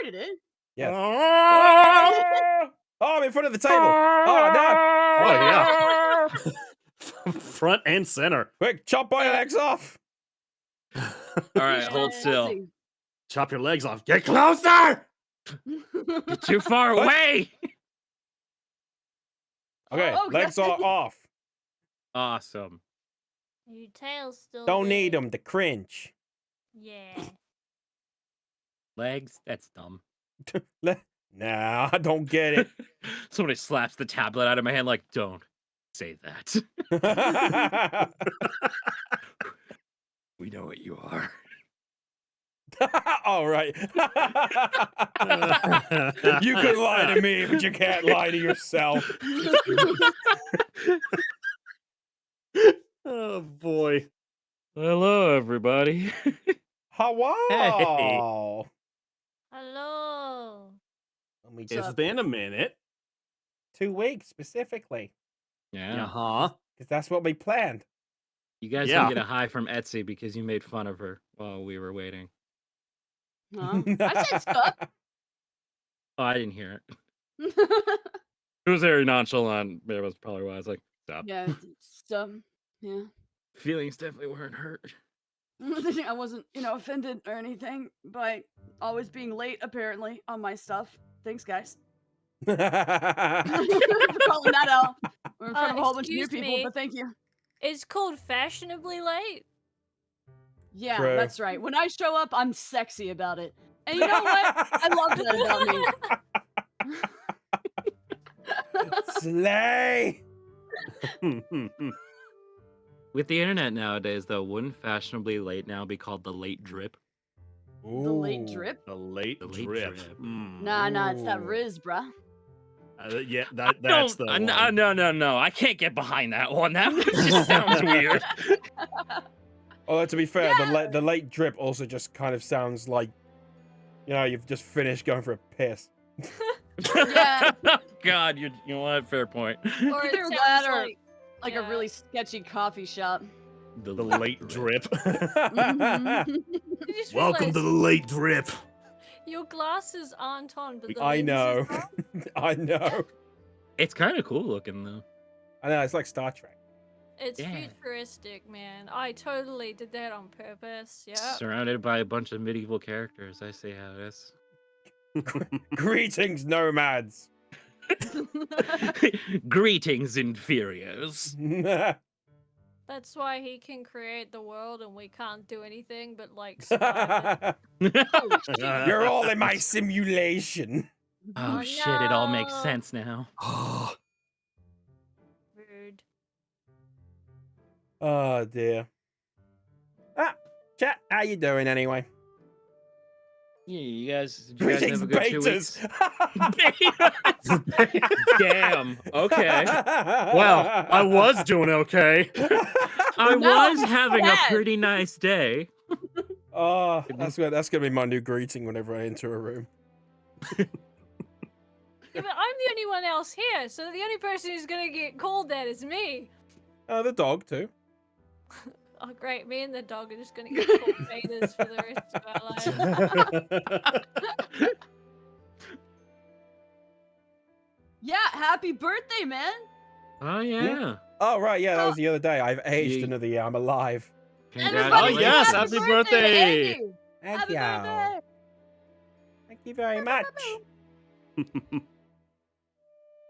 started it. Yes. Oh, Oh, I'm in front of the table. Oh, no. Oh, yeah. Front and center. Quick, chop my legs off. All right, He's hold so still. fuzzy. Chop your legs off. Get closer! You're too far What? away. Okay, Oh, legs okay. are off. Awesome. Your tail's still Don't need there. them to cringe. Yeah. Legs? That's dumb. Nah, I don't get it. Somebody slaps the tablet out of my hand like, don't say that. We know what you are. All right. You can lie to me, but you can't lie to yourself. Oh, boy. Hello, everybody. Hello. Hello. Let me It's just been a minute. 2 weeks specifically, Yeah. Uh-huh. because that's what we planned. You guys Yeah. didn't get a high from Etsy because you made fun of her while we were waiting. Huh? I said stuff. Oh, I didn't hear it. It was very nonchalant. That was probably why I was like, stop. Yeah, stuff. Yeah. Feelings definitely weren't hurt. I wasn't, offended or anything by always being late, apparently, on my stuff. Thanks, guys. For calling that out. We're in front of a whole bunch of new Excuse people, me. but thank you. It's called fashionably late. Yeah, True. that's right. When I show up, I'm sexy about it. And you know what? I love that about me. Slay. With the internet nowadays, though, wouldn't fashionably late now be called the late drip? The late Ooh. drip? The late The late drip. drip. Nah, it's that Ooh. Riz, bruh. Yeah, that's the one. No. I can't get behind that one. That one just sounds weird. Although to be fair, Yeah. the late drip also just kind of sounds like, you've just finished going for a piss. Yeah. God, you know what? Fair point. Or it Either sounds that or like a really sketchy coffee shop. The late drip. Mhm. I just Welcome to the realized late drip. your glasses aren't on, but the I lens know. is on. I know. It's kind of cool looking, though. I know, it's like Star Trek. It's Yeah. futuristic, man. I totally did that on purpose. Yeah. Surrounded by a bunch of medieval characters. I see how it is. Greetings, nomads. Greetings, inferiors. That's why he can create the world and we can't do anything but like survive it. Holy shit. You're all in my simulation. Oh Oh, shit, it all makes no. sense now. Rude. Oh dear. Chat, how you doing anyway? Yeah, you guys have a Greetings, good 2 weeks? betas. Damn. Okay. Well, I was doing okay. I Now was I'm having a sad. pretty nice day. Oh, that's gonna be my new greeting whenever I enter a room. Yeah, but I'm the only one else here, so the only person who's gonna get called that is me. The dog too. Oh great, me and the dog are just gonna get called betas for the rest of our lives. Yeah, happy birthday, man. Oh yeah. Oh right, yeah, that was the other day. I've aged Ye- another year. I'm alive. Everybody Oh, say yes, happy happy birthday to birthday. Andy. Thank Happy you. birthday. Thank you very much.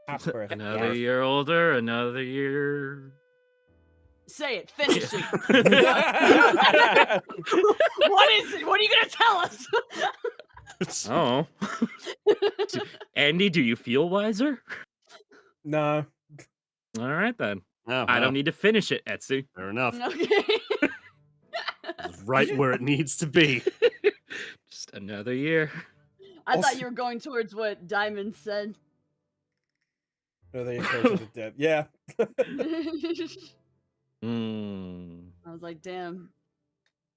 Happy birthday. Another year older, another year. Say it. Finish it. What is it? What are you gonna tell us? Oh. Andy, do you feel wiser? No. All right then. Oh, I well, don't need to finish it, Etsu. fair enough. Okay. It's right where it needs to be. Just another year. I thought Also- you were going towards what Diamond said. Another year closer to death. Yeah. Hmm. I was like, damn.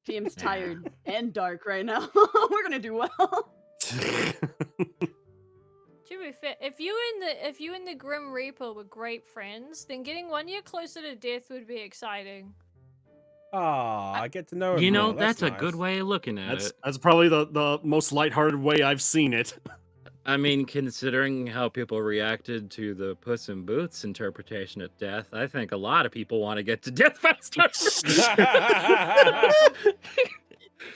PM's tired and dark right now. We're gonna do well. To be fair, if you and the Grim Reaper were great friends, then getting 1 year closer to death would be exciting. Ah, I get to know him You know, more. that's a good nice. way of looking at it. That's probably the most lighthearted way I've seen it. I mean, considering how people reacted to the Puss in Boots interpretation of death, I think a lot of people want to get to death faster.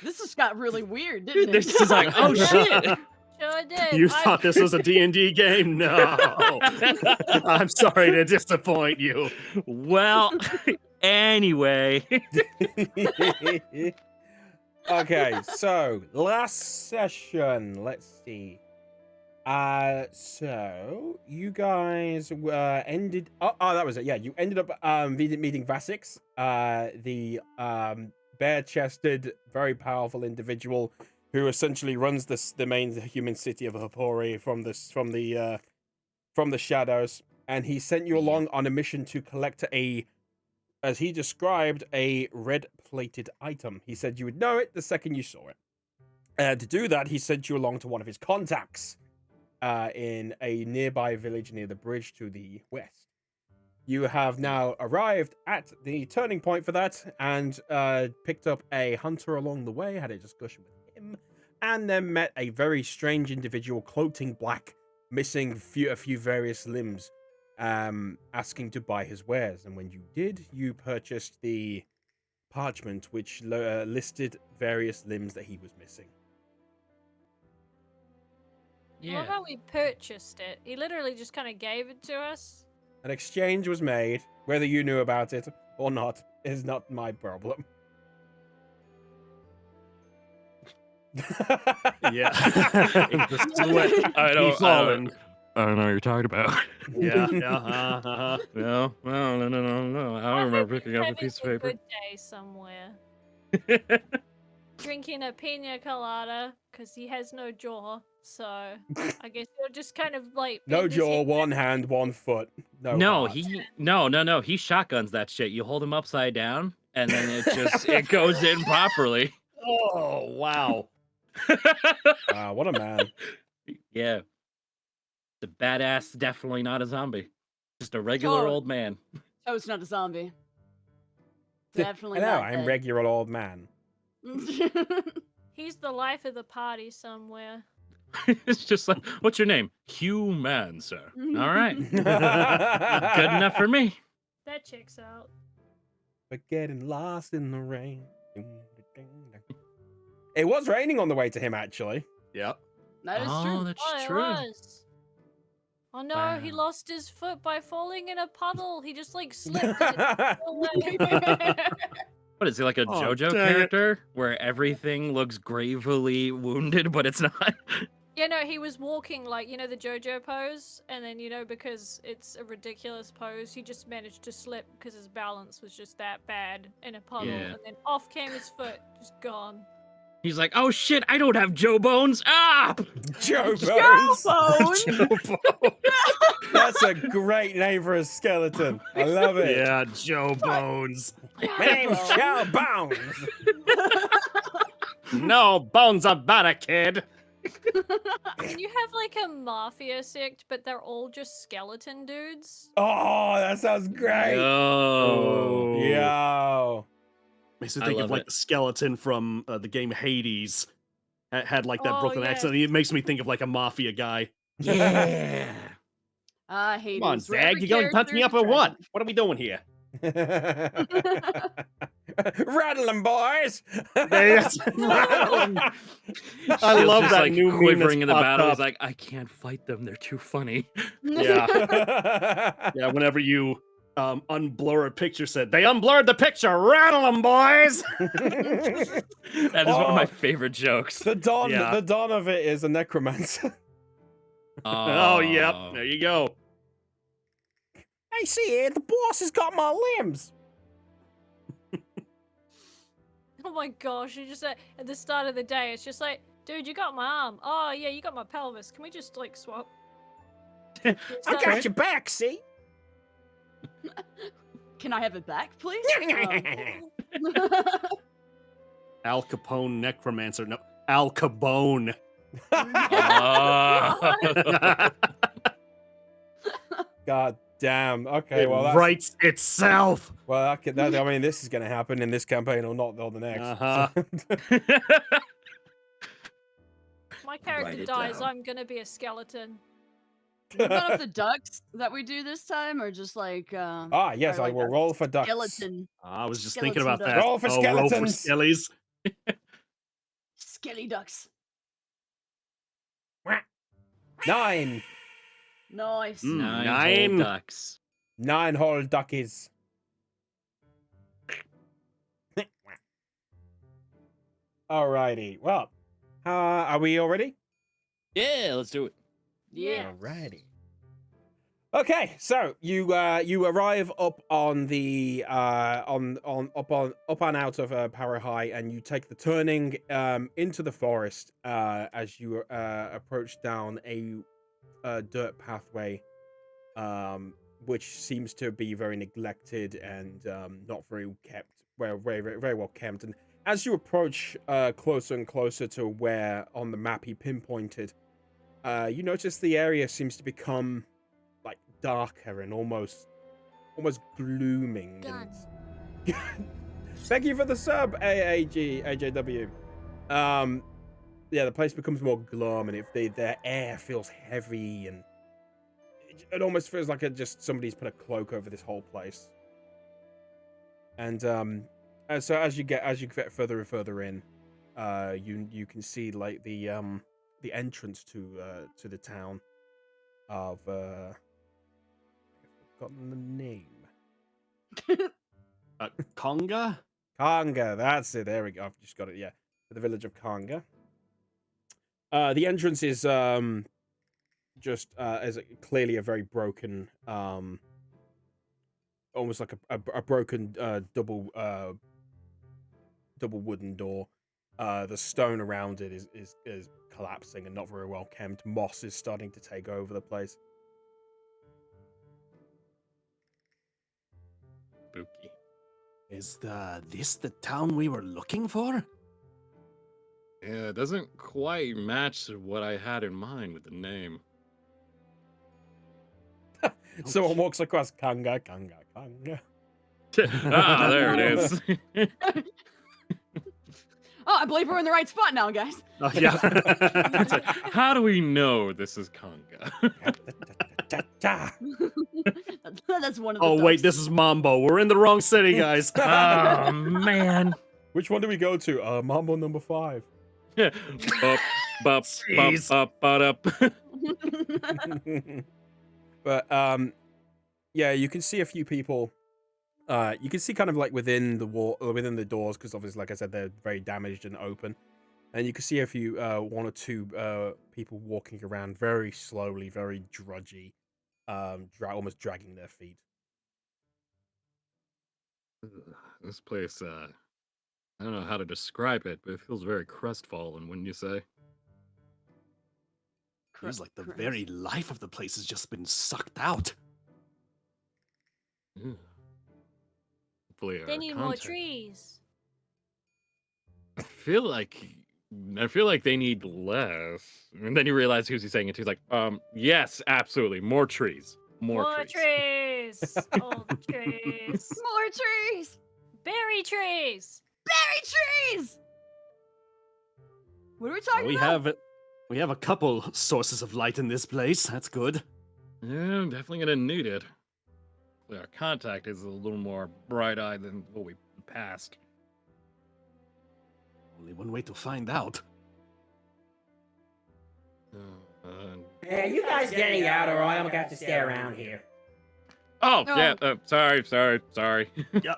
This just got really weird, didn't it? This is like, oh shit. Sure did. You thought this was a D&D game? No. I'm sorry to disappoint you. Well, anyway. Okay, so last session. Let's see. So you guys ended. Oh, that was it. Yeah, you ended up meeting Vazix, the bare-chested, very powerful individual who essentially runs the main human city of Hapori from the shadows, and he sent you along on a mission to collect a, as he described, a red-plated item. He said you would know it the second you saw it. To do that, he sent you along to one of his contacts in a nearby village near the bridge to the west. You have now arrived at the turning point for that, and picked up a hunter along the way, had a discussion with him, and then met a very strange individual cloaked in black, missing a few various limbs, asking to buy his wares. And when you did, you purchased the parchment which listed various limbs that he was missing. I love how we purchased it. He literally just kind of gave it to us. An exchange was made. Whether you knew about it or not is not my problem. Yeah. I don't fallen. I don't know what you're talking about. Yeah. No, no. I don't remember picking up a piece of Having a paper. good day somewhere. Drinking a pina colada because he has no jaw. So I guess he'll just kind of like No bend his jaw, head one back. hand, one foot. No, heart. he shotguns that shit. You hold him upside down, and then it goes in properly. Oh, wow. Wow, what a man. Yeah. The badass, definitely not a zombie. Just a regular Oh. old man. Oh, it's not a zombie. Definitely I know, not I'm dead. regular old man. He's the life of the party somewhere. It's just like, what's your name? Human, sir. All right. Good enough for me. That checks out. But getting lost in the rain. It was raining on the way to him, actually. Yep. That is Oh, true. that's Oh, it true. was. Oh no, he Wow. lost his foot by falling in a puddle. He just like slipped and it fell away. What is he, like a Oh, JoJo dang it. character where everything looks gravely wounded, but it's not? Yeah, no, he was walking like, you know, the JoJo pose, and then, you know, because it's a ridiculous pose, he just managed to slip because his balance was just that bad in a puddle, Yeah. and then off came his foot, just gone. He's like, oh shit, I don't have Joe Bones. Ah! Joe Bones. Bone. That's a great name for a skeleton. I love it. Yeah, Joe Bones. My name's Joe Bones. No bones about a kid. Can you have like a mafia sect, but they're all just skeleton dudes? Oh, that sounds great. Yo. Yo. Makes me I think of love like it. the skeleton from the game Hades. Had like that Oh, Brooklyn yeah. accent. It makes me think of like a mafia guy. Yeah. I hate Come on, it. Zag, you gonna punch me up or what? What are we doing here? Rattle 'em, boys. That's- I Shield's love just, that like, new meme quivering in that's the popped battle. up. He's like, I can't fight them. They're too funny. Yeah. Yeah, whenever you unblur a picture, said they unblurred the picture. Rattle them, boys. That is one of my favorite jokes. The Don, Yeah. the Don of it is a necromancer. Oh, yep. There you go. Hey, see here, the boss has got my limbs. Oh my gosh, you just at the start of the day, it's just like, dude, you got my arm. Oh yeah, you got my pelvis. Can we just like swap? I got your back, see? Can I have it back, please? Al Capone necromancer. No, Al Capone. Oh. God Damn. Okay. It Well, that's writes itself. well. I mean, this is going to happen in this campaign, or not, or the next. Uh-huh. My character it dies, down. I'm gonna be a skeleton. What about the ducks that we do this time, or just like Ah, yes, or I like will a roll for ducks. skeleton, I was just Skeleton thinking about duck. that. Roll for Roll for skeletons. skellies. skelly ducks? 9. Nice. Mm. 9 9. whole ducks. 9 whole duckies. Alrighty. Well, are we all ready? Yeah, let's do it. Yeah. Alrighty. Okay, so you arrive up on the up and out of Power High, and you take the turning into the forest as you approach down a dirt pathway, which seems to be very neglected and not very kept, very well kept. And as you approach closer and closer to where on the map he pinpointed, you notice the area seems to become like darker and almost glooming. Guns. And... Thank you for the sub, AJW. Yeah, the place becomes more glum, and if the air feels heavy, and it almost feels like just somebody's put a cloak over this whole place. And so as you get further and further in, you can see like the entrance to the town of I've forgotten the name. Conga? Kanga, that's it. There we go. I've just got it. Yeah, the village of Kanga. The entrance is just is clearly a very broken, almost like a broken double wooden door. The stone around it is collapsing and not very well kept. Moss is starting to take over the place. Spooky. Is this the town we were looking for? Yeah, it doesn't quite match what I had in mind with the name. Someone walks across Kanga, Kanga, Kanga. Ah, there it is. Oh, I believe we're in the right spot now, guys. Oh, yeah. It's like, how do we know this is Conga? That's one of the Oh, wait, ducks. this is Mambo. We're in the wrong city, guys. Oh, man. Which one do we go to? Mambo number 5. Bop, bop, Jeez. bop, bop, bop. But yeah, you can see a few people. You can see kind of like within the wall, within the doors, because obviously, like I said, they're very damaged and open. And you can see a few, 1 or 2 people walking around very slowly, very drudgy, almost dragging their feet. This place, I don't know how to describe it, but it feels very crestfallen, wouldn't you say? Feels like the very life of the place has just been sucked out. Yeah. Hopefully They our need more contact- trees. I feel like they need less. And then you realize who's he saying it to. He's like, yes, absolutely. More trees. More trees. trees. All the trees. More trees. Berry trees. Berry trees. What are we talking about? We have a couple sources of light in this place. That's good. Yeah, I'm definitely gonna need it. Our contact is a little more bright-eyed than what we passed. Only one way to find out. Yeah, you guys getting out, or I'm gonna have to stay around here. Oh, No. yeah. Sorry. Yeah,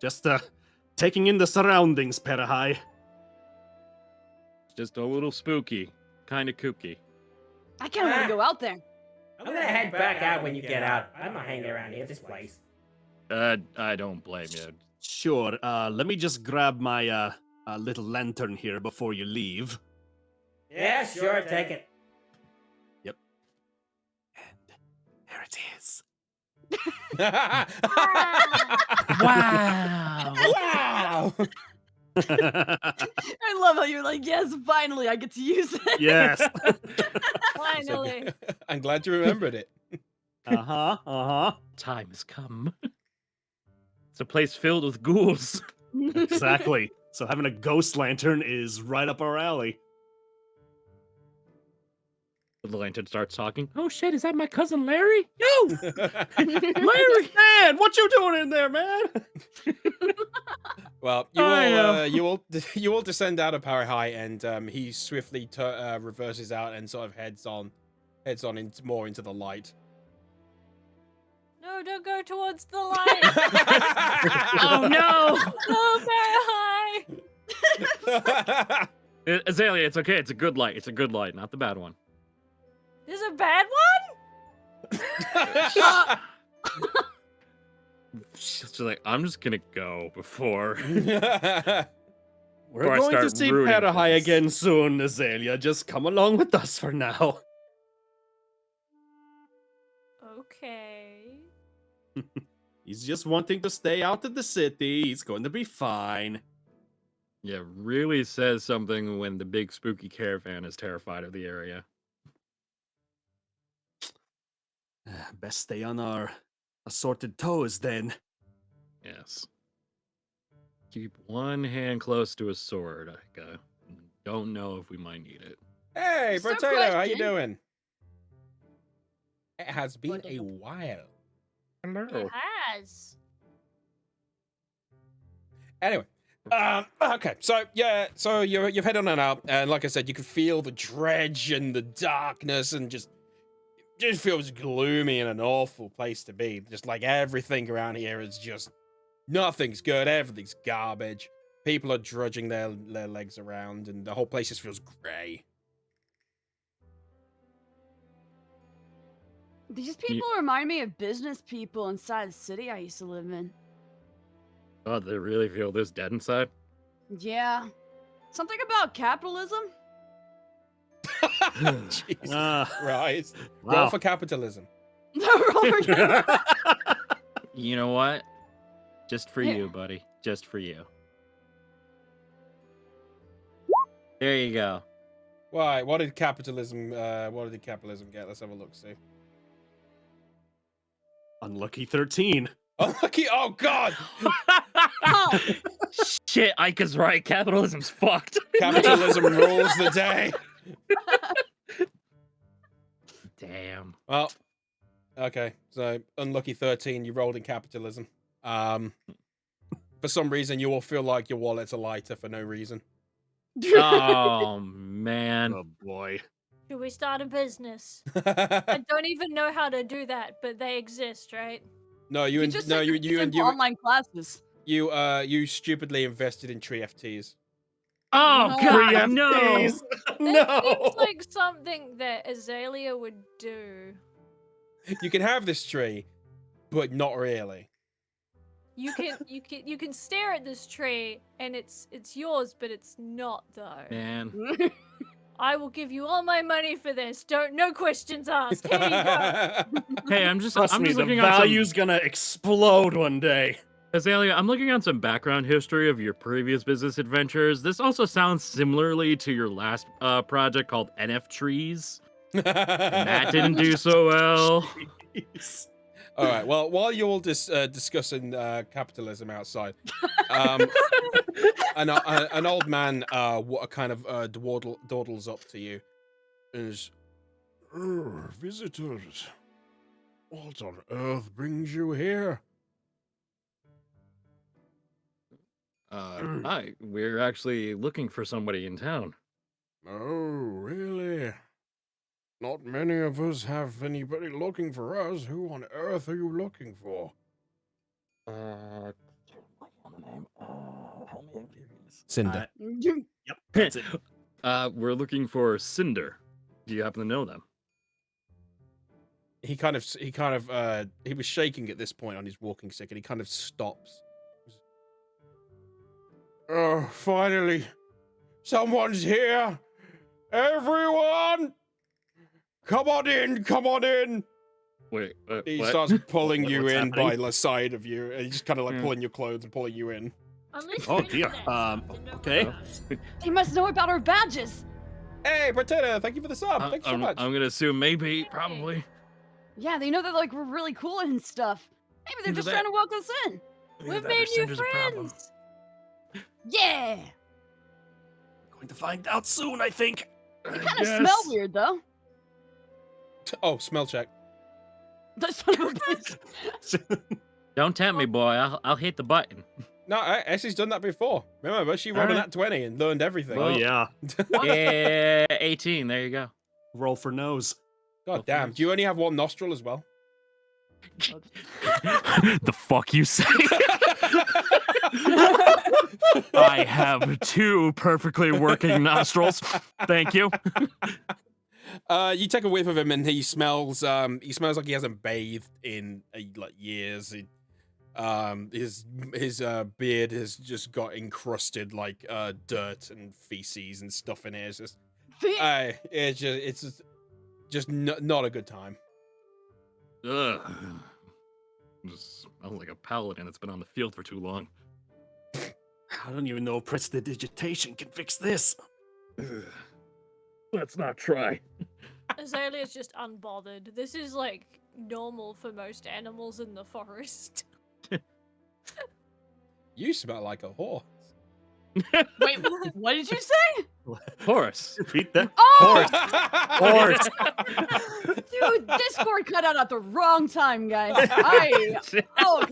just taking in the surroundings, Perahai. Just a little spooky, kind of kooky. I kind of want to go out there. I'm gonna head back out when you get out. I'm not hanging around here. This place. I don't blame you. Sure. Let me just grab my little lantern here before you leave. Yeah, sure. Take it. And here it is. Wow. Wow! I love how you're like, yes, finally, I get to use it. Yes. Finally. I'm glad you remembered it. Time has come. It's a place filled with ghouls. Exactly. So having a ghost lantern is right up our alley. The lantern starts talking. Oh shit, is that my cousin Larry? Yo! Larry, man, what you doing in there, man? Well, you all descend out of Power High, and he swiftly reverses out and sort of heads on more into the light. No, don't go towards the light. Oh no! Oh, very high. Azalea, it's okay. It's a good light. It's a good light, not the bad one. There's a bad one? She's like, I'm just gonna go before. We're Before I going to start see ruining Parahai things. again soon, Azalea. Just come along with us for now. Okay. He's just wanting to stay out of the city. He's going to be fine. Yeah, really says something when the big spooky caravan is terrified of the area. Best stay on our assorted toes then. Yes. Keep one hand close to a sword. I don't know if we might need it. Hey, So Potato, how you question. doing? It has been a while. It has. Anyway, okay, so yeah, so you've headed on out, and like I said, you can feel the dredge and the darkness, and just feels gloomy and an awful place to be. Just like everything around here is just nothing's good, everything's garbage. People are drudging their legs around, and the whole place just feels grey. These people remind me of business people inside the city I used to live in. Oh, they really feel this dead inside? Yeah. Something about capitalism? Jesus Ah, Christ. wow. Roll for capitalism. You know what? Just for Yeah. you, buddy. Just for you. There you go. Why? What did capitalism get? Let's have a look, see. Unlucky 13. Oh, lucky! Oh, God! Oh, Shit, Ika's right. Capitalism's fucked. Capitalism rules the day. Damn. Well, okay. So, unlucky 13, you rolled in capitalism. For some reason, you all feel like your wallets are lighter for no reason. Oh, man. Oh boy. Should we start a business? I don't even know how to do that, but they exist, right? No, you just said online classes. you stupidly invested in tree FTs. Oh, No. God, no. Please. That No. seems like something that Azalea would do. You can have this tree, but not really. You can stare at this tree and it's yours, but it's not though. Man. I will give you all my money for this. No questions asked. Here you go. Hey, I'm just Trust me, the looking on value's gonna explode one day. Azalea, I'm looking on some background history of your previous business adventures. This also sounds similarly to your last project called NF Trees. And that didn't do so well. Jeez. All right. Well, while you're all discussing capitalism outside, an old man kind of dawdles up to you, and is, visitors. What on earth brings you here? Hi, we're actually looking for somebody in town. Oh, really? Not many of us have anybody looking for us. Who on earth are you looking for? Cinder. Yep, that's it. We're looking for Cinder. Do you happen to know them? He was shaking at this point on his walking stick, and he kind of stops. Oh, finally, someone's here. Everyone, come on in, come on in. Wait, He what? starts pulling What's you in happening? by the side of you, and he's just kind of like pulling your clothes and pulling you in. Unless Oh you're dear. interested, Okay. They must know about our badges. Hey, Potato, thank you for the sub. Thank you so much. I'm gonna assume maybe, probably. Yeah, they know that like we're really cool and stuff. Maybe they're Either just that- trying to welcome us in. We've made new friends. Yeah. Going to find out soon, I think. They kind of smell weird though. Oh, smell check. That son of a bitch. Don't tempt me, boy. I'll hit the button. No, Essie's done that before. Remember, she rolled a Alright. nat 20 and learned everything. Oh, yeah. Yeah, 18. There you go. Roll for nose. God damn. Do you only have one nostril as well? The fuck you say? I have 2 perfectly working nostrils. Thank you. You take a whiff of him and he smells like he hasn't bathed in like years. His beard has just got encrusted like dirt and feces and stuff in it. It's just it's just not a good time. Ugh. Just smells like a paladin that's been on the field for too long. I don't even know if prestidigitation can fix this. Let's not try. Azalea's just unbothered. This is like normal for most animals in the forest. You smell like a horse. Wait, what did you say? Horse. Repeat that. Oh, Horse. dude, Discord cut out at the wrong time, guys. Oh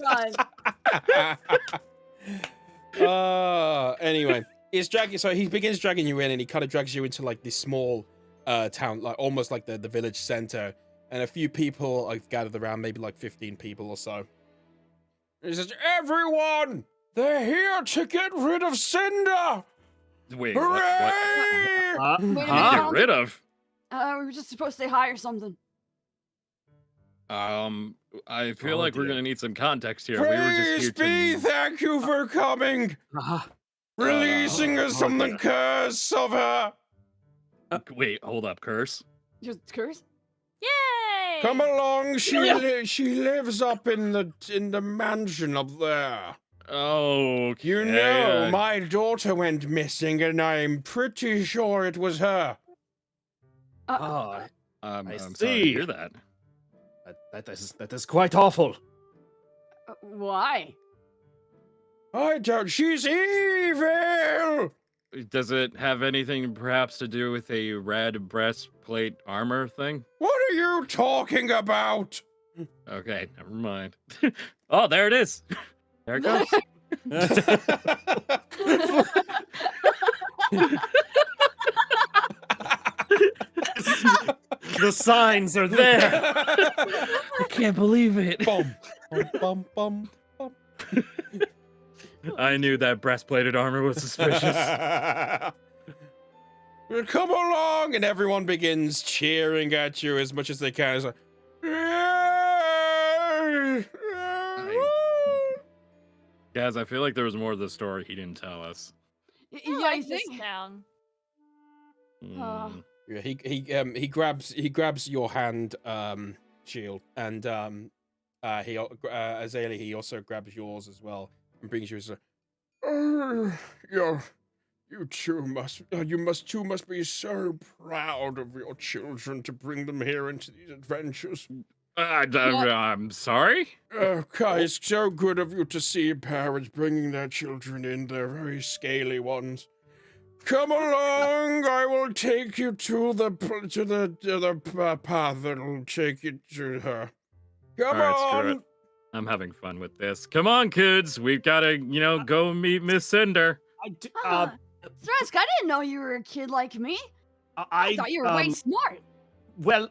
god. Anyway, so he begins dragging you in, and he kind of drags you into like this small town, like almost like the village center, and a few people have gathered around, maybe like 15 people or so. And he says, "Everyone, they're here to get rid of Cinder! Wait, Hooray!" Wait a minute, Get rid of? we were just supposed to say hi or something. I feel like we're dear. gonna need some context here. We were Praise just here be, to... thank you for coming, releasing us from the dear. curse of her. Wait, hold up, curse. Just curse? Yay! Come along, she lives up in the mansion up there. Oh, You know, my daughter went missing, and I'm pretty sure it was her. Oh, I'm I sorry to see. hear that. that is quite awful. Why? I don't. She's evil. Does it have anything perhaps to do with a red breastplate armor thing? What are you talking about? Okay, never mind. Oh, there it is. There it goes. The signs are there. I can't believe it. Bum, bum, bum, bum. I knew that breastplated armor was suspicious. Come along, and everyone begins cheering at you as much as they can. It's like, Guys, I feel like there was more to the story he didn't tell us. I Yeah, like you this think? town. Mm. Yeah, he grabs your hand, shield, and Azalea, he also grabs yours as well and brings you as a. You two must be so proud of your children to bring them here into these adventures. I'm sorry? Kai, it's so good of you to see parents bringing their children in. They're very scaly ones. Come along, I will take you to the path that'll take you to her. Come All right, screw on. it. I'm having fun with this. Come on, kids. We've got to, go meet Miss Cinder. Strask, I didn't know you were a kid like me. I thought you were way smart. Well,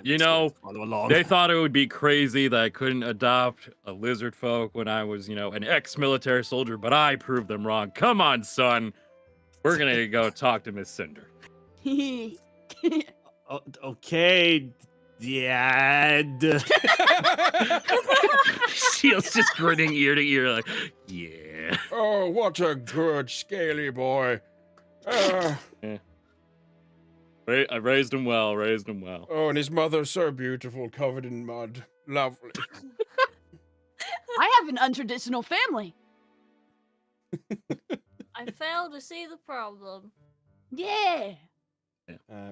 You know, follow along. They thought it would be crazy that I couldn't adopt a lizard folk when I was, an ex-military soldier, but I proved them wrong. Come on, son. We're going to go talk to Miss Cinder. Okay, Dad. Shield's just grinning ear to ear like, yeah. Oh, what a good scaly boy. I raised him well, Oh, and his mother's so beautiful, covered in mud. Lovely. I have an untraditional family. I fail to see the problem. Yeah.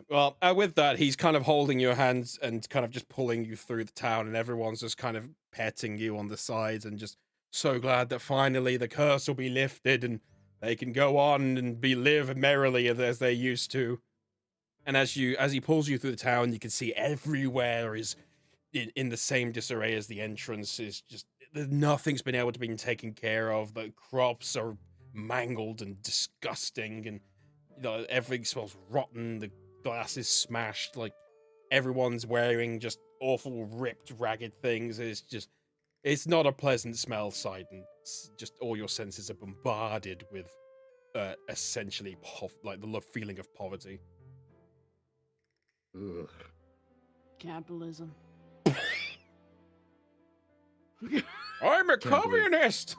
Well, with that, he's kind of holding your hands and kind of just pulling you through the town, and everyone's just kind of petting you on the sides and just so glad that finally the curse will be lifted and they can go on and live merrily as they used to. And as he pulls you through the town, you can see everywhere is in the same disarray as the entrance. Is just nothing's been able to be taken care of. The crops are mangled and disgusting, and everything smells rotten. The glass is smashed. Like everyone's wearing just awful, ripped, ragged things. It's not a pleasant smell sight, and just all your senses are bombarded with essentially like the feeling of poverty. Ugh. Capitalism. I'm a Can't believe- communist.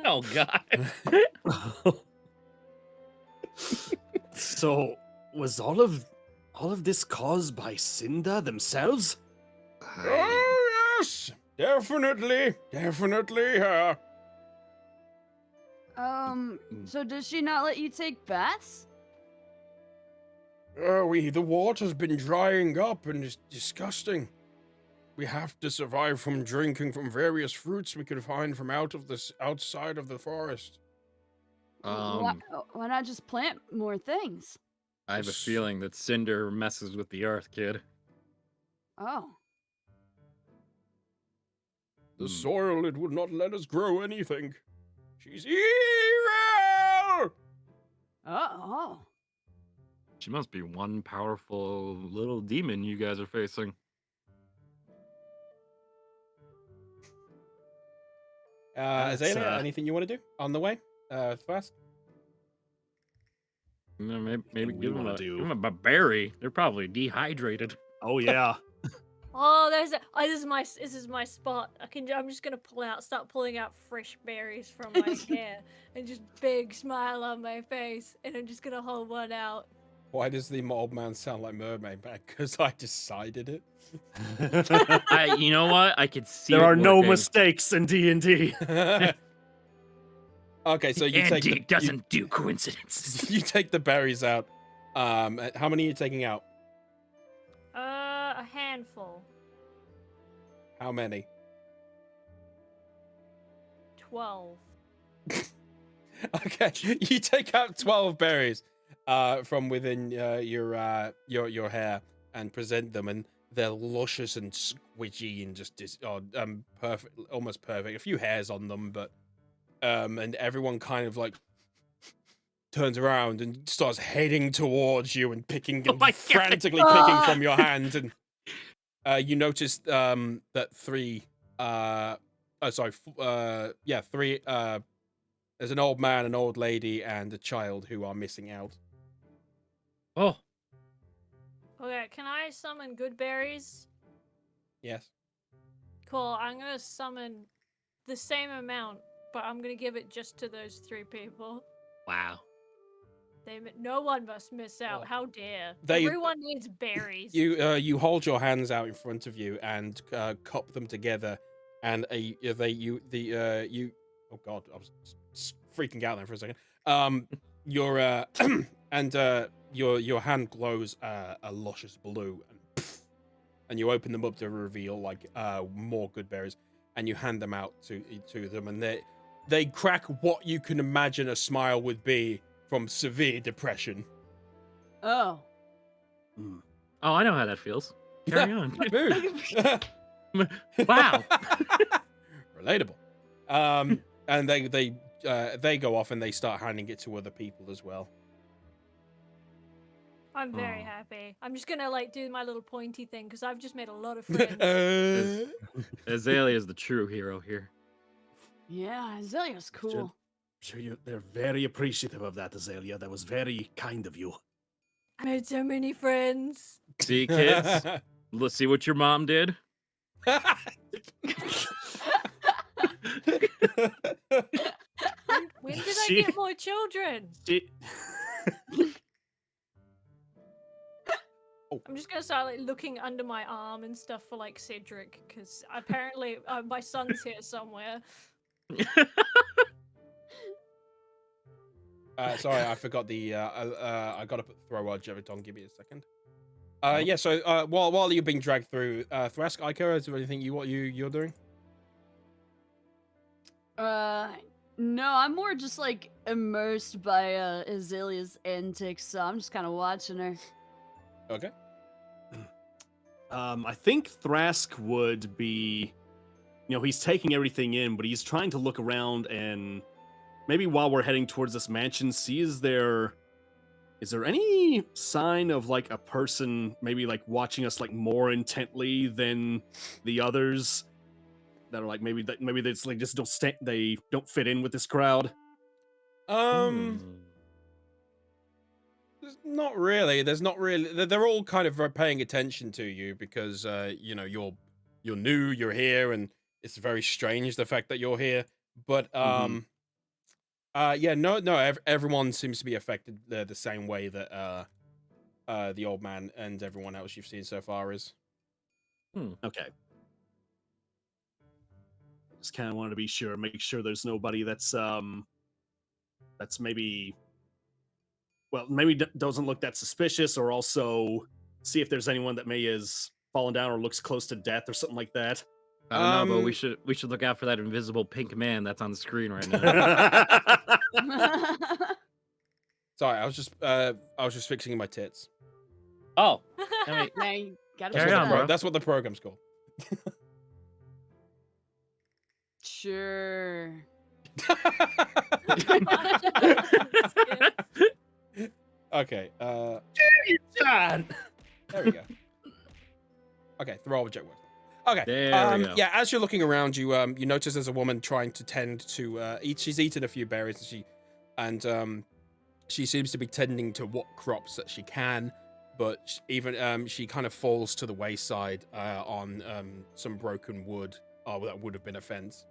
Oh God. So, was all of this caused by Cinder themselves? Oh yes, definitely. So does she not let you take baths? The water's been drying up and it's disgusting. We have to survive from drinking from various fruits we can find from outside of the forest. Why not just plant more things? I have a feeling that Cinder messes with the earth, kid. Oh. The soil, it would not let us grow anything. She's evil! Oh. She must be one powerful little demon you guys are facing. Azalea, anything you want to do on the way? Fast? You know, maybe we give wanna them do? a berry. They're probably dehydrated. Oh yeah. Oh, this is my spot. I'm just gonna start pulling out fresh berries from my hair, and just big smile on my face, and I'm just gonna hold one out. Why does the old man sound like Mermaid Man? Because I decided it. You know what? I could see. There it are no working. mistakes in D&D. Okay, so you Andy take doesn't do coincidences. you take the berries out. How many are you taking out? A handful. How many? 12. Okay, you take out 12 berries from within your hair and present them, and they're luscious and squidgy and just perfect, almost perfect. A few hairs on them, but and everyone kind of like turns around and starts heading towards you and picking Oh my God. frantically picking from your hand, and you notice that three there's an old man, an old lady, and a child who are missing out. Oh, Okay, can I summon good berries? Yes. Cool, I'm gonna summon the same amount, but I'm gonna give it just to those 3 people. wow. No one must miss out. Well, How dare? they- Everyone needs berries. You hold your hands out in front of you and cup them together, and oh god, I was freaking out there for a second. Your and your hand glows a luscious blue, and you open them up to reveal like more good berries, and you hand them out to them, and they crack what you can imagine a smile would be from severe depression. Oh. Oh, I know how that feels. Carry on. Mood. Wow. Relatable. And they go off and they start handing it to other people as well. I'm very Oh. happy. I'm just gonna like do my little pointy thing because I've just made a lot of friends. Azalea is the true hero here. Yeah, Azalea's cool. Sure, they're very appreciative of that, Azalea. That was very kind of you. I made so many friends. See, kids? Let's see what your mom did. When did She- I get more children? I'm just gonna start like looking under my arm and stuff for like Cedric because apparently my son's here somewhere. Sorry, I forgot the. I gotta put throw Jevit on. Give me a second. Yeah. So, while you're being dragged through, Thrask, Ico, is there anything you're doing? No, I'm more just like immersed by Azalea's antics, so I'm just kind of watching her. Okay. I think Thrask would be, he's taking everything in, but he's trying to look around and maybe while we're heading towards this mansion, see is there any sign of like a person maybe like watching us like more intently than the others that are like maybe it's like just they don't fit in with this crowd. There's not really. There's not really. They're all kind of paying attention to you because you're new, you're here, and it's very strange the fact that you're here. But yeah, no, everyone seems to be affected the same way that the old man and everyone else you've seen so far is. Okay. Just kind of wanted to be sure, make sure there's nobody that's maybe doesn't look that suspicious, or also see if there's anyone that may has fallen down or looks close to death or something like that. I don't know, but we should look out for that invisible pink man that's on the screen right now. Sorry, I was just fixing my tits. Oh, I mean, Now you gotta Carry do on, that. bro. That's what the program's called. Sure. Okay. John! There we go. Okay, throw object work. Okay. There we go. Yeah, as you're looking around, you you notice there's a woman trying to tend to eat. She's eaten a few berries, and she seems to be tending to what crops that she can, but she kind of falls to the wayside on some broken wood. That would have been a fence.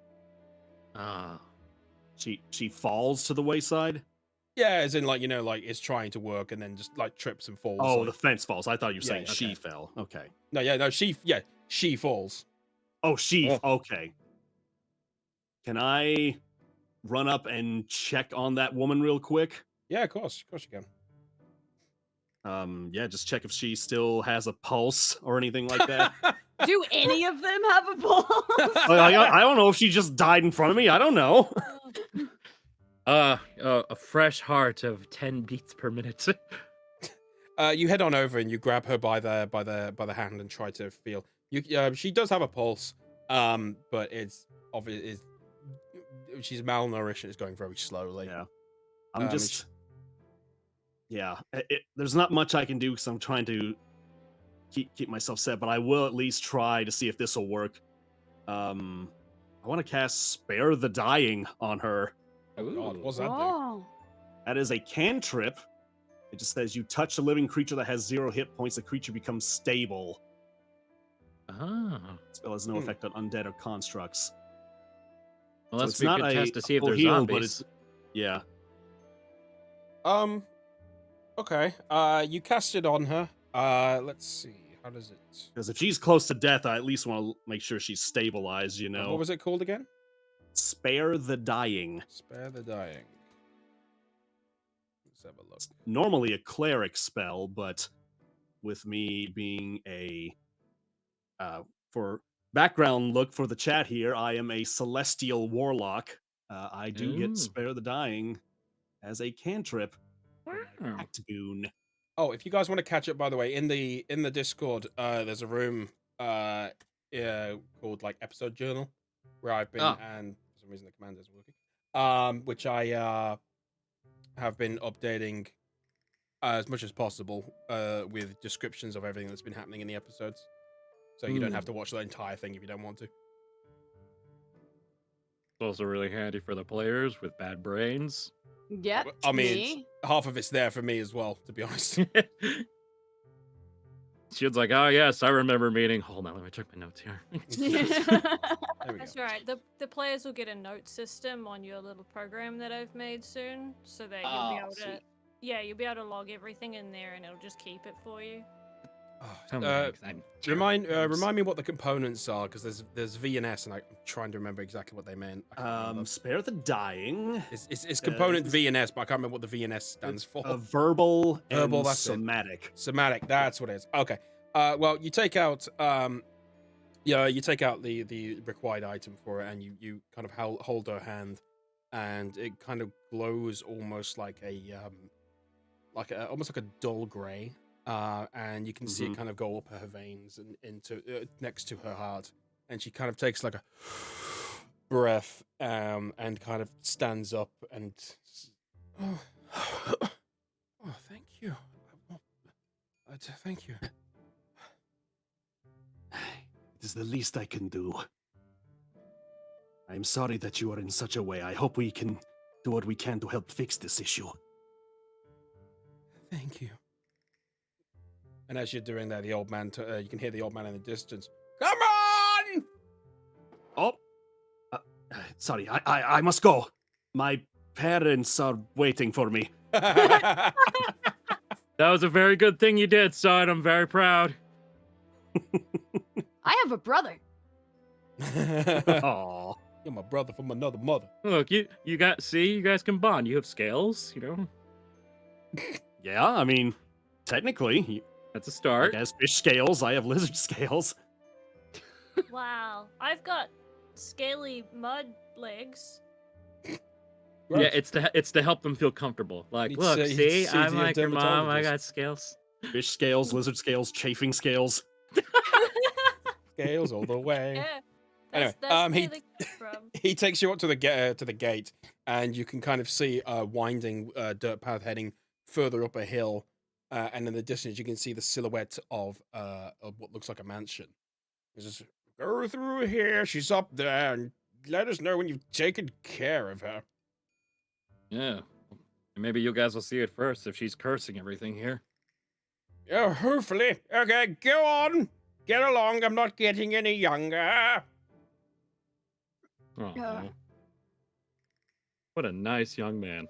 She falls to the wayside. Yeah, as in like is trying to work and then just like trips and falls. Oh, like, the fence falls. I thought you were saying okay. she fell. Okay. No, she falls. Oh, she. Oh. Okay. Can I run up and check on that woman real quick? Yeah, of course you can. Yeah, just check if she still has a pulse or anything like that. Do any of them have a pulse? I don't know if she just died in front of me. I don't know. A fresh heart of 10 beats per minute. You head on over and you grab her by the hand and try to feel. She does have a pulse, but it's obvious she's malnourished and it's going very slowly. Yeah, I'm just. Yeah, there's not much I can do because I'm trying to keep myself set, but I will at least try to see if this will work. I want to cast Spare the Dying on her. Oh God, what's that do? Oh. That is a cantrip. It just says you touch a living creature that has 0 hit points, the creature becomes stable. Spell has no effect on undead or constructs. Well, So that's it's a not good test to see if full there's heal, zombies. but it's yeah. Okay. You cast it on her. Let's see. How does it? Because if she's close to death, I at least want to make sure she's stabilized. You know. What was it called again? Spare the Dying. Spare the Dying. Let's have a look. Normally a cleric spell, but with me being a for background look for the chat here, I am a celestial warlock. I do get Spare the Dying as a cantrip. Act goon. Oh, if you guys want to catch up, by the way, in the Discord, there's a room called like Episode Journal, where I've been, and for some reason the command isn't working. Which I have been updating as much as possible with descriptions of everything that's been happening in the episodes, so you don't have to watch the entire thing if you don't want to. It's also really handy for the players with bad brains. Yep. I mean, me. half of it's there for me as well, to be honest. Shield's like, oh yes, I remember meeting. Hold on, let me check my notes here. There we That's go. right. The players will get a note system on your little program that I've made soon, so that you'll be able to. sweet. Yeah, you'll be able to log everything in there, and it'll just keep it for you. Tell me, Uh, 'cause I'm remind me what the components are, because there's V and S, and I'm trying to remember exactly what they meant. I can't remember. Spare the dying. It's component V and S, but I can't remember what the V and S stands for. Verbal, Verbal, and that's it. somatic. Somatic, that's what it is. Okay. Well, you take out you take out the required item for it, and you kind of hold her hand, and it kind of glows almost like almost like a dull gray. And you can see it kind of go up her veins and into next to her heart, and she kind of takes like a breath, and kind of stands up and oh, thank you. Thank you. It is the least I can do. I am sorry that you are in such a way. I hope we can do what we can to help fix this issue. Thank you. And as you're doing that, the old man, you can hear the old man in the distance. Come on! Oh, sorry, I must go. My parents are waiting for me. That was a very good thing you did, son. I'm very proud. I have a brother. Aw. You're my brother from another mother. Look, you guys can bond. You have scales, you know. Yeah, I mean, technically, That's a I start. guess fish scales. I have lizard scales. Wow, I've got scaly mud legs. Yeah, it's to help them feel comfortable. Like, You'd look, say- you'd see, see I'm your like your mom. I dermatologist. got scales. Fish scales, lizard scales, chafing scales. Scales all the way. Yeah. Anyway, That's he- where they come from. He takes you up to the gate, and you can kind of see a winding dirt path heading further up a hill, and in the distance you can see the silhouette of what looks like a mansion. He says, "Go through here. She's up there, and let us know when you've taken care of her." Yeah. Maybe you guys will see it first if she's cursing everything here. Yeah, hopefully. Okay, go on. Get along. I'm not getting any younger. Oh, Yeah. what a nice young man.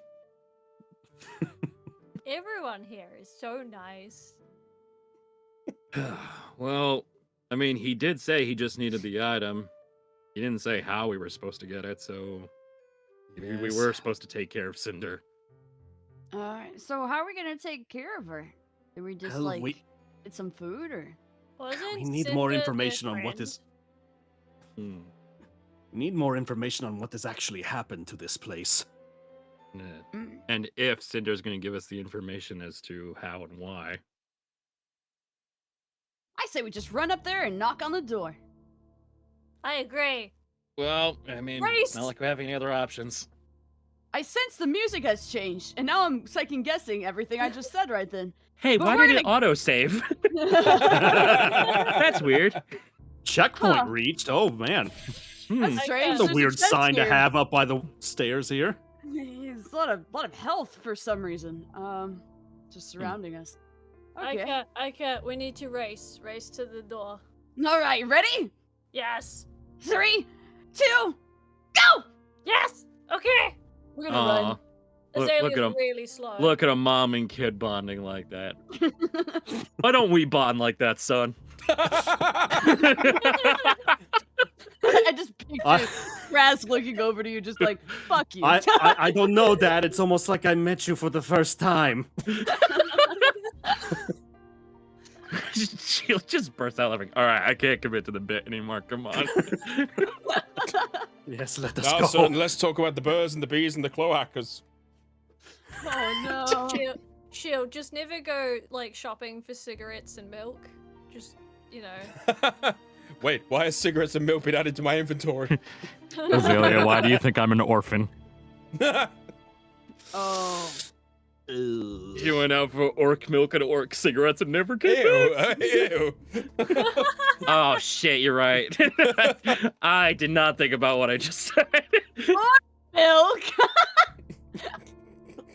Everyone here is so nice. Well, I mean, he did say he just needed the item. He didn't say how we were supposed to get it, so maybe we Yes. were supposed to take care of Cinder. Alright, so how are we gonna take care of her? Do we just Well, get some food or? Wasn't we need more Cinder their information on what friend? is. Hmm. We need more information on what has actually happened to this place. Yeah. Mm. And if Cinder's going to give us the information as to how and why. I say we just run up there and knock on the door. I agree. Well, I mean, Race! it's not like we have any other options. I sense the music has changed, and now I'm second guessing everything I just said right then. Hey, But why we're did it gonna- autosave? That's weird. Checkpoint Huh. reached. Oh man, That's I strange. that's a There's weird fence sign to here. have up by the stairs here. There's a lot of health for some reason. Just surrounding us. Okay. I can't. We need to race. Race to the door. All right, ready? Yes. 3, 2, go! Yes. Okay. We're gonna Aw, look Azalea's at him. really slow. Look at a mom and kid bonding like that. Why don't we bond like that, son? I just picture Raz looking over to you, just like, fuck you. I don't know, Dad. It's almost like I met you for the first time. She'll just burst out laughing. All right, I can't commit to the bit anymore. Come on. Yes, let us Now, go. son, let's talk about the birds and the bees and the cloacas. Oh no. She'll just never go like shopping for cigarettes and milk. Just Wait, why has cigarettes and milk been added to my inventory? Azalea, why do you think I'm an orphan? Oh. Ugh. You went out for orc milk and orc cigarettes and never came back? Ew, ew. Oh shit, you're right. I did not think about what I just said. Milk.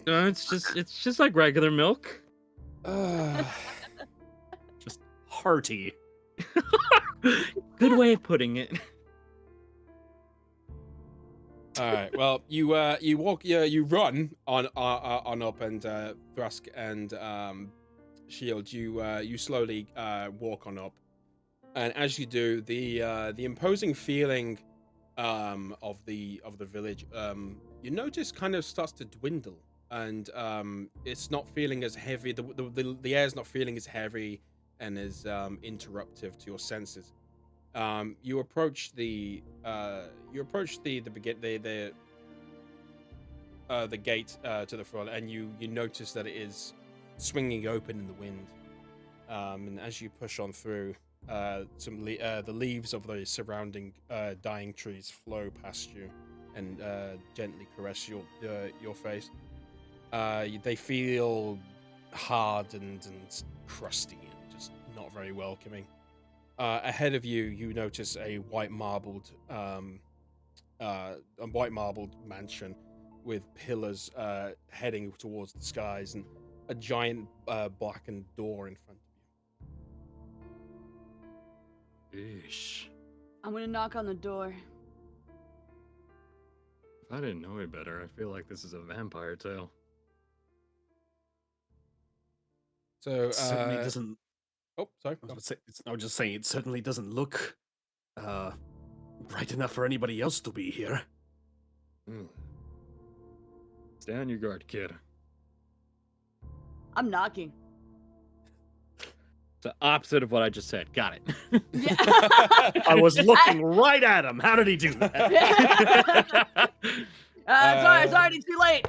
No, it's just like regular milk. Just hearty. Good way of putting it. All right. Well, you walk, you run on up, and Thrusk and Shield, you slowly walk on up, and as you do, the imposing feeling of the village, you notice kind of starts to dwindle, and it's not feeling as heavy. The air's not feeling as heavy and as interruptive to your senses. You approach the gate to the front, and you notice that it is swinging open in the wind. And as you push on through, the leaves of the surrounding dying trees flow past you and gently caress your face. They feel hard and crusty and just not very welcoming. Ahead of you, you notice a white marbled mansion with pillars heading towards the skies and a giant blackened door in front of you. Eesh. I'm gonna knock on the door. If I didn't know any better, I feel like this is a vampire tale. So, It certainly doesn't. oh, sorry. I was just saying, it certainly doesn't look bright enough for anybody else to be here. Stay on your guard, kid. I'm knocking. The opposite of what I just said. Got it. Yeah. I was looking right at him. How did he do that? Sorry, it's already too late.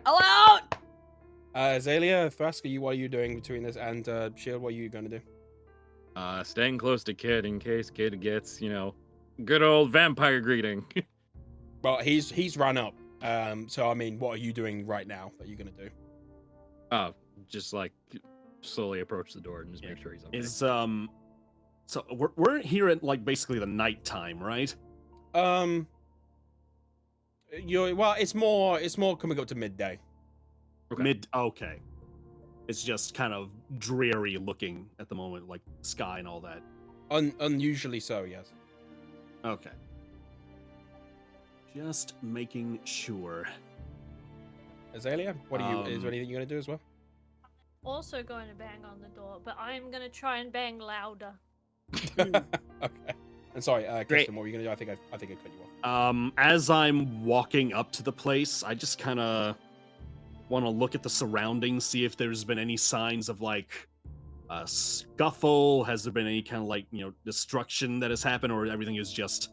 Hello? Azalea, Thrask, what are you doing between this? And Shield, what are you going to do? Staying close to Kid in case Kid gets, good old vampire greeting. Well, he's run up. So I mean, what are you doing right now that you're going to do? Oh, just like slowly approach the door and just make sure he's okay. So we're here at like basically the nighttime, right? Well, it's more coming up to midday. Okay. Okay. It's just kind of dreary looking at the moment, like sky and all that. Unusually so, yes. Okay. Just making sure. Azalea, what are you? Is there anything you're gonna do as well? Also going to bang on the door, but I'm gonna try and bang louder. Okay. And sorry, Kristen, what were you gonna do? I think I cut you off. As I'm walking up to the place, I just kind of want to look at the surroundings, see if there's been any signs of like a scuffle. Has there been any kind of like destruction that has happened, or everything has it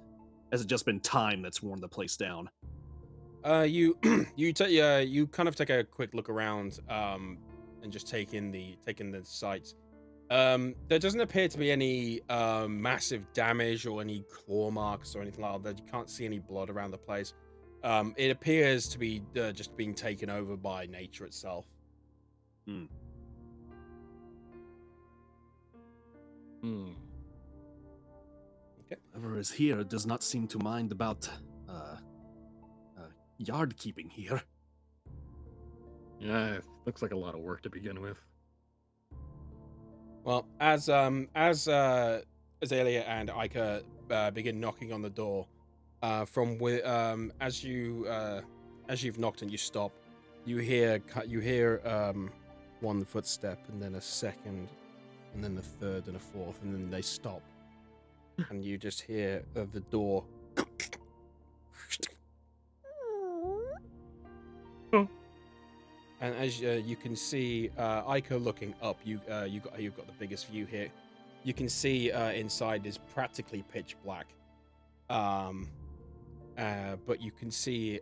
just been time that's worn the place down? You kind of take a quick look around, and just take in the sights. There doesn't appear to be any massive damage or any claw marks or anything like that. You can't see any blood around the place. It appears to be just being taken over by nature itself. Hmm. Okay. Whoever is here does not seem to mind about yard keeping here. Yeah, it looks like a lot of work to begin with. Well, as Azalea and Ica begin knocking on the door, as you've knocked and you stop, you hear one footstep and then a second, and then a third and a fourth, and then they stop, and you just hear the door. And as you can see, Ico looking up, you've got the biggest view here. You can see inside is practically pitch black, but you can see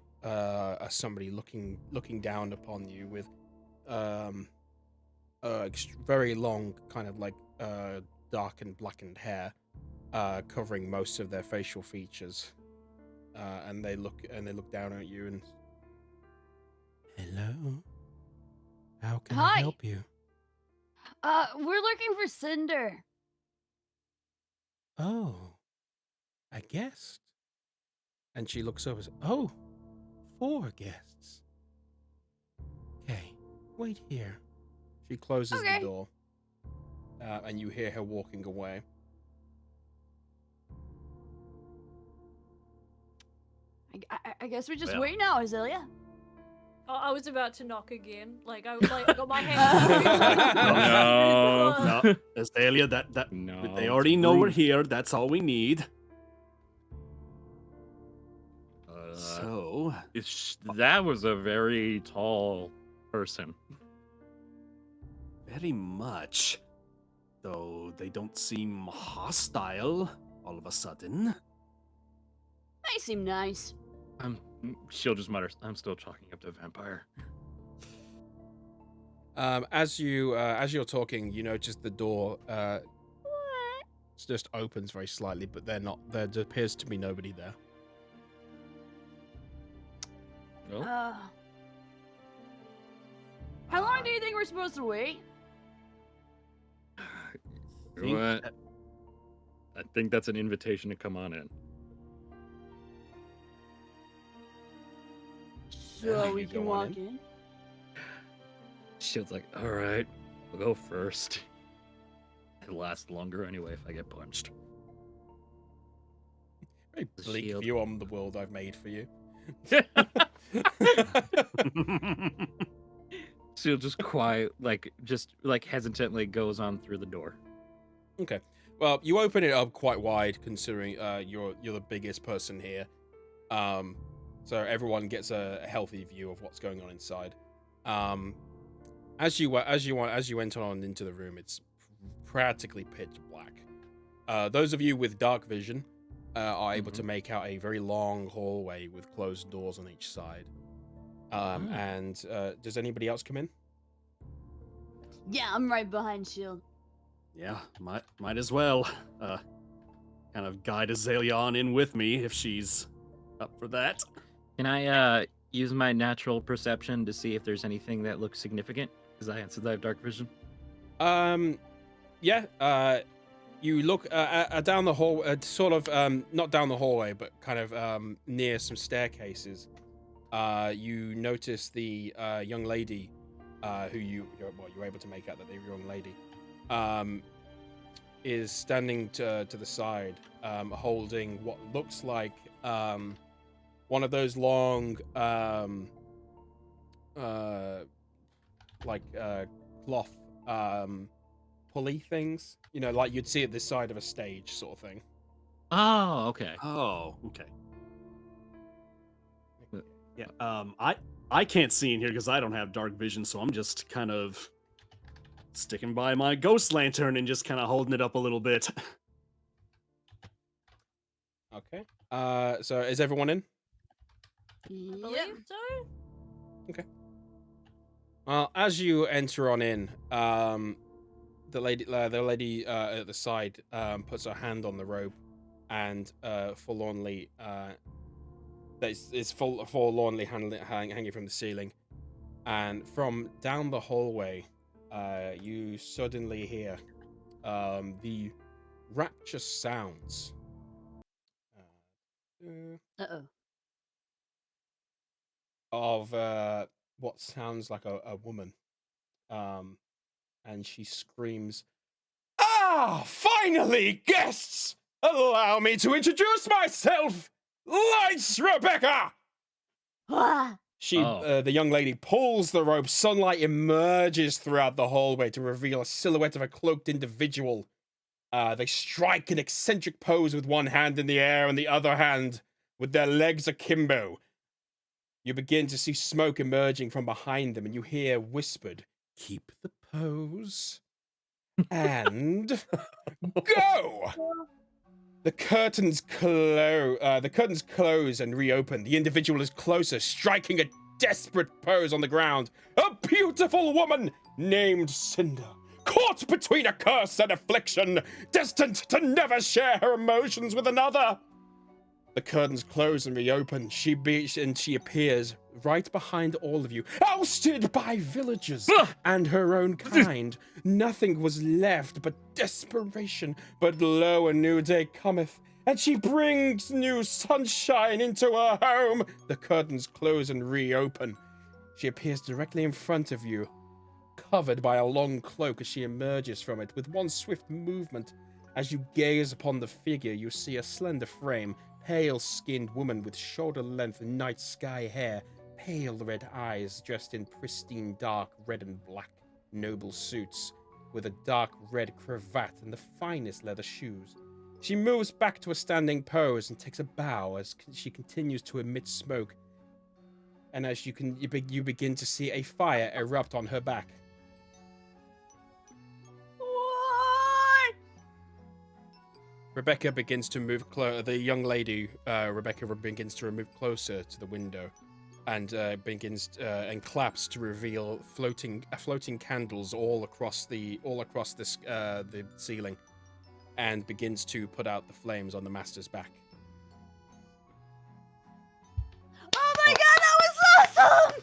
somebody looking down upon you with very long, kind of like dark and blackened hair, covering most of their facial features, and they look down at you and, hello. How can I help you? We're looking for Cinder. Oh, a guest. And she looks over and says, oh, 4 guests. Okay, wait here. She closes the door, and you hear her walking away. I guess we just wait now, Azalea. I was about to knock again. Like I got my hand. No. No, Azalea, that No, they it's already know we're rude. here. That's all we need. So So, that was a very tall person. very much. Though they don't seem hostile all of a sudden. They seem nice. She'll just mutter, I'm still chalking up to a vampire. As you're talking, you notice the door just opens very slightly, but there appears to be nobody there. Oh, How long do you think we're supposed to wait? you know what? I think that's an invitation to come on in. So we You can go on walk in. Shield's like, all right, I'll go first. It lasts longer anyway if I get punched. Very The bleak shield. view on the world I've made for you. She'll just hesitantly goes on through the door. Okay. Well, you open it up quite wide, considering you're the biggest person here. So everyone gets a healthy view of what's going on inside. As you enter on into the room, it's practically pitch black. Those of you with dark vision are able to make out a very long hallway with closed doors on each side. And does anybody else come in? Yeah, I'm right behind Shield. Yeah, might as well. Kind of guide Azalea on in with me if she's up for that. Can I use my natural perception to see if there's anything that looks significant? Since I have dark vision. Yeah. You look down the hall, sort of not down the hallway, but kind of near some staircases. You notice the young lady, who you're able to make out that the young lady, is standing to the side, holding what looks like one of those long cloth pulley things, like you'd see at the side of a stage sort of thing. Oh, okay. Oh, okay. Yeah. I can't see in here because I don't have dark vision, so I'm just kind of sticking by my ghost lantern and just kind of holding it up a little bit. Okay. So is everyone in? I Yeah. believe so. Well, as you enter on in, the lady at the side puts her hand on the rope and forlornly forlornly hanging from the ceiling, and from down the hallway, you suddenly hear the rapturous sounds. Uh-oh. Of what sounds like a woman, and she screams, "Ah, finally, guests! Allow me to introduce myself, Lights Rebecca!" Ah! The young lady pulls the rope. Sunlight emerges throughout the hallway to reveal a silhouette of a cloaked individual. They strike an eccentric pose with one hand in the air and the other hand with their legs akimbo. You begin to see smoke emerging from behind them, and you hear whispered, "Keep the pose and go." The curtains close and reopen. The individual is closer, striking a desperate pose on the ground. A beautiful woman named Cinder, caught between a curse and affliction, destined to never share her emotions with another. The curtains close and reopen. She appears right behind all of you, ousted by villagers and her own kind. Nothing was left but desperation. But lo, a new day cometh, and she brings new sunshine into her home. The curtains close and reopen. She appears directly in front of you, covered by a long cloak as she emerges from it with one swift movement. As you gaze upon the figure, you see a slender frame, pale-skinned woman with shoulder-length night sky hair, pale red eyes dressed in pristine dark red and black noble suits with a dark red cravat and the finest leather shoes. She moves back to a standing pose and takes a bow as she continues to emit smoke. And as you begin to see a fire erupt on her back. What? Rebecca begins to move the young lady, Rebecca begins to move closer to the window and begins and claps to reveal floating candles all across the ceiling and begins to put out the flames on the master's back. Oh my god, that was awesome!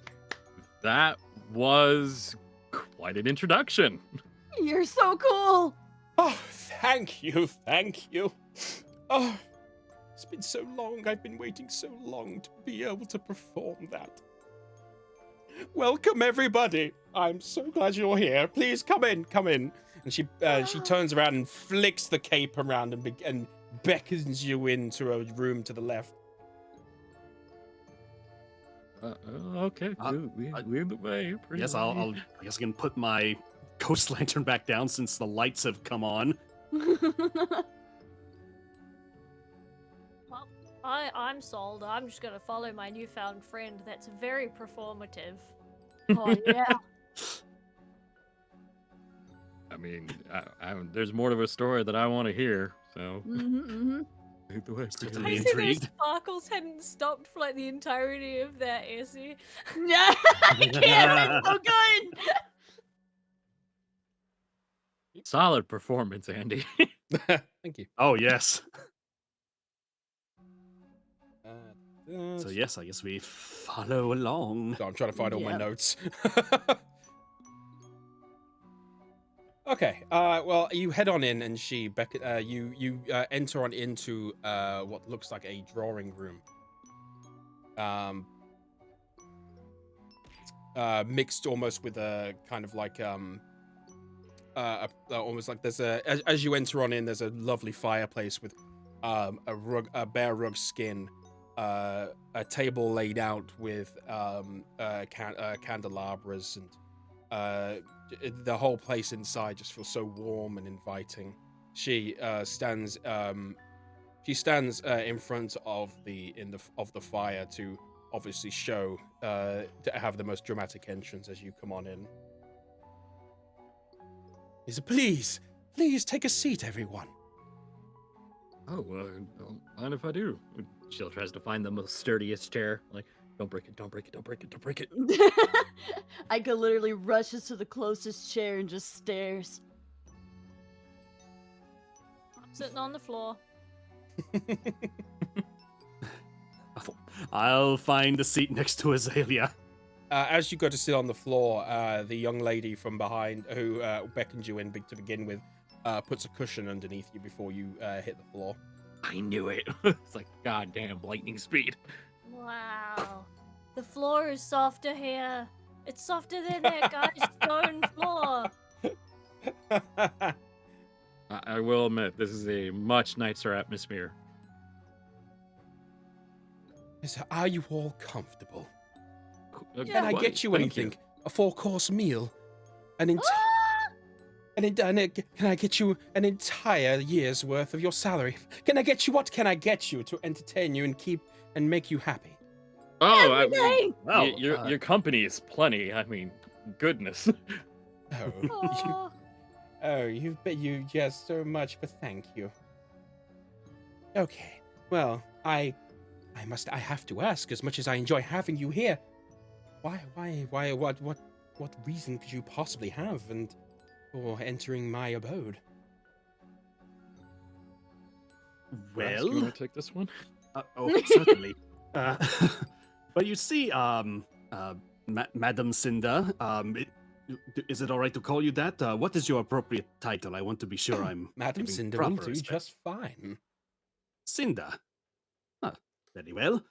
That was quite an introduction. You're so cool. Oh, thank you. Oh, it's been so long. I've been waiting so long to be able to perform that. Welcome, everybody. I'm so glad you're here. Please come in. And she turns around and flicks the cape around and beckons you into a room to the left. Okay, lead the way. Yes, I guess I can put my ghost lantern back down since the lights have come on. Well, I'm sold. I'm just gonna follow my newfound friend. That's very performative. Oh yeah. I mean, there's more to a story that I want to hear. So lead the way. Certainly I see intrigued. those sparkles hadn't stopped for like the entirety of that essay. Yeah, I can't. It's so good. Solid performance, Andy. Thank you. Oh, yes. So So, yes, I guess we follow along. I'm trying to find all my Yep. notes. Okay. Well, you head on in, and you enter on into what looks like a drawing room. Mixed almost with a kind of like almost like there's as you enter on in, there's a lovely fireplace with a bear rug skin, a table laid out with candelabras, and the whole place inside just feels so warm and inviting. She stands in front of the fire to obviously show to have the most dramatic entrance as you come on in. He said, please take a seat, everyone. Oh, don't mind if I do. Jill tries to find the most sturdiest chair. Like, don't break it, don't break it, don't break it, don't break it. Ika literally rushes to the closest chair and just stares. I'm sitting on the floor. I'll find a seat next to Azalea. As you go to sit on the floor, the young lady from behind who beckoned you in to begin with puts a cushion underneath you before you hit the floor. I knew it. It's like goddamn lightning speed. Wow. The floor is softer here. It's softer than that guy's stone floor. I will admit, this is a much nicer atmosphere. Are you all comfortable? Can Can I get you anything? A 4-course meal? Can I get you an entire year's worth of your salary? What can I get you to entertain you and make you happy? Oh, Everything! Well, your company is plenty. I mean, goodness. Oh, Aw. you just so much, but thank you. Okay, well, I have to ask, as much as I enjoy having you here, what reason could you possibly have for entering my abode? Ross, do you well, want to take this one? certainly. But you see, Madam Cinder, is it all right to call you that? What is your appropriate title? I want to be sure I'm Madam giving Cinder will proper do respect. just fine. Cinder. Ah, very well.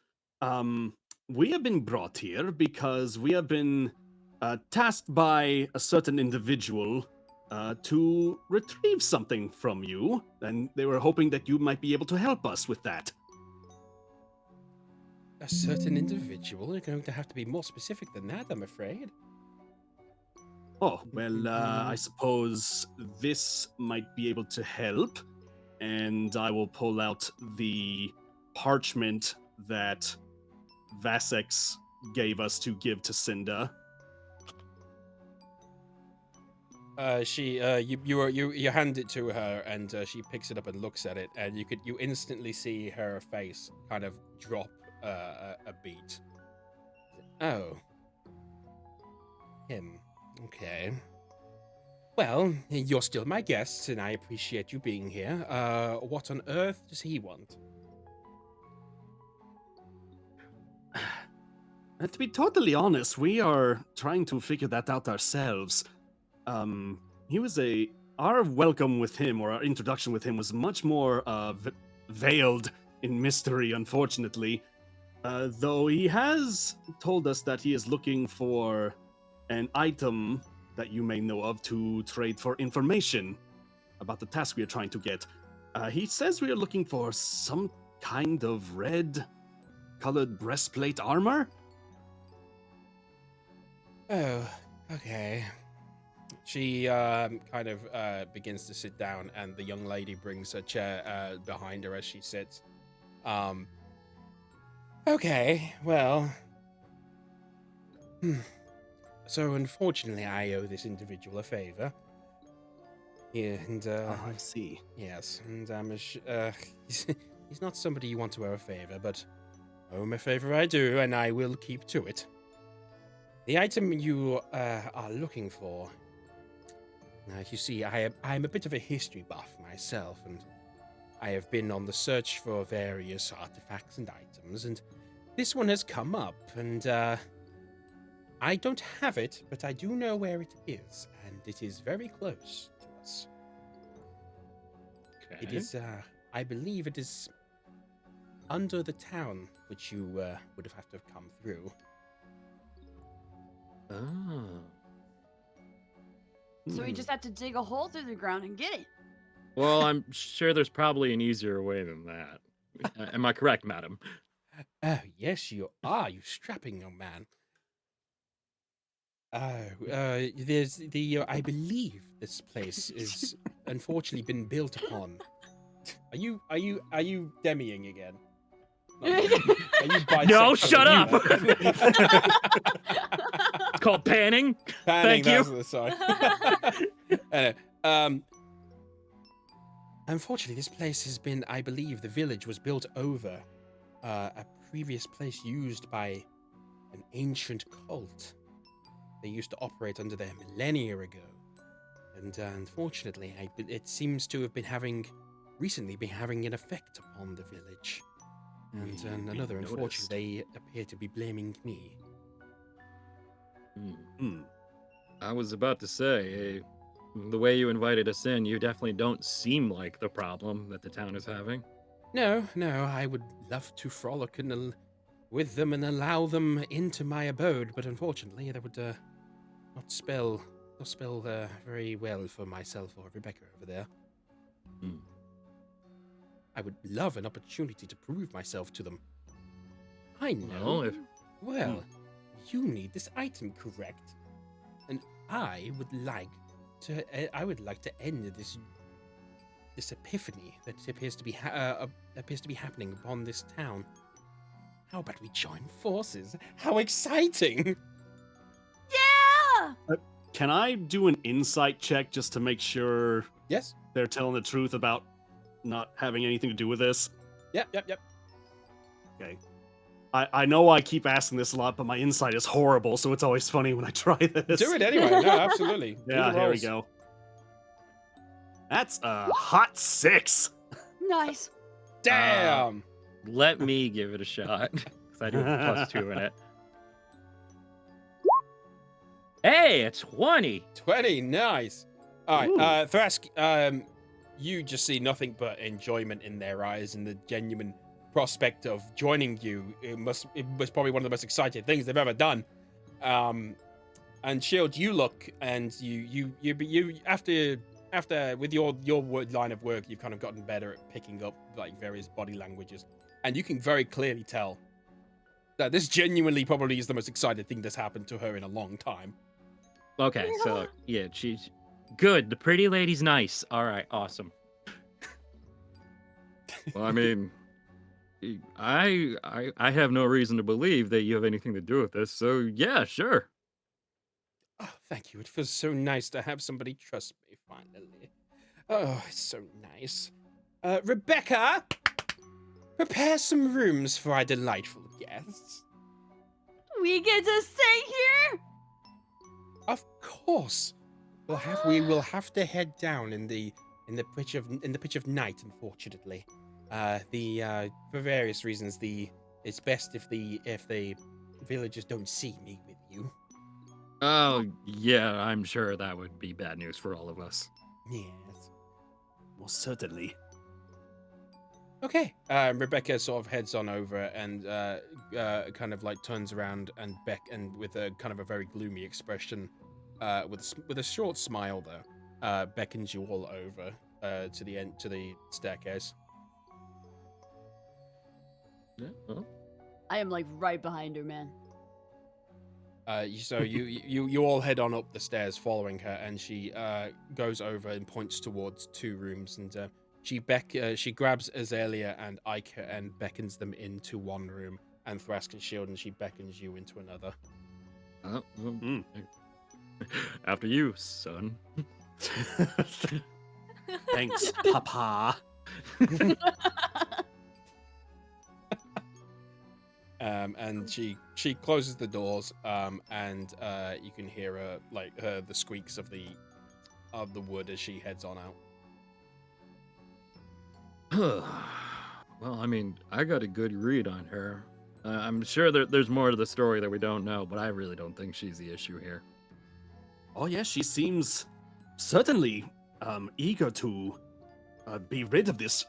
We have been brought here because we have been tasked by a certain individual to retrieve something from you, and they were hoping that you might be able to help us with that. a certain individual. You're going to have to be more specific than that, I'm afraid. Oh, well, I suppose this might be able to help. And I will pull out the parchment that Vazix gave us to give to Cinder. You hand it to her, and she picks it up and looks at it, and you instantly see her face kind of drop a beat. Oh, him. Okay. Well, you're still my guest, and I appreciate you being here. What on earth does he want? To be totally honest, we are trying to figure that out ourselves. Our welcome with him, or our introduction with him, was much more veiled in mystery, unfortunately. Though he has told us that he is looking for an item that you may know of to trade for information about the task we are trying to get. He says we are looking for some kind of red-colored breastplate armor. Oh, okay. She kind of begins to sit down, and the young lady brings a chair behind her as she sits. Okay, well. So, unfortunately, I owe this individual a favor. Yeah, and, I see. Yes, and he's not somebody you want to owe a favor, but owe him a favor I do, and I will keep to it. The item you are looking for. You see, I'm a bit of a history buff myself, and I have been on the search for various artifacts and items, and this one has come up, and I don't have it, but I do know where it is, and it is very close to us. Okay. It is, I believe it is under the town, which you would have had to have come through. Oh. So we just have to dig a hole through the ground and get it. Well, I'm sure there's probably an easier way than that. Am I correct, madam? Oh, yes, you are, you strapping young man. There's the, I believe this place is unfortunately been built upon. Are you demiing again? Are you No, bisexual shut up! again? It's called panning. Panning, Thank you. that's sorry. Unfortunately, this place has been, I believe, the village was built over a previous place used by an ancient cult. They used to operate under there millennia ago. And unfortunately, it seems to have been recently been having an effect upon the village. And another, unfortunately, they appear to be blaming me. I was about to say, the way you invited us in, you definitely don't seem like the problem that the town is having. No, I would love to frolic with them and allow them into my abode, but unfortunately, that would not spell very well for myself or Rebecca over there. I would love an opportunity to prove myself to them. I know. Well, you need this item, correct? And I would like to end this epiphany that appears to be happening upon this town. How about we join forces? How exciting! Yeah! Can I do an insight check just to make sure Yes. they're telling the truth about not having anything to do with this? Yep. Okay. I know I keep asking this a lot, but my insight is horrible, so it's always funny when I try this. Do it anyway. No, absolutely. Do Yeah, the here we rolls. go. That's a hot 6. Nice. Damn. Let me give it a shot, because I do have a +2 in it. Hey, a 20. 20, nice. All right, Thrask, you just see nothing but enjoyment in their eyes and the genuine prospect of joining you. It was probably one of the most exciting things they've ever done. And Shield, you look and you after with your line of work, you've kind of gotten better at picking up like various body languages, and you can very clearly tell This genuinely probably is the most exciting thing that's happened to her in a long time. Okay, so yeah, she's good. The pretty lady's nice. All right, awesome. Well, I mean, I have no reason to believe that you have anything to do with this. So yeah, sure. Oh, thank you. It feels so nice to have somebody trust me finally. Oh, it's so nice. Rebecca, prepare some rooms for our delightful guests. We get to stay here? Of course. We will have to head down in the pitch of night, unfortunately. For various reasons, it's best if the villagers don't see me with you. Oh yeah, I'm sure that would be bad news for all of us. Yes. Most certainly. Okay. Rebecca sort of heads on over and kind of like turns around and with a kind of a very gloomy expression, with a short smile though, beckons you all over to the staircase. Yeah, well. I am like right behind her, man. So you all head on up the stairs following her, and she goes over and points towards 2 rooms, and she grabs Azalea and Ike and beckons them into one room, and Thrask and Shield, and she beckons you into another. Oh, well, after you, son. Thanks, Papa. And she closes the doors, and you can hear her the squeaks of the wood as she heads on out. Well, I mean, I got a good read on her. I'm sure there's more to the story that we don't know, but I really don't think she's the issue here. Oh yeah, she seems certainly eager to be rid of this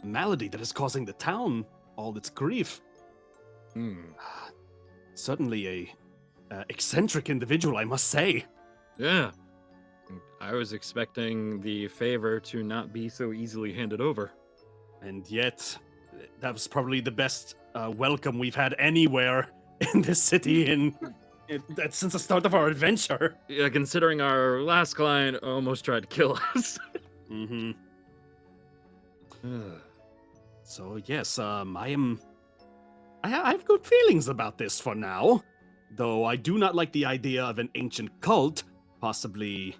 malady that is causing the town all its grief. Certainly a eccentric individual, I must say. Yeah. I was expecting the favor to not be so easily handed over. And yet, that was probably the best welcome we've had anywhere in this city since the start of our adventure. Yeah, considering our last client almost tried to kill us. Mm-hmm. So yes, I have good feelings about this for now, though I do not like the idea of an ancient cult possibly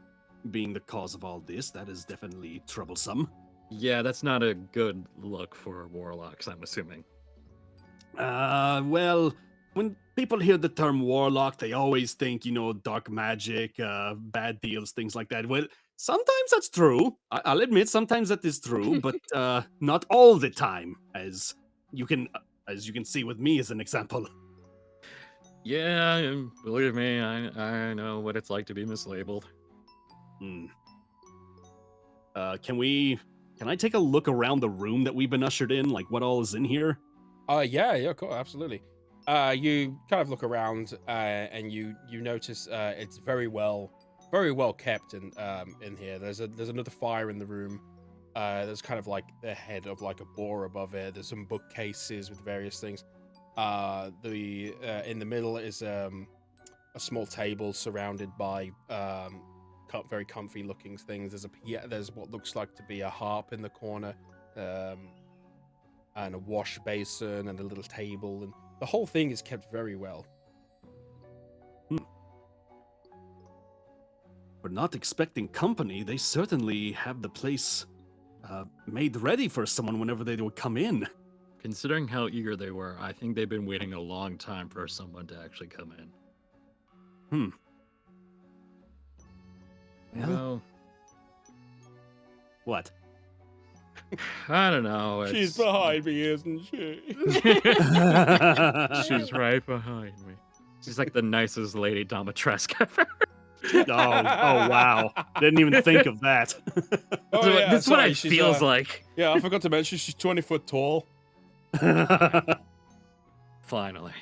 being the cause of all this. That is definitely troublesome. Yeah, that's not a good look for warlocks, I'm assuming. Well, when people hear the term warlock, they always think, dark magic, bad deals, things like that. Well, sometimes that's true. I'll admit, sometimes that is true, but not all the time, as you can see with me as an example. Yeah, and believe me, I know what it's like to be mislabeled. Can I take a look around the room that we've been ushered in? Like, what all is in here? Yeah, cool, absolutely. You kind of look around, and you notice it's very well kept in here. There's another fire in the room. There's kind of like the head of like a boar above it. There's some bookcases with various things. In the middle is a small table surrounded by very comfy looking things. There's what looks like to be a harp in the corner, and a wash basin and a little table, and the whole thing is kept very well. We're not expecting company. They certainly have the place made ready for someone whenever they would come in. Considering how eager they were, I think they've been waiting a long time for someone to actually come in. Well, what? I don't know. She's behind me, isn't she? She's right behind me. She's like the nicest lady Domitresque ever. Oh wow. Didn't even think of that. This is what it feels like. Yeah, I forgot to mention she's 20 foot tall. Finally.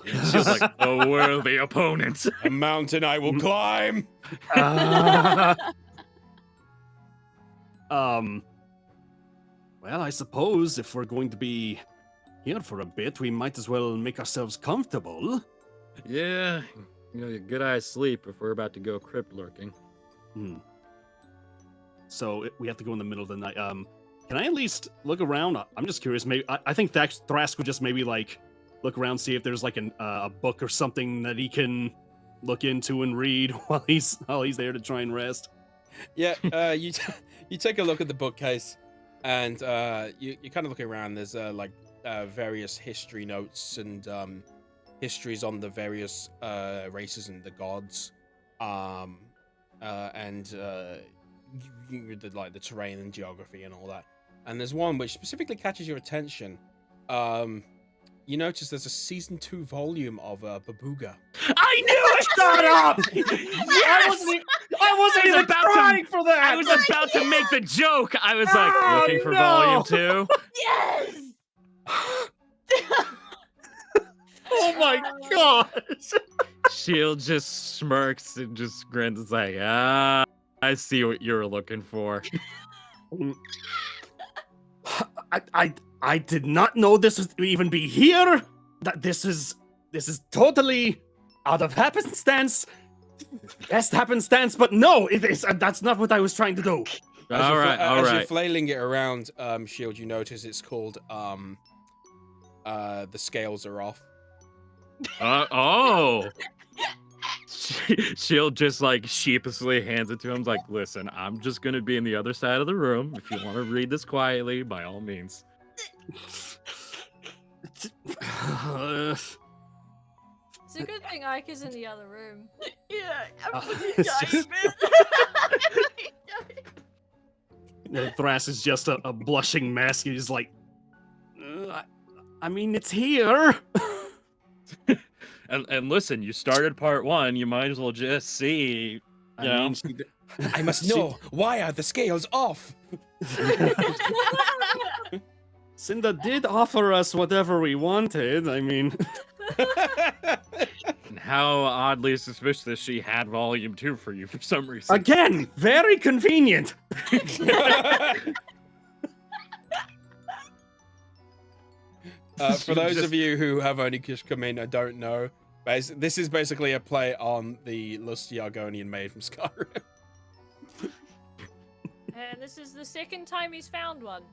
She's like a worthy opponent. A mountain I will climb. Well, I suppose if we're going to be here for a bit, we might as well make ourselves comfortable. Yeah, good eyes sleep if we're about to go crypt lurking. So we have to go in the middle of the night. Can I at least look around? I'm just curious. Maybe I think Thrask would just maybe like look around, see if there's like a book or something that he can look into and read while he's there to try and rest. Yeah, you take a look at the bookcase, and you kind of look around. There's various history notes and histories on the various races and the gods, and the terrain and geography and all that. And there's one which specifically catches your attention. You notice there's a season 2 volume of Babuga. I knew it! Shut up! I wasn't even trying for that! I was about to make the joke! I was like, Oh, looking for no. volume 2? Yes. Oh my gosh! Shield just smirks and just grins. It's like, I see what you were looking for. I did not know this would even be here. That this is totally out of happenstance. Best happenstance, but no, it is. That's not what I was trying to do. All right. As you're flailing it around, Shield, you notice it's called the scales are off. Oh. Shield just like sheepishly hands it to him. Like, listen, I'm just gonna be in the other side of the room. If you want to read this quietly, by all means. It's a good thing Ike is in the other room. Yeah, I'm it's fucking dying, man. Thras is just a blushing mess. He's like, I mean, it's here. And listen, you started part 1. You might as well just see. I must know, why are the scales off? Cinder did offer us whatever we wanted. I mean, And how oddly suspicious she had volume 2 for you for some reason. again, very convenient. For those of you who have only just come in, I don't know. This is basically a play on the lusty Argonian maid from Skyrim. And this is the second time he's found one.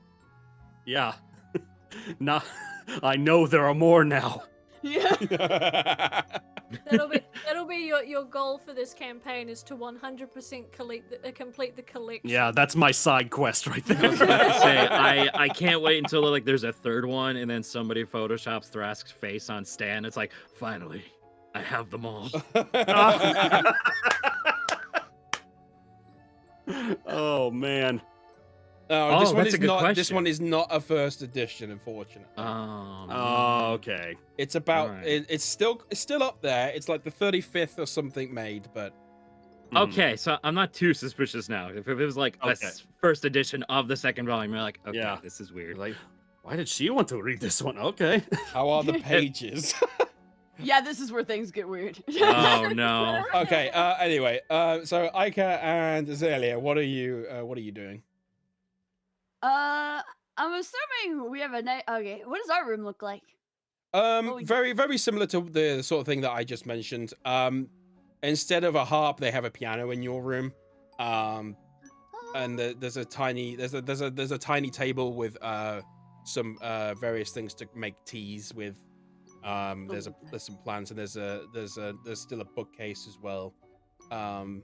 Yeah. Nah, I know there are more now. Yeah. That'll be your goal for this campaign is to 100% complete the collection. Yeah, that's my side quest right I was there. gonna say, I can't wait until like there's a third one and then somebody photoshops Thrask's face on Stan. It's like, finally, I have them all. Oh man. No, this Oh, one that's is a good not. This question. one is not a first edition, unfortunately. Oh, okay. It's about. Alright. It's still up there. It's like the 35th or something made, but Okay, so I'm not too suspicious now. If it was like a Okay. first edition of the second volume, you're like, okay, Yeah. this is weird. Like, why did she want to read this one? Okay. how are the pages? Yeah, this is where things get weird. Oh no. Okay. Anyway. So Ica and Azalea, what are you doing? I'm assuming we have a night. Okay, what does our room look like? we- Very, very similar to the sort of thing that I just mentioned. Instead of a harp, they have a piano in your room. And there's a tiny table with some various things to make teas with. There's some plants and there's still a bookcase as well. And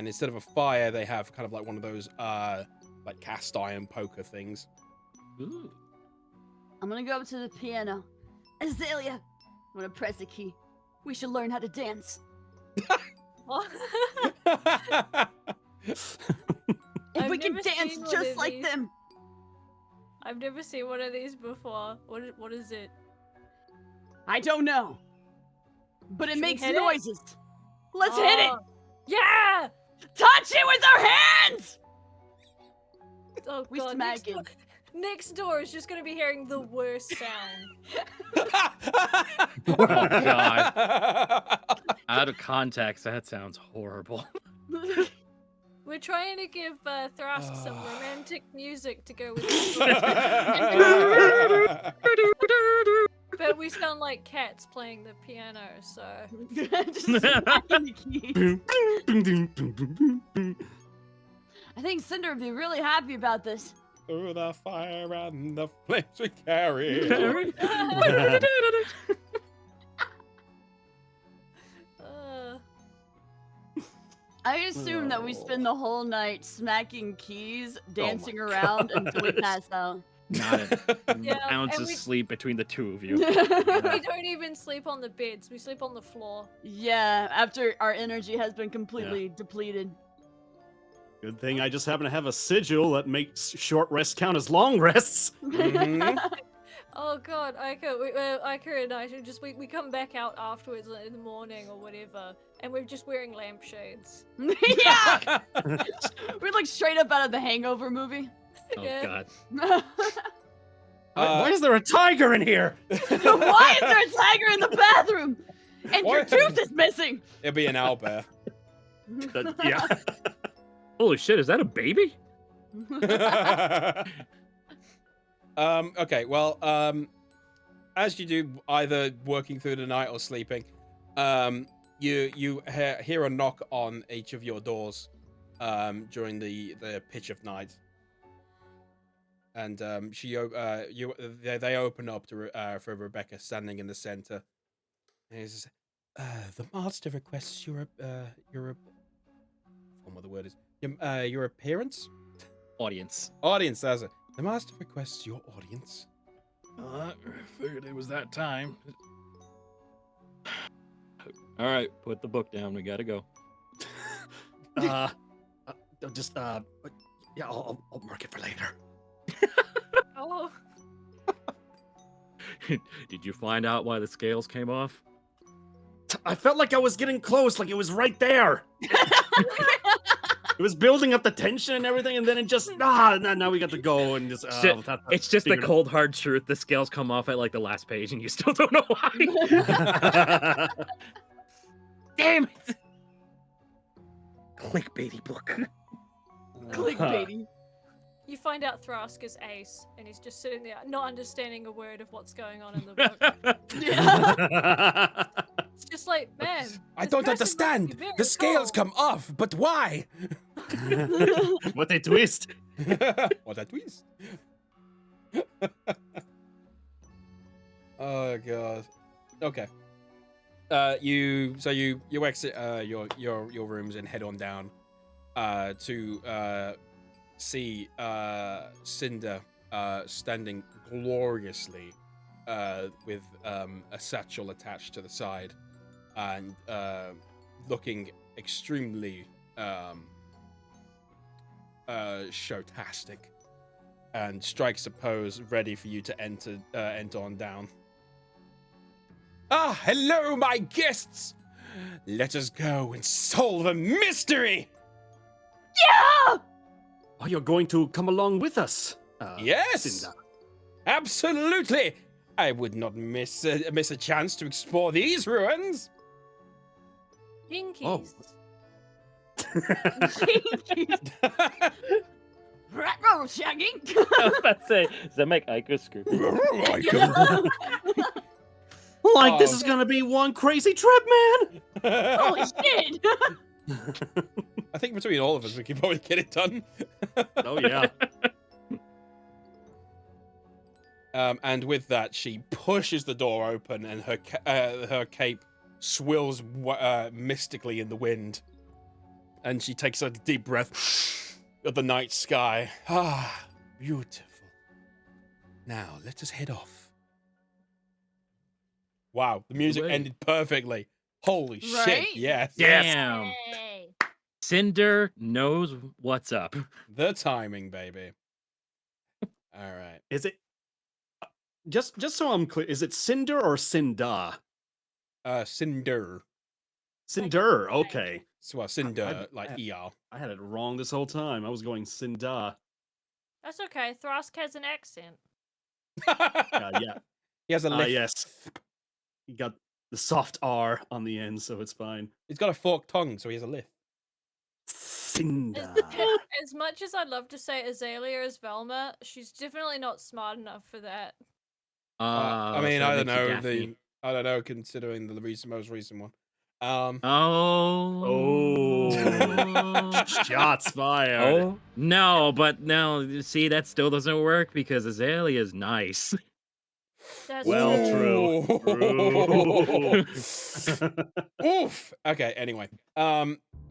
instead of a fire, they have kind of like one of those like cast iron poker things. Ooh. I'm gonna go up to the piano. Azalea, I'm gonna press a key. We should learn how to dance. If I've we can never dance seen one just of like these. them. I've never seen one of these before. What is it? I don't know. But it Should we makes hit it? noises. Let's hit it! Oh, Yeah! Touch it with our hands! Oh We god, smack it. next door is just gonna be hearing the worst sound. Oh god. Out of context, that sounds horrible. We're trying to give Thrask some romantic music to go with we sound like cats playing the piano, so Just smacking the keys. I think Cinder would be really happy about this. Through the fire and the flames we carry. uh, I assume that we spend the whole night smacking keys, dancing my around until we God. pass out. Not an Yeah, ounce and of we- sleep between the two of you. we don't even sleep on the beds. We sleep on the floor. Yeah, after our energy has been completely depleted. Good thing I just happen to have a sigil that makes short rests count as long rests. Mhm. Oh god, Iker and I should just we come back out afterwards in the morning or whatever, and we're just wearing lampshades. Yeah! We're like straight up out of the Hangover movie. Oh Yeah. god. Why is there a tiger in here? Why is there a tiger in the bathroom? And your Why- tooth is missing! It'll be an owlbear. Yeah. Holy shit, is that a baby? Okay, well, as you do, either working through the night or sleeping, you hear a knock on each of your doors during the pitch of night, and they open up to for Rebecca standing in the center. And he says, "The master requests your what the word is your appearance." Audience. Audience, that's it. The master requests your audience. I figured it was that time. All right, put the book down. We gotta go. Yeah, I'll mark it for later. Oh, Did you find out why the scales came off? I felt like I was getting close, like it was right there. It was building up the tension and everything, and then it just now we got to go and just. Shit, we'll have to It's just the figure it cold hard truth. The scales come off at like the last page, and you still don't know why. out. Damn it! Clickbaity book. Clickbaity. you find out Thrask is Ace, and he's just sitting there, not understanding a word of what's going on in the book. Yeah. It's just like, man, I this don't person must understand. be very The scales cool." come off, but why? What a twist! What a twist! Oh god. Okay. You exit your rooms and head on down to see Cinder standing gloriously with a satchel attached to the side and looking extremely showtastic, and strikes a pose ready for you to enter on down. Ah, hello, my guests! Let us go and solve a mystery! Yeah! Oh, you're going to come along with us? Yes! Cinder. Absolutely! I would not miss a chance to explore these ruins! Jinkies. Retro shagging. I was about to say, does that make Ico scream? Like this Oh. is gonna be one crazy trip, man! Holy shit! I think between all of us, we can probably get it done. Oh yeah. And with that, she pushes the door open, and her cape swirls mystically in the wind. And she takes a deep breath of the night sky. Ah, beautiful. Now, let us head off. Wow, the music Great. ended perfectly. Holy Right? shit, yes. Damn. Hey. Cinder knows what's up. The timing, baby. All right. Is it just so I'm clear? Is it Cinder or Cinda? Cinder. Cinder. Okay. Well, Cinder, like ER. I had it wrong this whole time. I was going Cinda. That's okay. Thrask has an accent. Yeah. He has a lift. Yes. He got the soft R on the end, so it's fine. He's got a forked tongue, so he has a lift. Cinda. As much as I'd love to say Azalea is Velma, she's definitely not smart enough for that. I mean, so I that don't makes you know Daphne. I don't know, considering the most recent one. Oh, shots fired. Oh no, but no. See, that still doesn't work because Azalea's nice. That's Well, true. true. Oof. Okay. Anyway,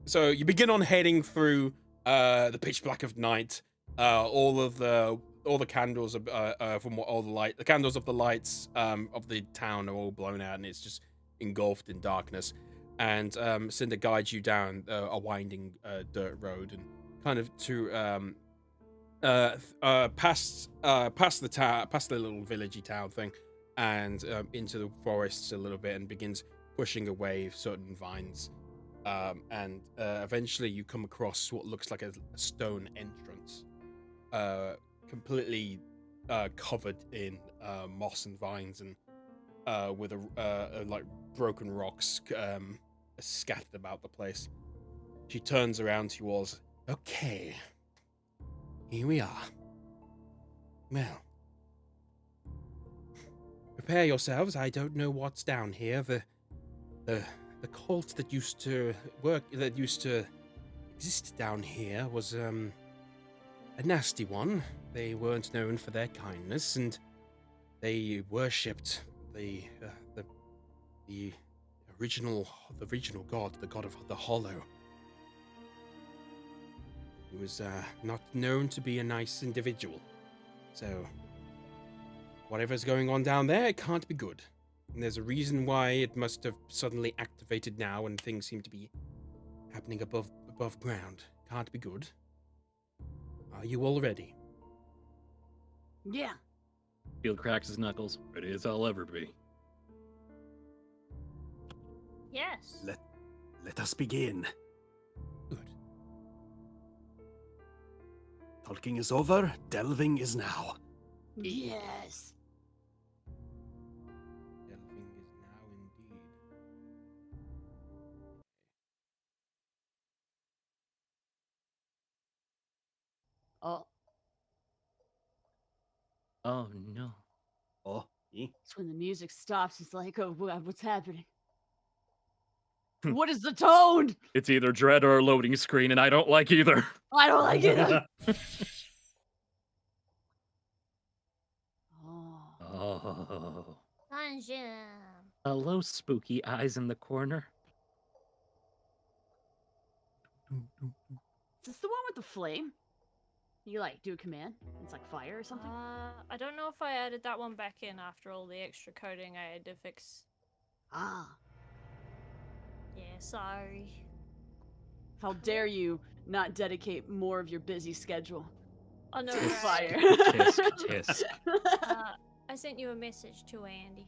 so you begin on heading through the pitch black of night. All the candles from all the candles of the lights of the town are all blown out, and it's just engulfed in darkness. And Cinder guides you down a winding dirt road, and kind of to past the little villagey town thing, and into the forests a little bit, and begins pushing away certain vines. And eventually you come across what looks like a stone entrance, completely covered in moss and vines, and with like broken rocks scattered about the place. She turns around to you all. Okay, here we are. Well, prepare yourselves. I don't know what's down here. The cult that used to exist down here was a nasty one. They weren't known for their kindness, and they worshipped the original god, the god of the Hollow. He was not known to be a nice individual. So whatever's going on down there, it can't be good. And there's a reason why it must have suddenly activated now, and things seem to be happening above ground. Can't be good. Are you all ready? Yeah. Field cracks his knuckles. Ready as I'll ever be. Yes. Let us begin. Good. Talking is over. Delving is now. Yes. Delving is now indeed. Oh, Oh no. Oh, it's when the music stops. It's like, oh, what's happening? What is the tone? It's either dread or a loading screen, and I don't like either. I don't like it. Oh. Oh. Dungeon. Hello, spooky eyes in the corner. Is this the one with the flame? You like do a command? It's like fire or something? I don't know if I added that one back in after all the extra coding I had to fix. Ah. Yeah, sorry. How dare you not dedicate more of your busy schedule I know, to right? fire. Tisk, tisk. I sent you a message too, Andy.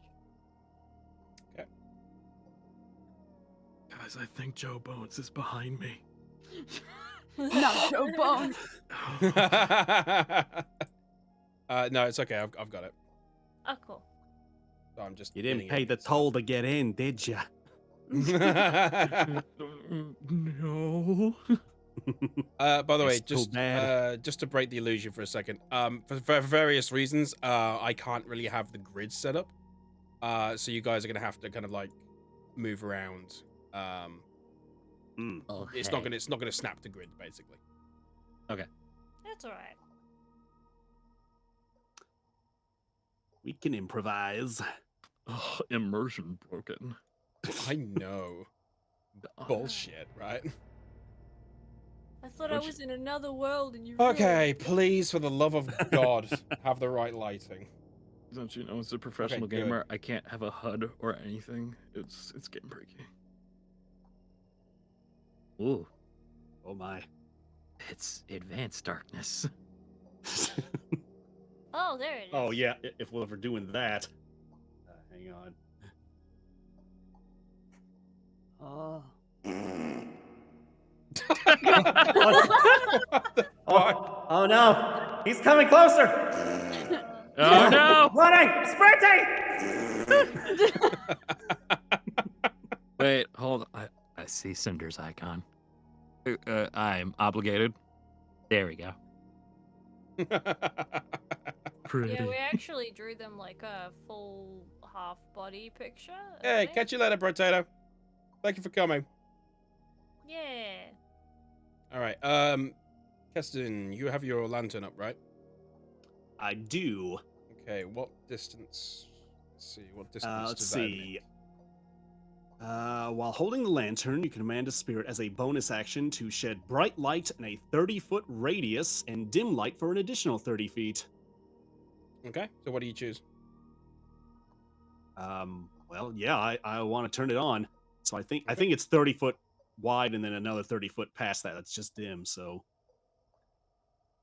Guys, I think Joe Bones is behind me. Not Joe Bones. No, it's okay. I've got it. Oh, cool. So I'm just. you didn't getting pay it, the so- toll to get in, did ya? No. By the way, It's too just bad. just to break the illusion for a second, for various reasons, I can't really have the grid set up. So you guys are gonna have to kind of like move around. Okay. It's not gonna snap to grid basically. That's alright. We can improvise. Ugh, immersion broken. I know. Bullshit, right? I thought I Don't was in another world and you Okay, please, for the love of God, have the right lighting. Don't you know, as a professional good. gamer, I can't have a HUD or anything. It's game breaking. Ooh, Oh my. it's advanced darkness. Oh, there it is. Oh yeah, if we're ever doing that. Hang on. Oh. Oh no! He's coming closer! Oh no! Running! Sprinting! Wait, hold on. I see Cinder's icon. I'm obligated. There we go. Pretty. Yeah, we actually drew them like a full half body picture. I Hey, think. catch you later, Potato. Thank you for coming. Yeah. All right. Keston, you have your lantern up, right? I do. Okay. What distance? Let's see. What distance Let's does that see. emit? While holding the lantern, you can command a spirit as a bonus action to shed bright light in a 30-foot radius and dim light for an additional 30 feet. Okay. So what do you choose? Well, yeah, I want to turn it on. So I think it's 30 foot wide and then another 30 foot past that. That's just dim. So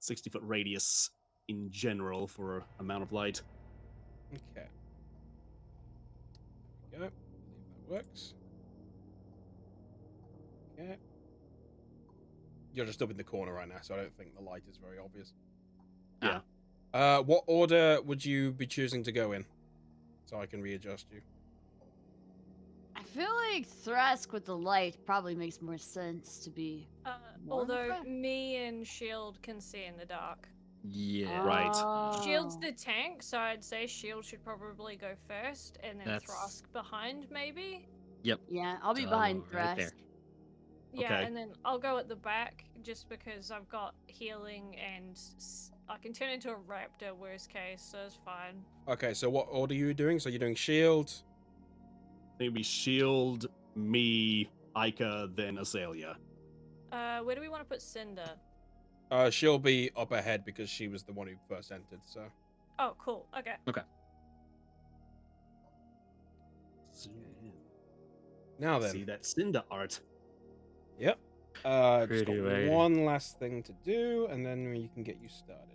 60-foot radius in general for amount of light. Okay. There we go. That works. Okay. You're just up in the corner right now, so I don't think the light is very obvious. Yeah. What order would you be choosing to go in? So I can readjust you. I feel like Thrask with the light probably makes more sense to be. More Although of a- me and Shield can see in the dark. Yeah. Right. Shield's Oh. the tank, so I'd say Shield should probably go first, and then That's- Thrask behind, maybe. Yep. Yeah, I'll be So, behind right Thrask. there. Yeah, Okay. and then I'll go at the back just because I've got healing and I can turn into a raptor worst case, so it's fine. Okay, so what order are you doing? So you're doing shield. Maybe Shield, me, Ica, then Azalea. Where do we want to put Cinder? She'll be up ahead because she was the one who first entered. So Oh, cool. Okay. now then, See that Cinder art. yep. Just Pretty got lady. one last thing to do, and then we can get you started.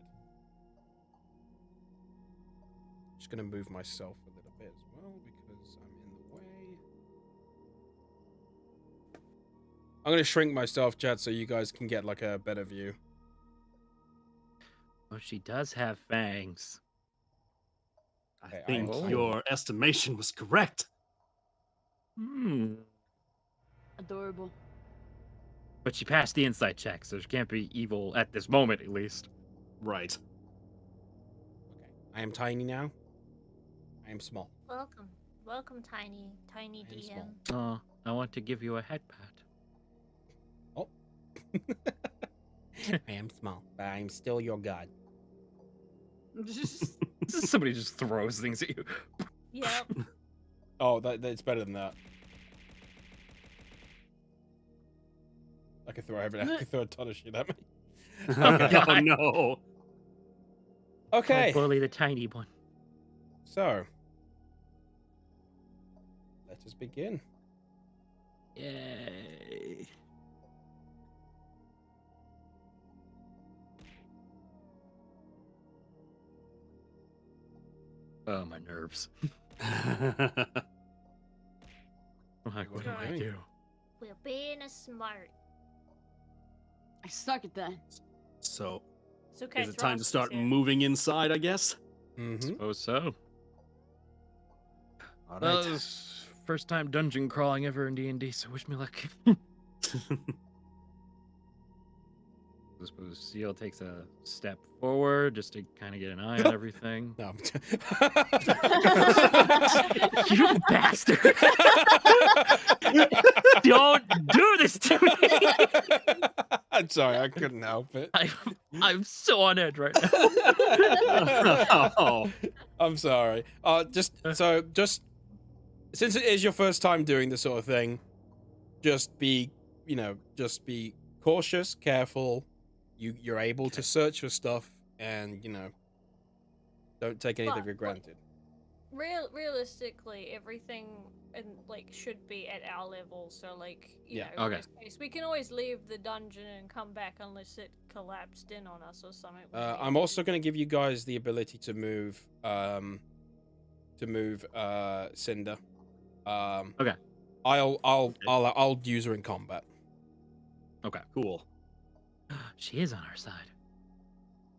Just gonna move myself a little bit as well because I'm in the way. I'm gonna shrink myself, Chad, so you guys can get like a better view. Well, she does have fangs. I Okay, I think am- your estimation was correct. Hmm. Adorable. But she passed the insight check, so she can't be evil at this moment, at least. Right. Okay, I am tiny now. I am small. Welcome. Welcome, Tiny I am DM. small. I want to give you a head pat. Oh. I am small, but I'm still your god. Somebody just throws things at you. Yep. Oh, that's better than that. I could throw everything. I could throw a ton of shit at me. Okay. Oh no. Okay. I bully the tiny one. So, let us begin. Yay. Oh, my nerves. Like, what do I Right. do? We're being a smart. I suck at that. So, It's okay. is it time to Thrask start is here. moving inside, I guess? Mm-hmm. Suppose so. All Well, right. this is first time dungeon crawling ever in D&D, so wish me luck. I suppose Seal takes a step forward just to kind of get an eye on everything. No. You bastard! Don't do this to me! I'm sorry, I couldn't help it. I'm so on edge right now. Oh. I'm sorry. Just since it is your first time doing this sort of thing, just be cautious, careful. You're able to search for stuff, and don't take anything for granted. Realistically, everything should be at our level. So Yeah. know, Okay. worst case, we can always leave the dungeon and come back unless it collapsed in on us or something. I'm also going to give you guys the ability to move Cinder. Okay. I'll use her in combat. Okay. Cool. She is on our side.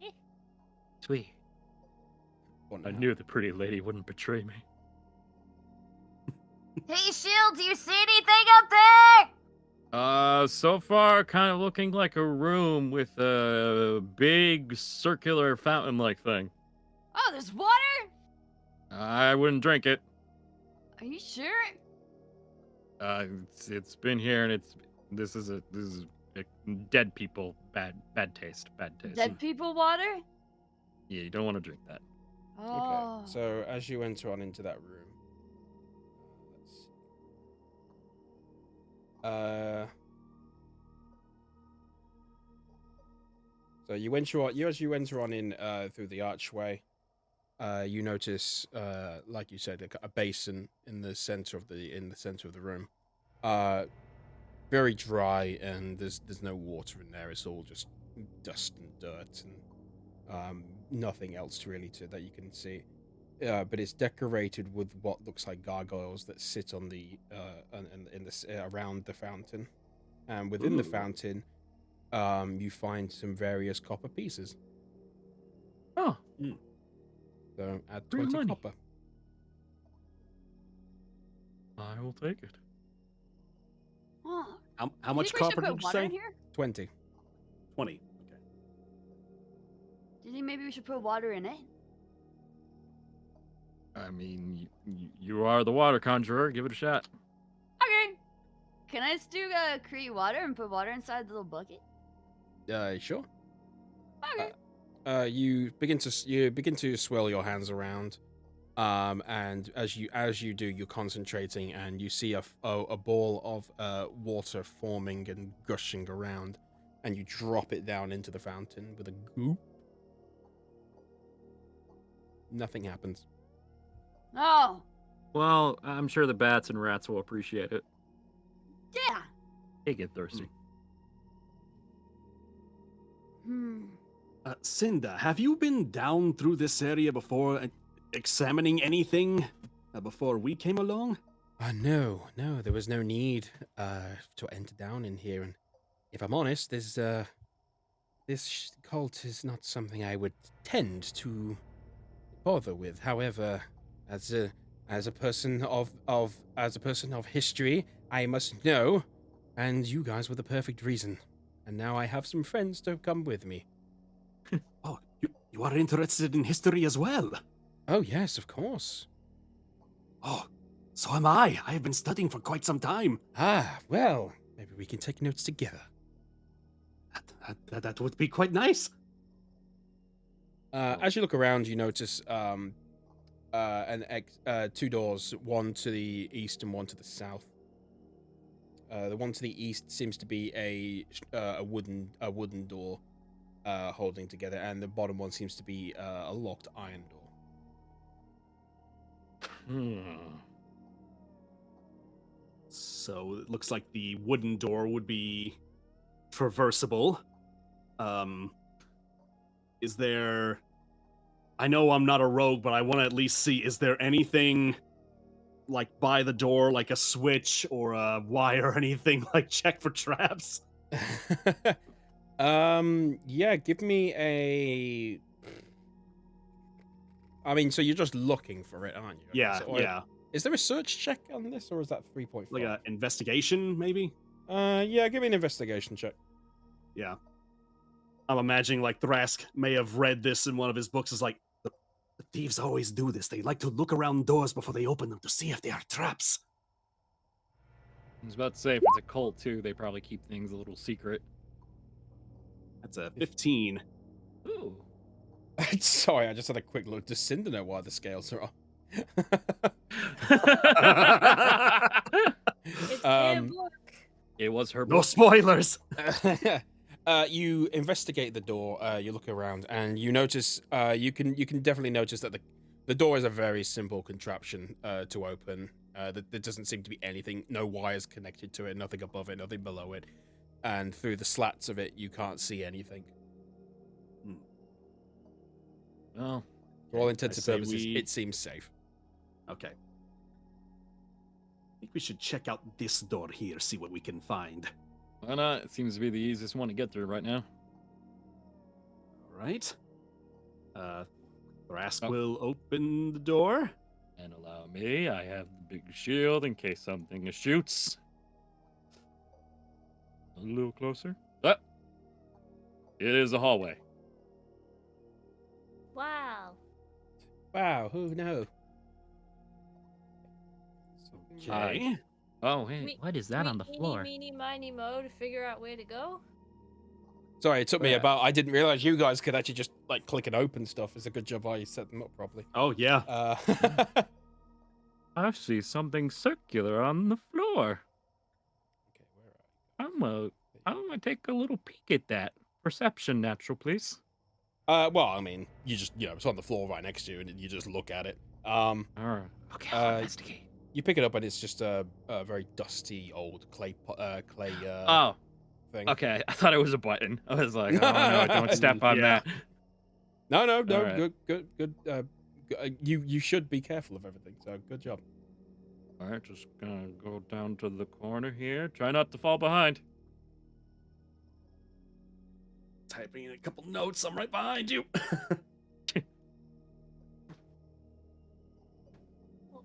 Eh. Sweet. What I now? knew the pretty lady wouldn't betray me. Hey, Shield, do you see anything up there? So far, kind of looking like a room with a big circular fountain-like thing. Oh, there's water? I wouldn't drink it. Are you sure? It's been here, and this is dead people. Bad taste. Bad taste. Dead people water? Yeah, you don't want to drink that. Oh. Okay, so as you enter on into that room, let's see. So as you enter on in through the archway, you notice, like you said, a basin in the center of the room. Very dry, and there's no water in there. It's all just dust and dirt, and nothing else really that you can see. But it's decorated with what looks like gargoyles that sit on the around the fountain, and within the fountain, you find some various copper pieces. Oh. So add Free 20 money. copper. I will take it. Oh. How much copper did you say? 20. 20. Okay. Do you think maybe we should put water in it? I mean, you are the water conjurer. Give it a shot. Okay. Can I just do create water and put water inside the little bucket? Sure. Okay. You begin to swirl your hands around, and as you do, you're concentrating, and you see a ball of water forming and gushing around, and you drop it down into the fountain with a goop. Nothing happens. Oh. Well, I'm sure the bats and rats will appreciate it. Yeah. They get thirsty. Cinder, have you been down through this area before, examining anything before we came along? No, there was no need to enter down in here, and if I'm honest, this cult is not something I would tend to bother with. However, as a person of history, I must know, and you guys were the perfect reason. And now I have some friends to come with me. Oh, you are interested in history as well? Oh yes, of course. Oh, so am I. I have been studying for quite some time. Ah, well, maybe we can take notes together. That would be quite nice. As you look around, you notice two doors, one to the east and one to the south. The one to the east seems to be a wooden door holding together, and the bottom one seems to be a locked iron door. So it looks like the wooden door would be traversable. Is there... I know I'm not a rogue, but I want to at least see, is there anything like by the door, like a switch or a wire or anything, like check for traps? Yeah, give me a... I mean, so you're just looking for it, aren't you? Yeah, yeah. Is there a search check on this, or is that 3.5? Like a investigation, maybe? Yeah, give me an investigation check. Yeah. I'm imagining like Thrask may have read this in one of his books. Is like, the thieves always do this. They like to look around doors before they open them to see if they are traps. I was about to say, if it's a cult too, they probably keep things a little secret. That's a 15. Ooh. Sorry, I just had a quick look. Does Cinder know why the scales are off? It's their book. It was her No book. spoilers. You investigate the door. You look around, and you notice. You can definitely notice that the door is a very simple contraption to open. There doesn't seem to be anything. No wires connected to it. Nothing above it. Nothing below it. And through the slats of it, you can't see anything. Well, For all intents I and say purposes, we- it seems safe. Okay. I think we should check out this door here, see what we can find. why not? It seems to be the easiest one to get through right now. All right. Thrask Oh. will open the door. And allow me, I have the big shield in case something shoots. A little closer. Ah! It is a hallway. Wow. Wow, who knew? Okay. Oh, hey, Me- what is that on the floor? Meeny, miny, mo to figure out where to go. Sorry, it took me Yeah. about. I didn't realize you guys could actually just like click and open stuff. It's a good job I set them up properly. Oh yeah. I see something circular on the floor. Okay, where I'm gonna take a little peek at that. Perception, natural, please. well, I mean, you just it's on the floor right next to you, and you just look at it. All right. Okay, I'll investigate. You pick it up, and it's just a very dusty old clay Oh, thing. okay. I thought it was a button. I was like, oh no, don't step on Yeah. that. No, All right. good. You should be careful of everything. So good job. All right, just gonna go down to the corner here. Try not to fall behind. Typing in a couple notes. I'm right behind you.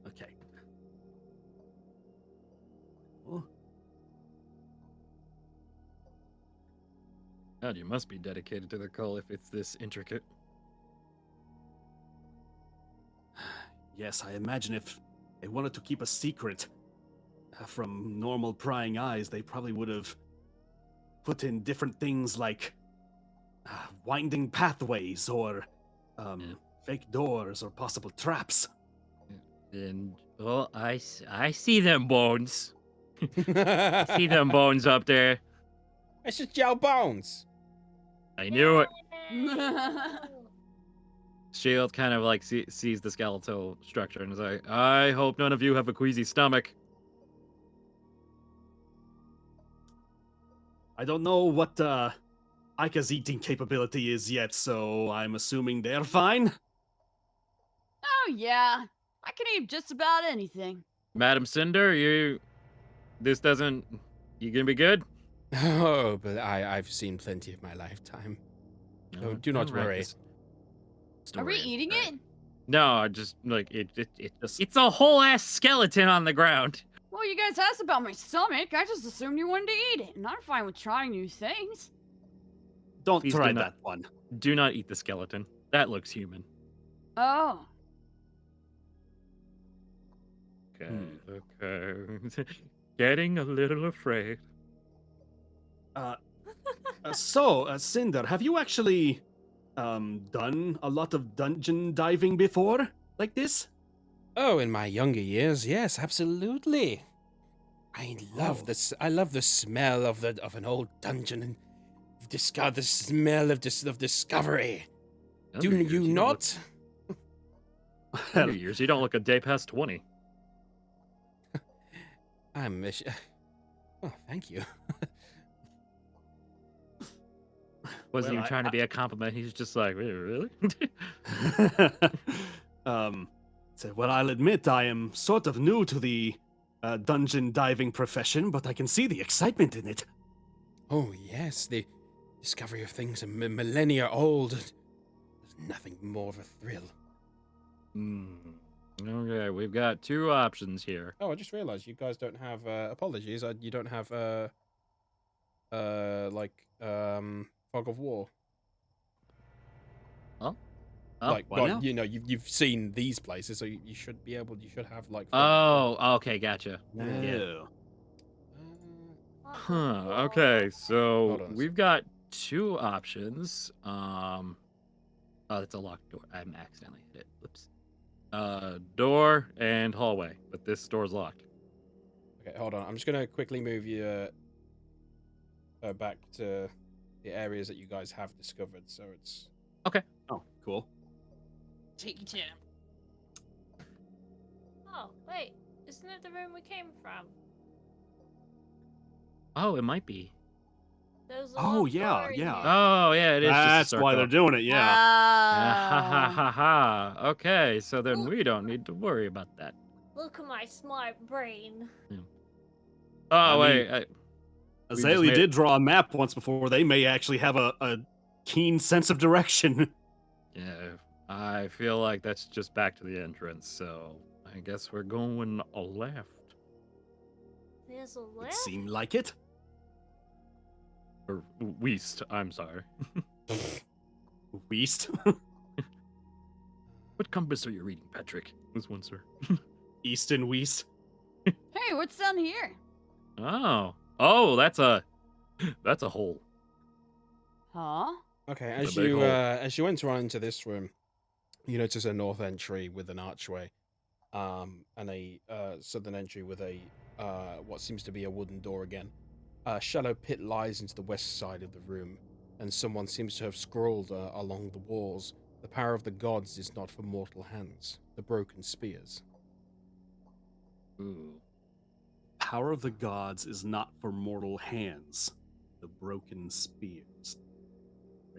Okay. Oh, God, you must be dedicated to the call if it's this intricate. yes, I imagine if they wanted to keep a secret from normal prying eyes, they probably would have put in different things like winding pathways or fake doors or possible traps. And oh, I see them bones. See them bones up there. It's just gel bones. I knew it. Oh. Shield kind of like sees the skeletal structure and is like, I hope none of you have a queasy stomach. I don't know what Ika's eating capability is yet, so I'm assuming they're fine. Oh yeah, I can eat just about anything. Madam Cinder, you gonna be good? Oh, but I've seen plenty of my lifetime. No, do not Alright, worry. this Are we story is eating great. it? No, I just like it's a whole ass skeleton on the ground. Well, you guys asked about my stomach. I just assumed you wanted to eat it, and I'm fine with trying new things. Don't Please try do not- that one. Do not eat the skeleton. That looks human. Oh, Okay. Getting a little afraid. Cinder, have you actually done a lot of dungeon diving before, like this? Oh, in my younger years, yes, absolutely. I love this. I love the smell of an old dungeon and the smell of discovery. Do Younger years, you don't not? Look, younger years, you don't look a day past 20. Oh, thank you. Wasn't Well, even trying to be a compliment. He's just like, "Wait, really? Well, I'll admit I am sort of new to the dungeon diving profession, but I can see the excitement in it. Oh yes, the discovery of things millennia old. There's nothing more of a thrill. Okay, we've got two options here. Oh, I just realized you guys don't have apologies. You don't have fog of war. Oh, Like, why well, not? you've seen these places, so you should be able. You should have like. oh, okay, gotcha. No. Huh. Okay, so Hold on a we've got two options. Oh, that's a locked door. I accidentally hit it. Whoops. Door and hallway, but this door's locked. Okay, hold on. I'm just gonna quickly move you back to the areas that you guys have discovered. So it's. Oh, cool. Take your time. Oh, wait. Isn't it the room we came from? Oh, it might be. There's a Oh, locked yeah, door in yeah. here. Oh, yeah, it is. That's just a why they're circle. doing it, yeah. Ha ha Oh. ha ha. Okay, so then we don't need to worry about that. Look at my smart brain. Oh, I wait. mean- we just Azalea made- did draw a map once before. They may actually have a keen sense of direction. Yeah, I feel like that's just back to the entrance, so I guess we're going left. There's a It left? seemed like it. Or west, I'm sorry. Weast. What compass are you reading, Patrick? This one, sir. East and west. Hey, what's down here? Oh, that's a hole. Huh? Okay, It's a big hole. as you enter on into this room, you notice a north entry with an archway, and a southern entry with a what seems to be a wooden door again. A shallow pit lies into the west side of the room, and someone seems to have scrawled along the walls, "The power of the gods is not for mortal hands. The broken spears." Ooh. Power of the gods is not for mortal hands. The broken spears.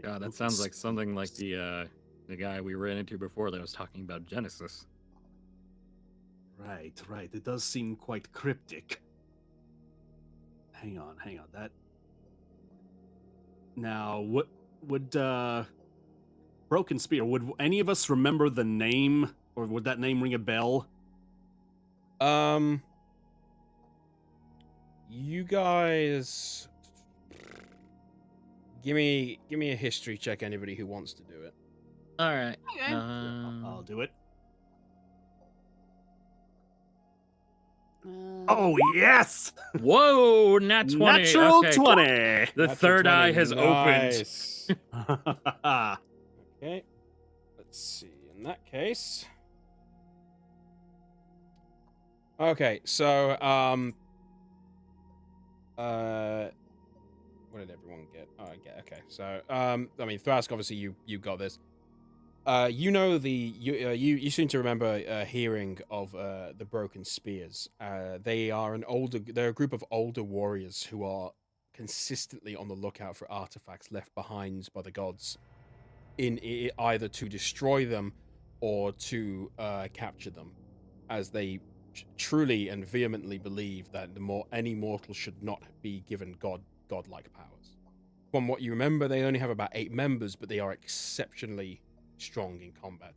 God, that sounds like something like the guy we ran into before that was talking about Genesis. Right. It does seem quite cryptic. Hang on. That. Now, what would broken spear? Would any of us remember the name, or would that name ring a bell? You guys, give me a history check. Anybody who wants to do it. All right. Okay. I'll do it. Oh, yes! Whoa, nat 20. Natural Okay. 20. The Natural third 20, eye has nice. opened. Okay, let's see. In that case, okay. So, what did everyone get? Oh, I get. Okay, so, I mean, Thrask, obviously, you got this. You know you seem to remember hearing of the broken spears. They're a group of older warriors who are consistently on the lookout for artifacts left behind by the gods, either to destroy them or to capture them, as they truly and vehemently believe that any mortal should not be given godlike powers. From what you remember, they only have about 8 members, but they are exceptionally strong in combat,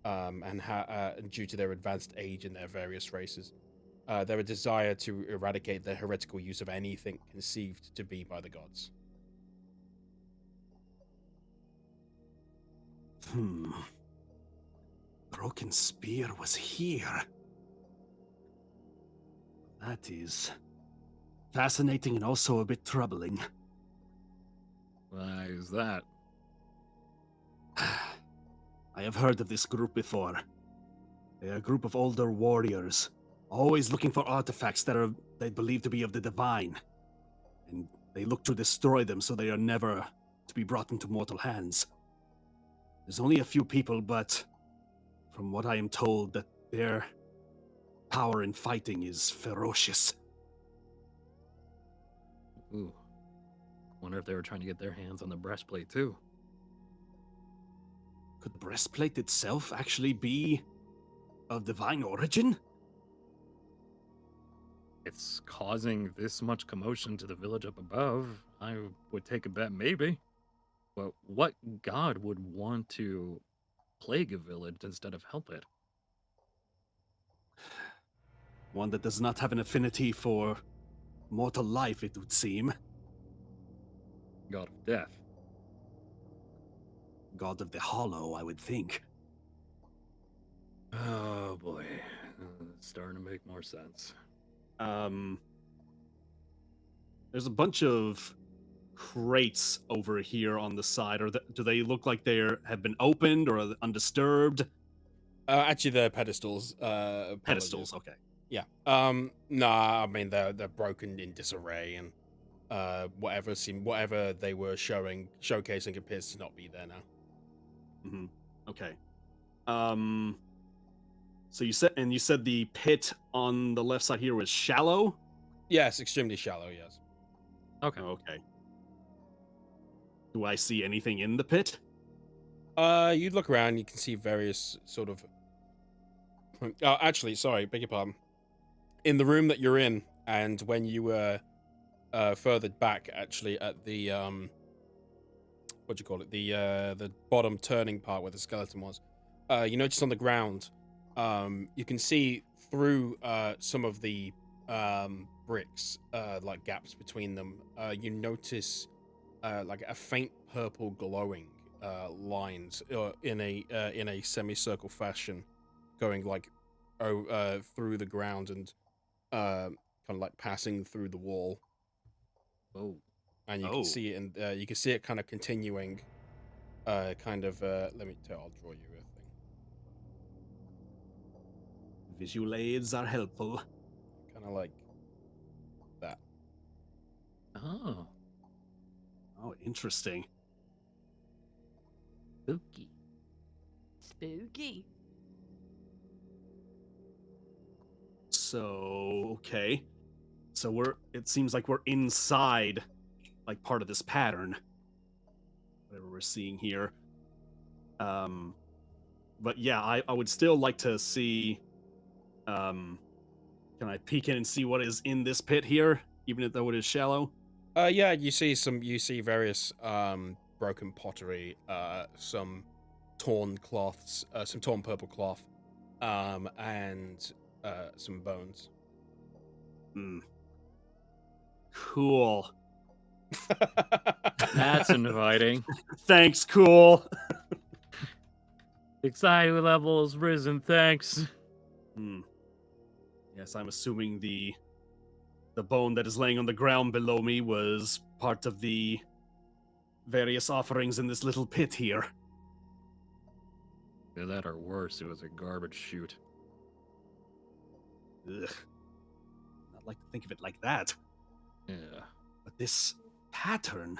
and due to their advanced age and their various races, their desire to eradicate the heretical use of anything conceived to be by the gods. Broken spear was here. That is fascinating and also a bit troubling. Why is that? I have heard of this group before. They are a group of older warriors, always looking for artifacts that they believe to be of the divine. And they look to destroy them so they are never to be brought into mortal hands. There's only a few people, but from what I am told, that their power in fighting is ferocious. Ooh. Wonder if they were trying to get their hands on the breastplate too. Could the breastplate itself actually be of divine origin? It's causing this much commotion to the village up above. I would take a bet, maybe. But what god would want to plague a village instead of help it? One that does not have an affinity for mortal life, it would seem. God of death. God of the Hollow, I would think. Oh boy, it's starting to make more sense. There's a bunch of crates over here on the side. Do they look like they have been opened or are they undisturbed? Actually, they're pedestals. Pedestals, okay. Yeah. Nah, I mean they're broken in disarray, and whatever they were showcasing appears to not be there now. Mm-hmm. Okay. So you said the pit on the left side here was shallow? Yes, extremely shallow. Yes. Okay. Do I see anything in the pit? You look around, you can see various sort of. Oh, actually, sorry, beg your pardon. In the room that you're in, and when you were further back, actually at the what do you call it? The bottom turning part where the skeleton was. You notice on the ground, you can see through some of the bricks, like gaps between them. You notice like a faint purple glowing lines in a semicircle fashion, going like through the ground and kind of like passing through the wall. Oh. And you can see it, and you can see it kind of continuing. Kind of. Let me tell. I'll draw you a thing. Visual aids are helpful. Kind of like that. Oh. Oh, interesting. Spooky. Spooky. So, okay. So it seems like we're inside, like, part of this pattern. Whatever we're seeing here. But yeah, I would still like to see, can I peek in and see what is in this pit here, even though it is shallow? Yeah, you see various broken pottery, some torn cloths, some torn purple cloth, and some bones. Hmm. Cool. That's inviting. Thanks, cool. Anxiety level has risen, thanks. Hmm. Yes, I'm assuming the bone that is laying on the ground below me was part of the various offerings in this little pit here. Either that or worse, it was a garbage chute. Ugh. Not like to think of it like that. Yeah. But this pattern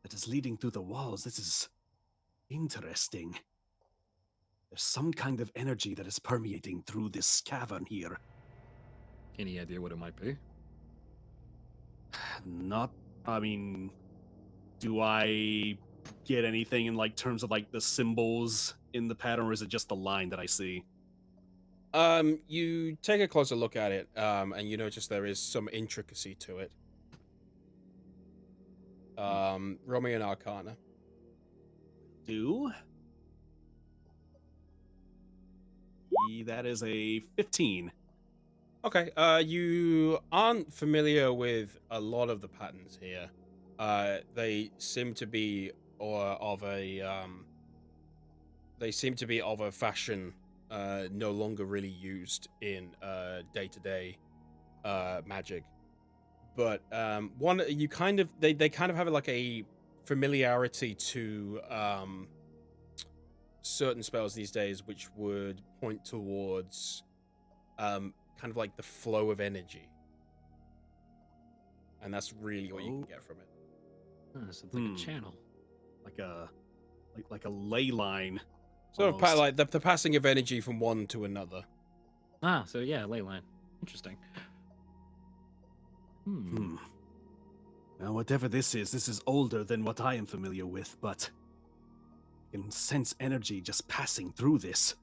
that is leading through the walls, this is interesting. There's some kind of energy that is permeating through this cavern here. Any idea what it might be? I mean, do I get anything in like terms of like the symbols in the pattern, or is it just the line that I see? You take a closer look at it, and you notice there is some intricacy to it. Roll me an Arcana. That is a 15. Okay, you aren't familiar with a lot of the patterns here. They seem to be of a fashion no longer really used in day-to-day magic. But they kind of have like a familiarity to certain spells these days, which would point towards kind of like the flow of energy, and that's really what you can get from it. Oh, so it's like a channel. Like a ley line. Sort of like the passing of energy from one to another. Ah, so yeah, ley line. Interesting. Now, whatever this is older than what I am familiar with, but I can sense energy just passing through this.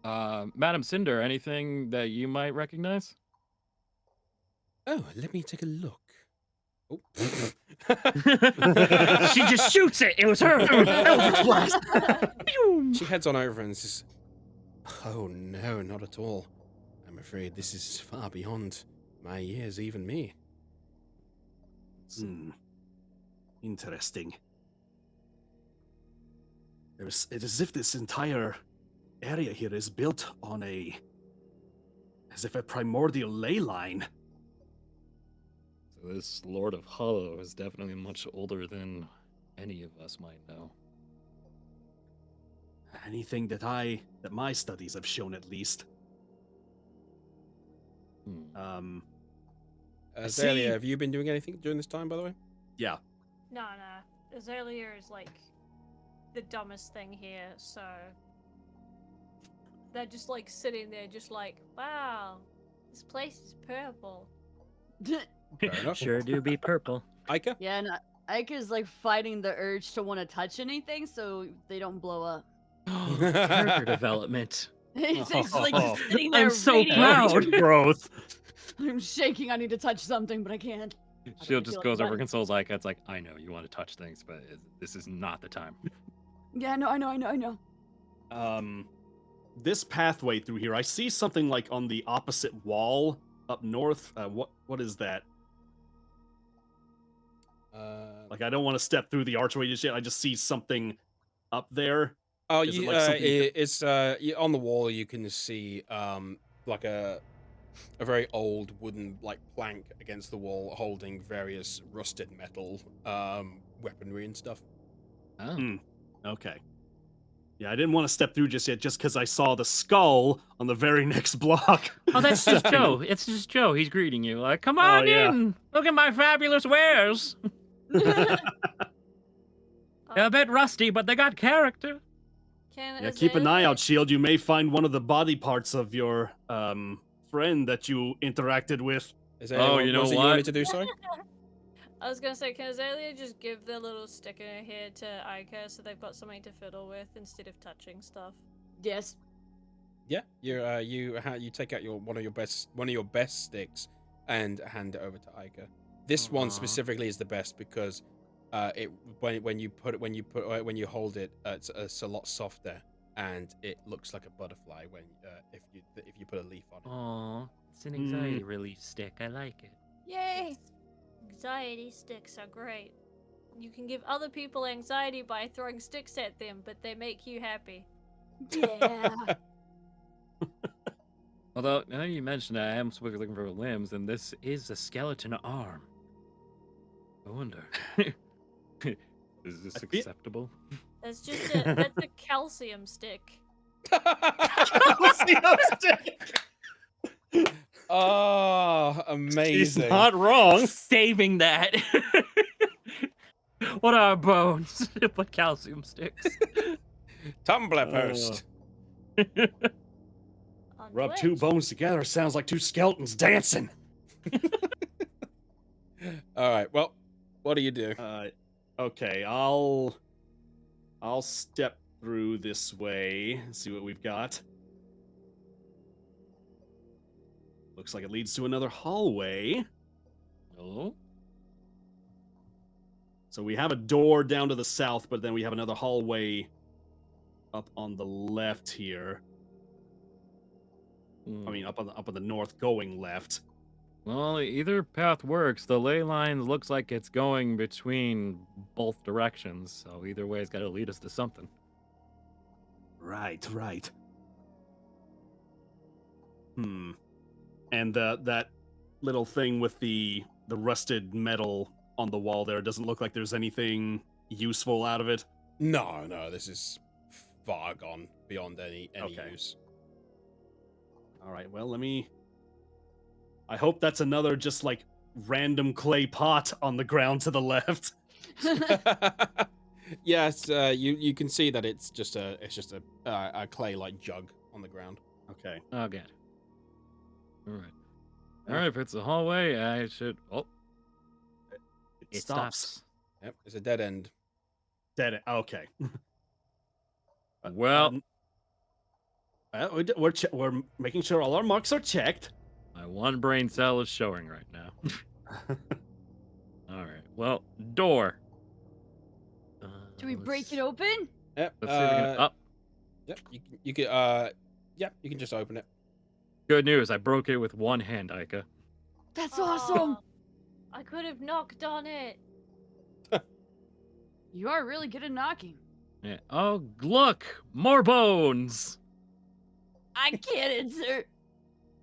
Madam Cinder, anything that you might recognize? Oh, let me take a look. Oh. She just shoots it. It was her. Eldritch blast. She heads on over and says, "Oh no, not at all. I'm afraid this is far beyond my years, even me." Interesting. It is as if this entire area here is built on as if a primordial ley line. So this Lord of Hollow is definitely much older than any of us might know. Anything that my studies have shown, at least. Azalea, have you been doing anything during this time, by the way? Yeah. No. Azalea is like the dumbest thing here, so they're just like sitting there, just like, wow, this place is purple. Fair enough. Sure do be purple. Aika? Yeah, and Ika's like fighting the urge to want to touch anything so they don't blow up. Character development. It's like just sitting there. I'm so radiating. proud. Growth. I'm shaking. I need to touch something, but I can't. She'll I just feel goes like over, that. consoles Ica. It's like, I know you want to touch things, but this is not the time. Yeah, no, I know. This pathway through here, I see something like on the opposite wall up north. What is that? Like, I don't want to step through the archway just yet. I just see something up there? Oh, Is it you like something you it's on the wall. You can see like a very old wooden like plank against the wall, holding various rusted metal weaponry and stuff. Oh. Okay. Yeah, I didn't want to step through just yet, just because I saw the skull on the very next block. Oh, that's just Stepping Joe. It's just Joe. He's greeting you like, "Come Oh, on yeah. in. Look at my fabulous wares. They're a bit rusty, but they got character." Can Yeah, keep an eye Azalea- out, Shield. You may find one of the body parts of your friend that you interacted with. Is there Oh, anyone you know else that you what? wanted to do so? I was gonna say, can Azalea just give the little stick in her hair to Ica so they've got something to fiddle with instead of touching stuff? Yes. Yeah, you take out one of your best sticks and hand it over to Ica. This one Aw. specifically is the best because when you hold it, it's a lot softer and it looks like a butterfly when if you put a leaf on it. Aw, it's an anxiety relief stick. I like it. Yay! Anxiety sticks are great. You can give other people anxiety by throwing sticks at them, but they make you happy. Yeah. Although, now you mentioned I am supposed to be looking for limbs, and this is a skeleton arm. I wonder. Is this I feel- acceptable? That's a calcium stick. Oh, He's amazing! not wrong. Saving that. What are bones? But calcium sticks. Tumblr post. On Rub Twitch. two bones together sounds like two skeletons dancing. All right. Well, what do you do? Okay, I'll step through this way and see what we've got. Looks like it leads to another hallway. Oh. So we have a door down to the south, but then we have another hallway up on the left here. I mean, up on the north, going left. Well, either path works. The ley line looks like it's going between both directions, so either way, it's got to lead us to something. Right. And that little thing with the rusted metal on the wall there doesn't look like there's anything useful out of it. No, this is far gone beyond any Okay. use. All right, well, I hope that's another just like random clay pot on the ground to the left. Yes, you can see that it's just a clay like jug on the ground. Okay. Oh, good. All right, if it's a hallway, I should. Oh, it stops. Yep, it's a dead end. Dead. Okay. Well, we're making sure all our marks are checked. my one brain cell is showing right now. All right. Well, door. Do we break let's- it open? Yep. Let's see if we can. Oh, Yep. You can just open it. good news! I broke it with one hand, Ica. That's awesome. Aw, I could have knocked on it. You are really good at knocking. Yeah. Oh, look, more bones. I can't insert.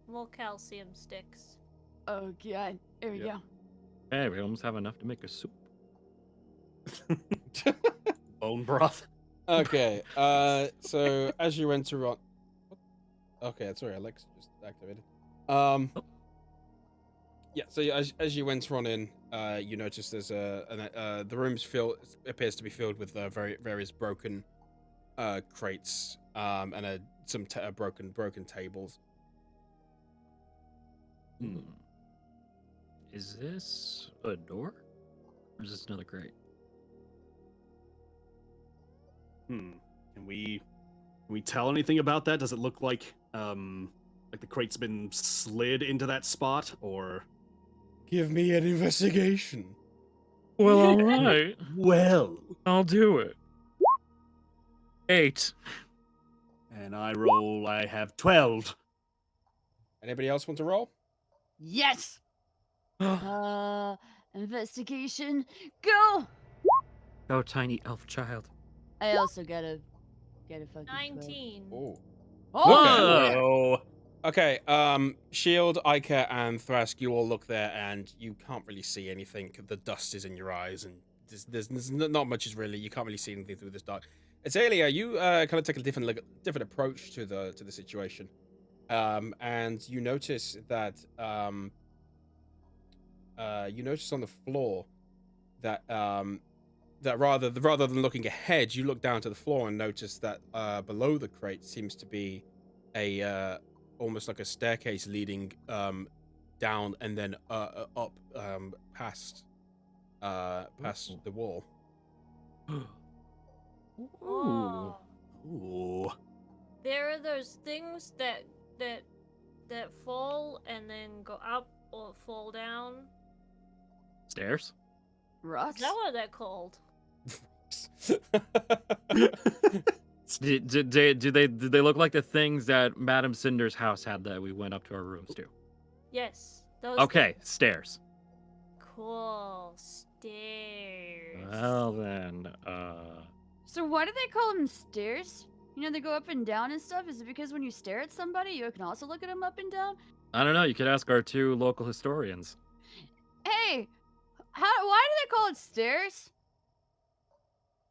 More calcium sticks. Oh god. There we Yep. go. Hey, we almost have enough to make a soup. Bone broth. Okay. So as you enter on. Okay, sorry, Alexa just activated. Yeah. So as you enter on in, you notice there's the room's appears to be filled with various broken crates and some broken tables. Is this a door? Or is this another crate? Can we tell anything about that? Does it look like the crate's been slid into that spot, or? Give me an investigation. Well, all right. Well. I'll do it. 8. And I have 12. Anybody else want to roll? Yes. Investigation. Go. Oh, tiny elf child. I also gotta get a fucking 19. Oh. Whoa! Okay, Shield, Ica, and Thrask, you all look there, and you can't really see anything. The dust is in your eyes, and there's not much is really. You can't really see anything through this dark. Azalea, you kind of take a different approach to the situation, and you notice that you notice on the floor that that rather than looking ahead, you look down to the floor and notice that below the crate seems to be a almost like a staircase leading down and then up past the wall. Oh. Ooh. There are those things that fall and then go up or fall down. Stairs? Rocks? Is that what they're called? Did they look like the things that Madame Cinder's house had that we went up to our rooms to? Yes. Those Okay, stairs. Cool. Stairs. Well then, So why do they call them stairs? You know, they go up and down and stuff. Is it because when you stare at somebody, you can also look at them up and down? I don't know. You could ask our 2 local historians. Hey, why do they call it stairs?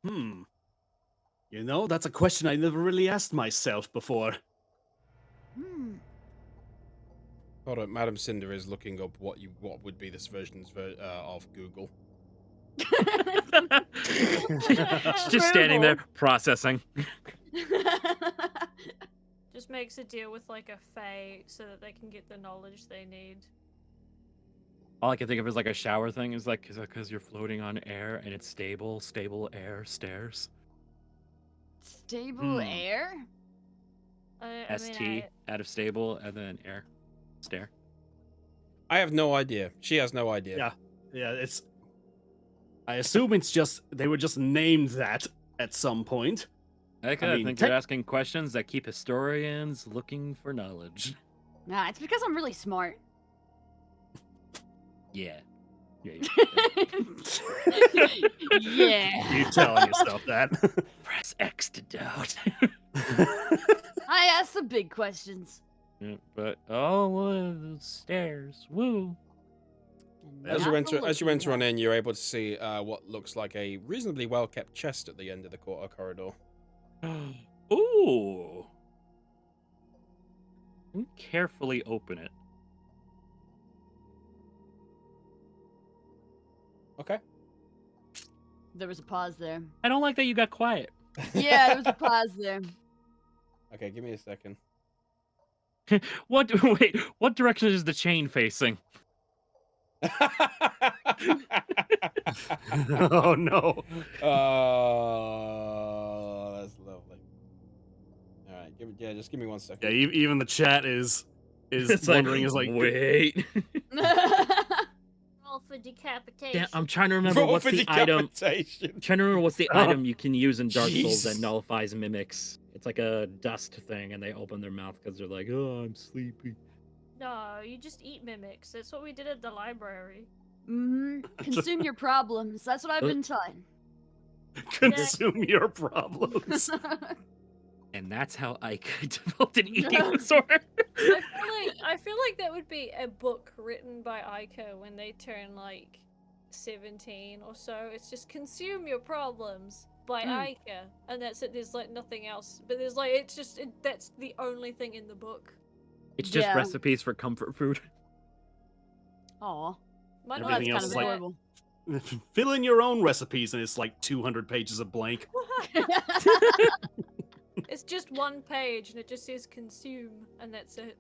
You know, that's a question I never really asked myself before. Hold on, Madam Cinder is looking up what would be this version's of Google. She's just standing there processing. Just makes a deal with like a fae so that they can get the knowledge they need. All I can think of is like a shower thing. Is like, is that because you're floating on air and it's stable air, stairs? Stable air? ST out of stable and then air, stair. I have no idea. She has no idea. Yeah, it's. I assume it's just they were just named that at some point. I think you're asking questions that keep historians looking for knowledge. Nah, it's because I'm really smart. Yeah. Yeah. You telling yourself that? Press X to doubt. I ask the big questions. Yeah, but stairs. Woo. And As not you the enter on looking in, you're able to see what looks like a reasonably well kept chest at the end of the corridor. Ooh. Let me carefully open it. Okay. There was a pause there. I don't like that you got quiet. Yeah, there was a pause there. Okay, give me a second. What direction is the chain facing? Oh no. Oh, that's lovely. All right, just give me 1 second. Yeah, even the chat is It's wondering wait. Roll for decapitation. Yeah, I'm trying to remember Roll what's for the item. decapitation. I'm trying to remember what's the item you can use in Dark Souls that Jeez. nullifies mimics. It's like a dust thing, and they open their mouth because they're like, "Oh, I'm sleepy." No, you just eat mimics. That's what we did at the library. Consume your problems. That's what I've been taught. Consume your problems. And that's how I developed an eating disorder. I feel like that would be a book written by Ica when they turn like 17 or so. It's just consume your problems by Ica, and that's it. There's like nothing else. But there's like that's the only thing in the book. It's just Yeah. recipes for comfort food. Aw. Mine Well, that's Everything kind else of is like- adorable. Fill in your own recipes, and it's like 200 pages of blank. It's just one page, and it just says consume, and that's it.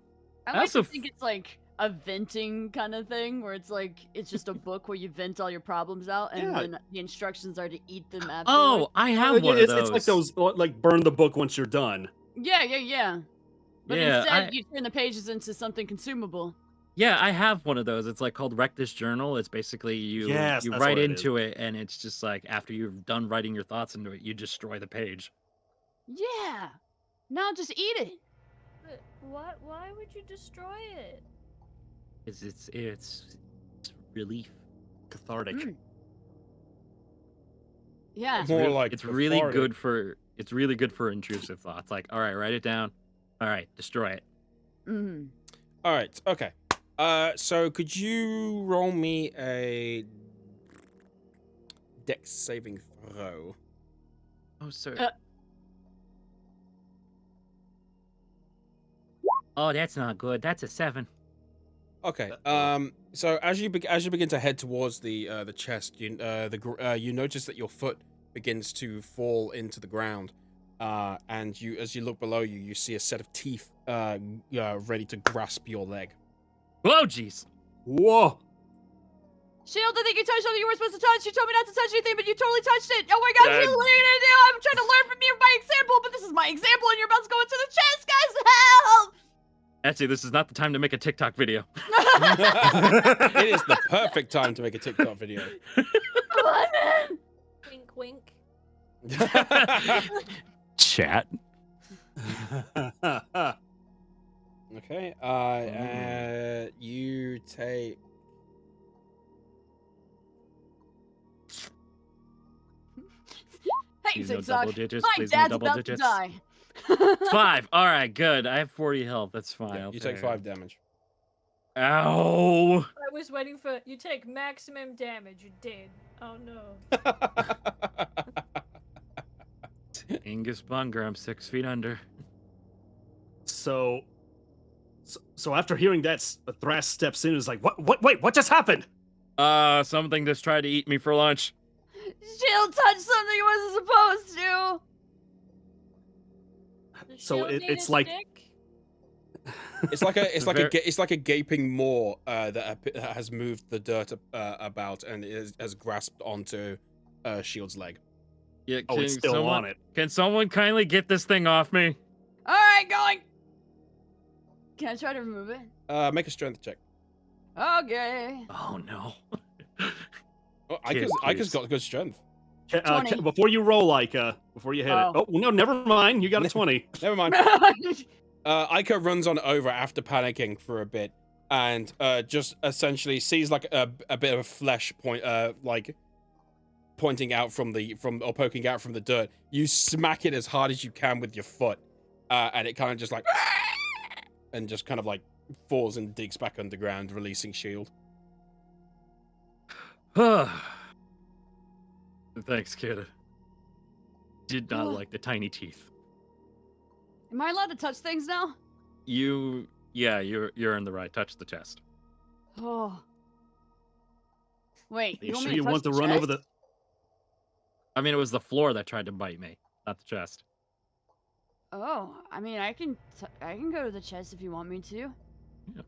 I like to think it's like a venting kind of thing, where it's like it's just a book where you vent all your problems out, and Yeah. then the instructions are to eat them afterwards. Oh, I have one of it's, those. it's like those like burn the book once you're done. Yeah. But Yeah, instead, you turn the pages into something consumable. Yeah, I have one of those. It's like called Wreck This Journal. It's basically you Yes, that's write what it into it, and it's just like after you've done writing your thoughts into it, you destroy the page. Yeah. Now just eat it. But why would you destroy it? It's relief. Cathartic. Yeah. More like it's really authority. good for intrusive thoughts. Like, all right, write it down. All right, destroy it. Mm-hmm. All right. Okay. So could you roll me a dex saving throw? Oh, sir. Uh. Oh, that's not good. That's a 7. Okay. Uh-oh. So as you begin to head towards the chest, you you notice that your foot begins to fall into the ground, and as you look below you, you see a set of teeth ready to grasp your leg. Oh, jeez. Whoa! Shield, I think you touched something you weren't supposed to touch. You told me not to touch anything, but you totally touched it. Oh my god, Shield, what are you gonna do? I'm trying to learn from you by example, but this is my example, and you're about to go into the chest, guys. Help! Actually, this is not the time to make a TikTok video. It is the perfect time to make a TikTok video. Come on, man. Wink, wink. Chat. Okay. You take. Hey, Please no Zigzag. double digits. My Please no dad's double about digits. to die. 5. All right, good. I have 40 health. That's fine. Yeah, I'll you take it. 5 damage. Ow! I was waiting for you take maximum damage. You did. Oh no. Angus Bunger, I'm 6 feet under. So after hearing that, Thras steps in and is like, wait, what just happened? Something just tried to eat me for lunch. Shield touched something he wasn't supposed to. Does So Shield need it's a like, stick? it's like a gaping maw that has moved the dirt about and has grasped onto Shield's leg. Yeah, oh, it's still on it. Can someone kindly get this thing off me? All right, going. Can I try to remove it? Make a strength check. Okay. Oh no. Oh, Kid, Ika's please. got good strength. 20. Before you roll, before you hit Oh. it. Oh, no, never mind. You got a 20. Never mind. Ika runs on over after panicking for a bit, and just essentially sees like a bit of flesh pointing out or poking out from the dirt. You smack it as hard as you can with your foot, and it kind of just like and just kind of like falls and digs back underground, releasing Shield. Thanks, kid. Did not like the tiny teeth. Am I allowed to touch things now? You're in the right. Touch the chest. Oh. Wait, You want sure me to you touch want to the run over chest? the... I mean, it was the floor that tried to bite me, not the chest. Oh, I mean, I can go to the chest if you want me to. Yeah.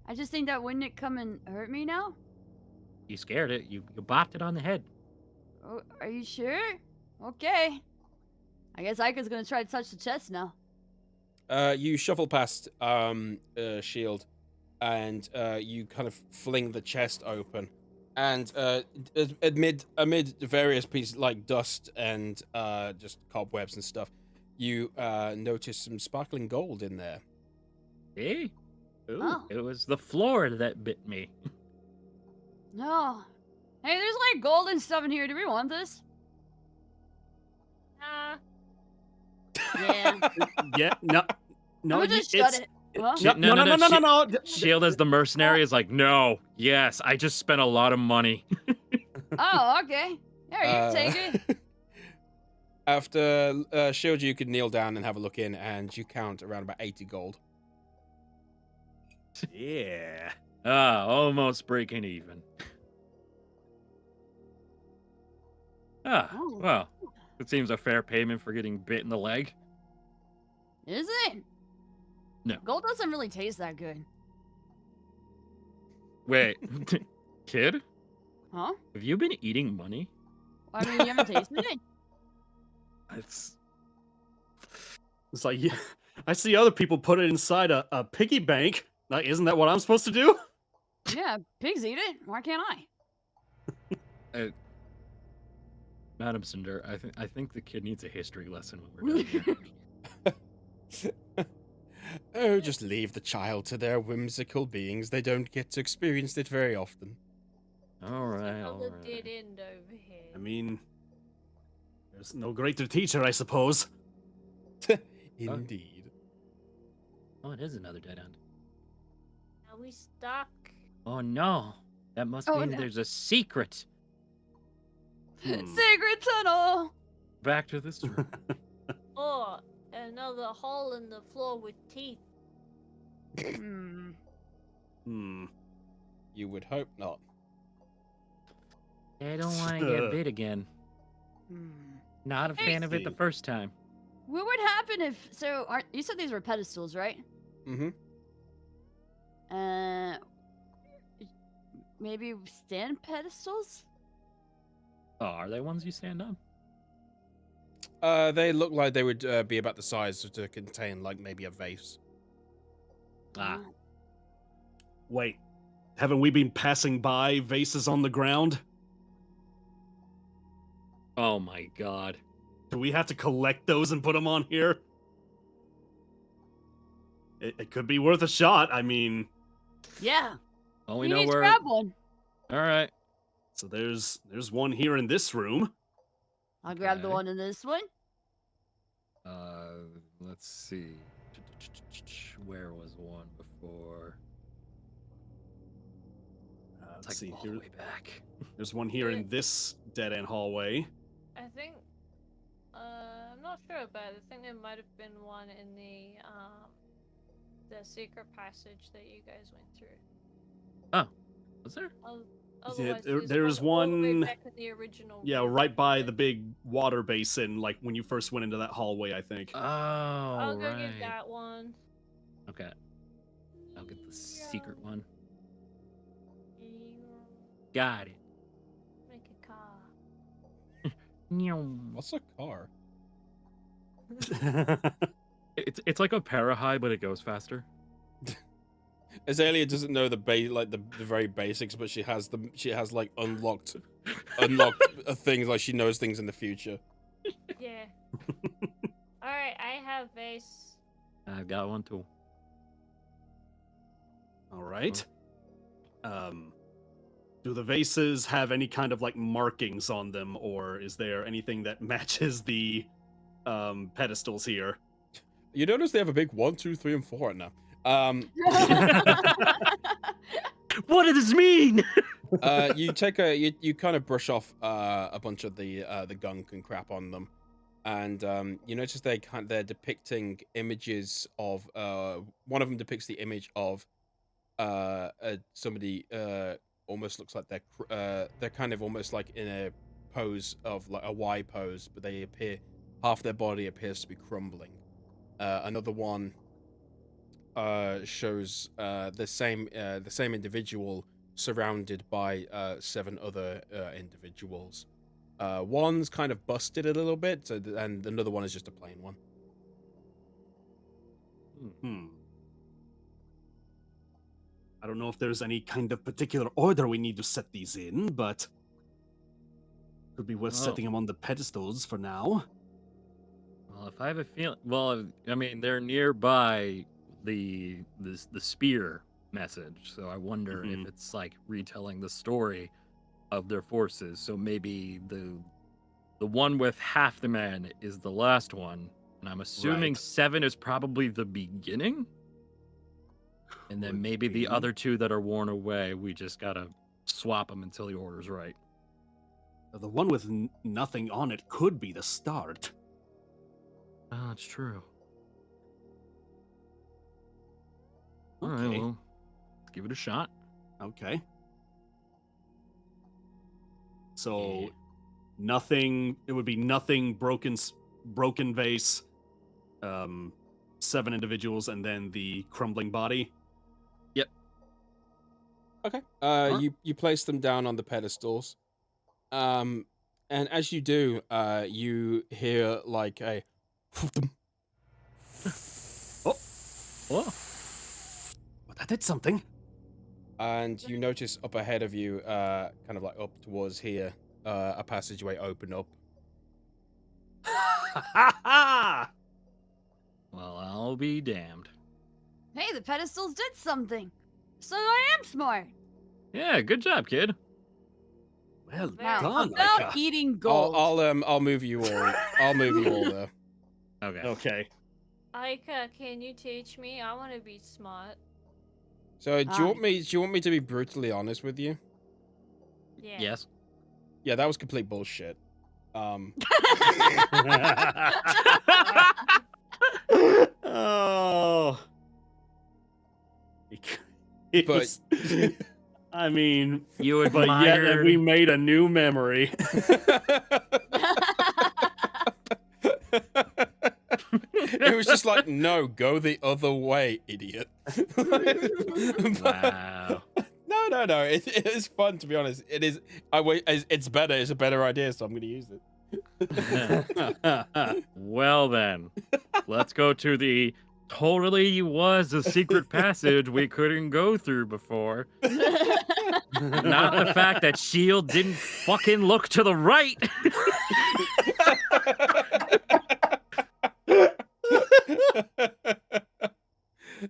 I just think that wouldn't it come and hurt me now? You scared it. You bopped it on the head. Oh, are you sure? Okay. I guess Ika's gonna try to touch the chest now. You shuffle past Shield, and you kind of fling the chest open, and amid various pieces like dust and just cobwebs and stuff, you notice some sparkling gold in there. Hey, ooh, Oh. it was the floor that bit me. No. Hey, there's like gold and stuff in here. Do we want this? Yeah. Yeah, no, I'm gonna just shut it. Huh? No. Shield as the mercenary is like, no, yes, I just spent a lot of money. Oh, okay. Yeah, you can take it. After Shield, you could kneel down and have a look in, and you count around about 80 gold. Yeah. Almost breaking even. Oh. Well, it seems a fair payment for getting bit in the leg. Is it? No. Gold doesn't really taste that good. Wait, kid, Huh? have you been eating money? I mean, you haven't tasted it? It's It's like, yeah, I see other people put it inside a piggy bank. Like, isn't that what I'm supposed to do? Yeah, pigs eat it. Why can't I? Madam Cinder, I think the kid needs a history lesson when we're done here. Oh, just leave the child to their whimsical beings. They don't get to experience it very often. All right, all Another right. dead end over here. I mean, There's no greater teacher, I suppose. Indeed. Oh, it is another dead end. Are we stuck? Oh no, that must Oh, mean no. there's a secret. Secret tunnel. Back to this room. Or another hole in the floor with teeth. Hmm. Hmm. You would hope not. I don't want to get bit again. Hmm. Not a fan of it the see. first time. What would happen if? So, you said these were pedestals, right? Mm-hmm. Maybe stand pedestals. Oh, are they ones you stand on? They look like they would be about the size to contain, like, maybe a vase. Ah, Wait, haven't we been passing by vases on the ground? oh my god. Do we have to collect those and put them on here? It could be worth a shot. I mean, Yeah. Well, We we know need to where. grab one. All right. so there's one here in this room. I'll grab the Okay. one in this one. Let's see. Where was one before? It's Let's like see all here. the way back. There's one here in this dead end hallway. I think. I'm not sure, but I think there might have been one in the secret passage that you guys went through. Was there? Otherwise, there's all the way one- back in the original. Yeah, room. right by the big water basin, like when you first went into that hallway, I think. Oh, I'll go right. get that one. Okay. I'll get the secret one. Got it. Make a car. What's a car? It's like a para-high, but it goes faster. Azalea doesn't know the very basics, but she has like unlocked things, like she knows things in the future. Yeah. Alright, I have vase. I've got one too. All right. Do the vases have any kind of like markings on them, or is there anything that matches the pedestals here? You notice they have a big 1, 2, 3, and 4 now. What does this mean? You take you kind of brush off a bunch of the gunk and crap on them, and you notice they're depicting images of one of them depicts the image of somebody almost looks like they're kind of almost like in a pose of like a Y pose, but they appear half their body appears to be crumbling. Another one shows the same individual surrounded by 7 other individuals. One's kind of busted a little bit, and another one is just a plain one. I don't know if there's any kind of particular order we need to set these in, but could be worth setting them on the pedestals for now. Well, if I have a feeling, well, I mean, they're nearby the spear message, so I wonder if it's like retelling the story of their forces. So maybe the one with half the men is the last one, and I'm assuming Right. 7 is probably the beginning, and then Could maybe the be. other 2 that are worn away, we just gotta swap them until the order's right. The one with nothing on it could be the start. Oh, it's true. All Okay. right, well, let's give it a shot. Okay. So Yeah. nothing. It would be nothing broken vase. 7 individuals, and then the crumbling body. Okay. Alright. You place them down on the pedestals, and as you do, you hear like a Oh, But that did something. and you notice up ahead of you, kind of like up towards here, a passageway open up. well, I'll be damned. Hey, the pedestals did something. So I am smart. Yeah, good job, kid. Well Now, done, About Ika. eating gold. I'll move you all. I'll move you all there. Okay. Okay. Aika, can you teach me? I want to be smart. So do you want me? Do you want me to be brutally honest with you? Yeah. Yes. Yeah, that was complete bullshit. Oh. It But- was, I mean, You but yet admired. we made a new memory. It was just like, no, go the other way, idiot. Wow. No. It is fun, to be honest. It is. It's better. It's a better idea, so I'm going to use it. Well then, let's go to the totally was a secret passage we couldn't go through before. Not the fact that Shield didn't fucking look to the right.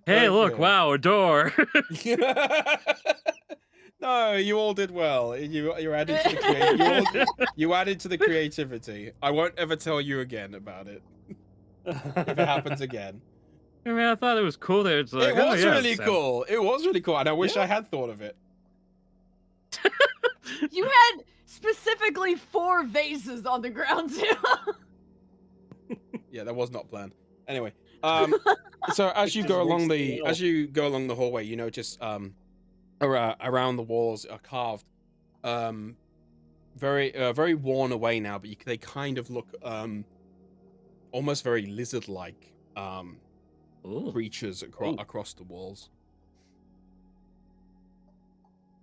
Hey, look! Okay. Wow, a door. No, you all did well. You added to the you added to the creativity. I won't ever tell you again about it if it happens again. I mean, I thought it was cool that it's like, It oh, was yeah, really so- cool. It was really cool, and I wish I had thought of it. You had specifically 4 vases on the ground too. Yeah, that was not planned. Anyway, so as you It go just along works the hallway, you notice around the walls are carved, very worn away now, but they kind of look almost very lizard-like Ooh, creatures across the walls.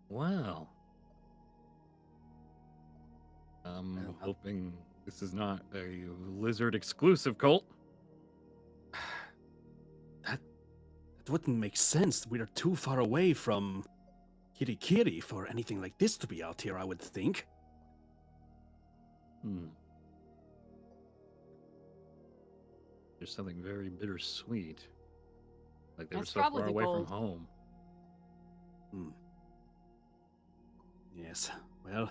wow. I'm hoping this is not a lizard exclusive cult. That wouldn't make sense. We are too far away from Kirikiri for anything like this to be out here, I would think. There's something very bittersweet. Like they were That's so probably far the away gold. from home. Yes, well,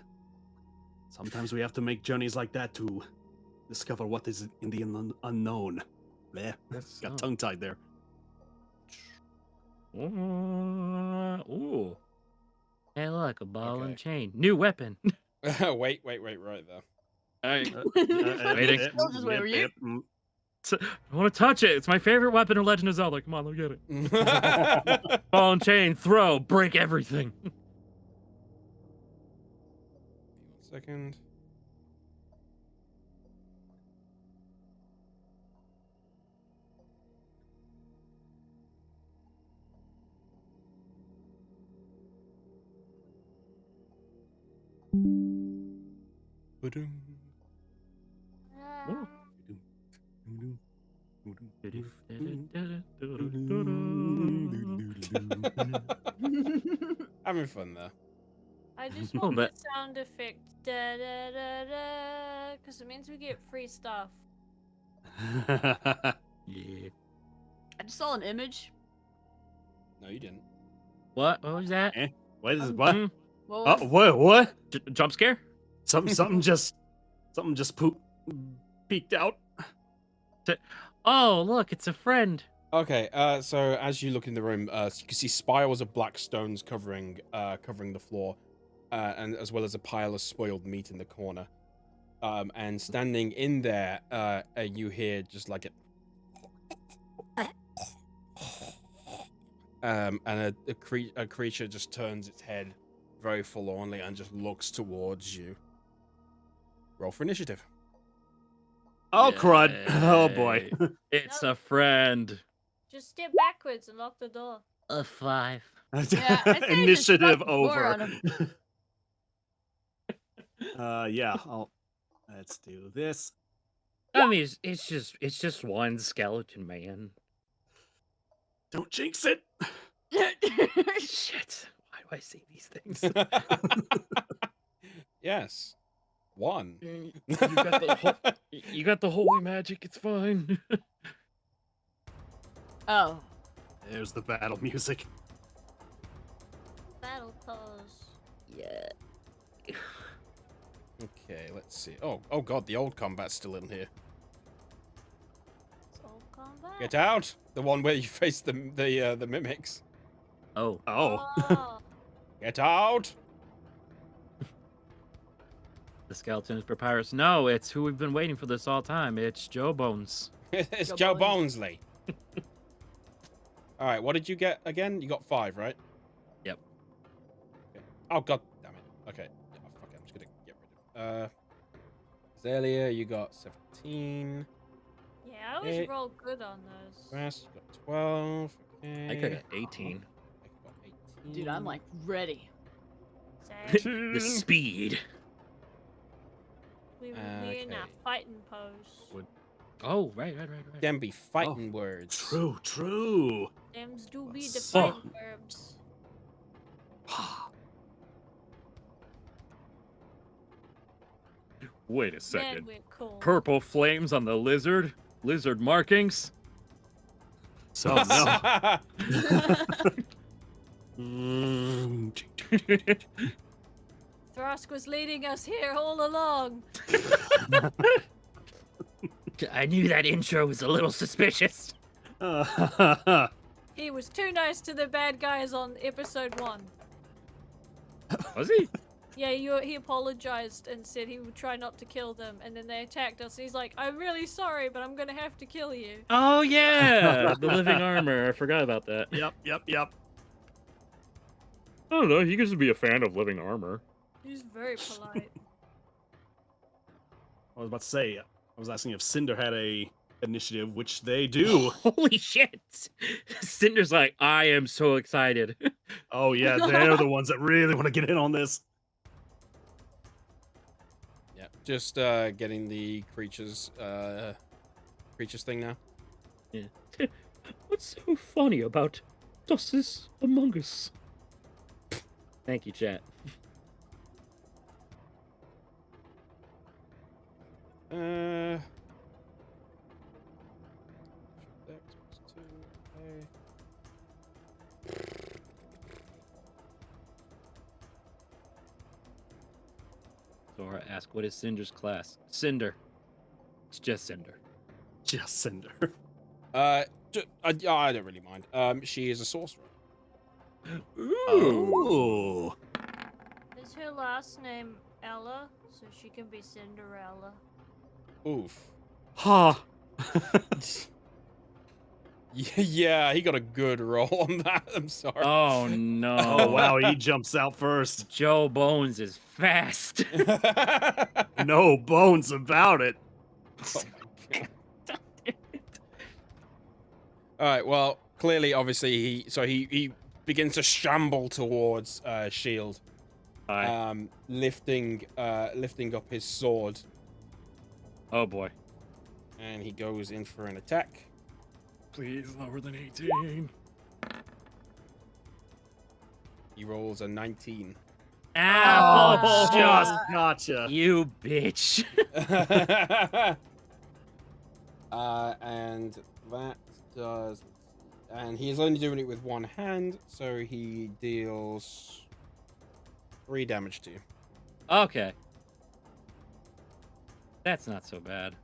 sometimes we have to make journeys like that to discover what is in the unknown. There, That's got tongue-tied there. Ooh. Hey, look, a ball Okay. and chain. New weapon. wait, right there. I Waiting. Still just wait, were you? want to touch it. It's my favorite weapon in Legend of Zelda. Come on, let me get it. Ball and chain, throw, break everything. 1 second. Ba-dum. Ooh. Having fun there. I just Little want the bit. sound effect da da da da because it means we get free stuff. Yeah. I just saw an image. No, you didn't. What? What was that? What is what? Mm, What Oh, was- what? jump scare? Something just peeked out. Oh, look, it's a friend. Okay, so as you look in the room, you can see spirals of black stones covering the floor, and as well as a pile of spoiled meat in the corner. And standing in there, you hear just like and a creature just turns its head very forlornly and just looks towards you. Roll for initiative. Oh, crud. Oh, boy. Yay. It's a friend. Just step backwards and lock the door. A 5. Yeah, I say just Initiative shut the door on over. Yeah, let's do this. I mean, it's just one skeleton man. Don't jinx it. Shit. Why do I say these things? Yes. 1. You got the holy magic. It's fine. Oh. There's the battle music. Battle pose. Yeah. Okay, let's see. Oh god, the old combat's still in here. It's all combat. Get out! The one where you face the mimics. Oh. Oh. Oh. Get out! The skeleton is Papyrus. No, it's who we've been waiting for this all time. It's Joe Bones. It's Joe Joe Bones. Bonesley. All right, what did you get again? You got 5, right? Yep. Okay. Oh god damn it. Okay. Oh, fuck it. I'm just gonna get rid of. Azalea, you got 17. Yeah, I always Eight. roll good on those. Wes, you got 12. Okay. I got 18. I got 18. Dude, I'm like ready. Same. The speed. We in Okay. our fighting pose. Oh, right. Them be fighting words. True. Them's do be the So- fighting verbs. Wait a Man, second. we're cool. Purple flames on the lizard? Lizard markings? So no. Mm, Thrask was leading us here all along. I knew that intro was a little suspicious. He was too nice to the bad guys on episode 1. Was he? Yeah, he apologized and said he would try not to kill them, and then they attacked us. He's like, "I'm really sorry, but I'm gonna have to kill you." Oh, yeah. The living armor. I forgot about that. Yep. I don't know. You could just be a fan of living armor. He's very polite. I was about to say, I was asking if Cinder had a initiative, which they do. Holy shit. Cinder's like, I am so excited. Oh yeah, they're the ones that really want to get in on this. Yeah, just getting the creatures thing now. What's so funny about Dusses Among Us? Thank you, chat. Zora asked, what is Cinder's class? Cinder. It's just Cinder. Just Cinder. I don't really mind. She is a sorcerer. Oh. Is her last name Ella, so she can be Cinderella? Oof. Ha. Yeah, he got a good roll on that. I'm sorry. Oh, no. Oh wow, he jumps out first. Joe Bones is fast. No bones about it. Oh my god. All right. Well, clearly, obviously, he begins to shamble towards Shield, Hi. lifting up his sword, Oh, boy. and he goes in for an attack. Please, lower than 18. He rolls a 19. Ow! Just gotcha. You bitch. And that does, and he is only doing it with one hand, so he deals 3 damage to you. Okay. That's not so bad.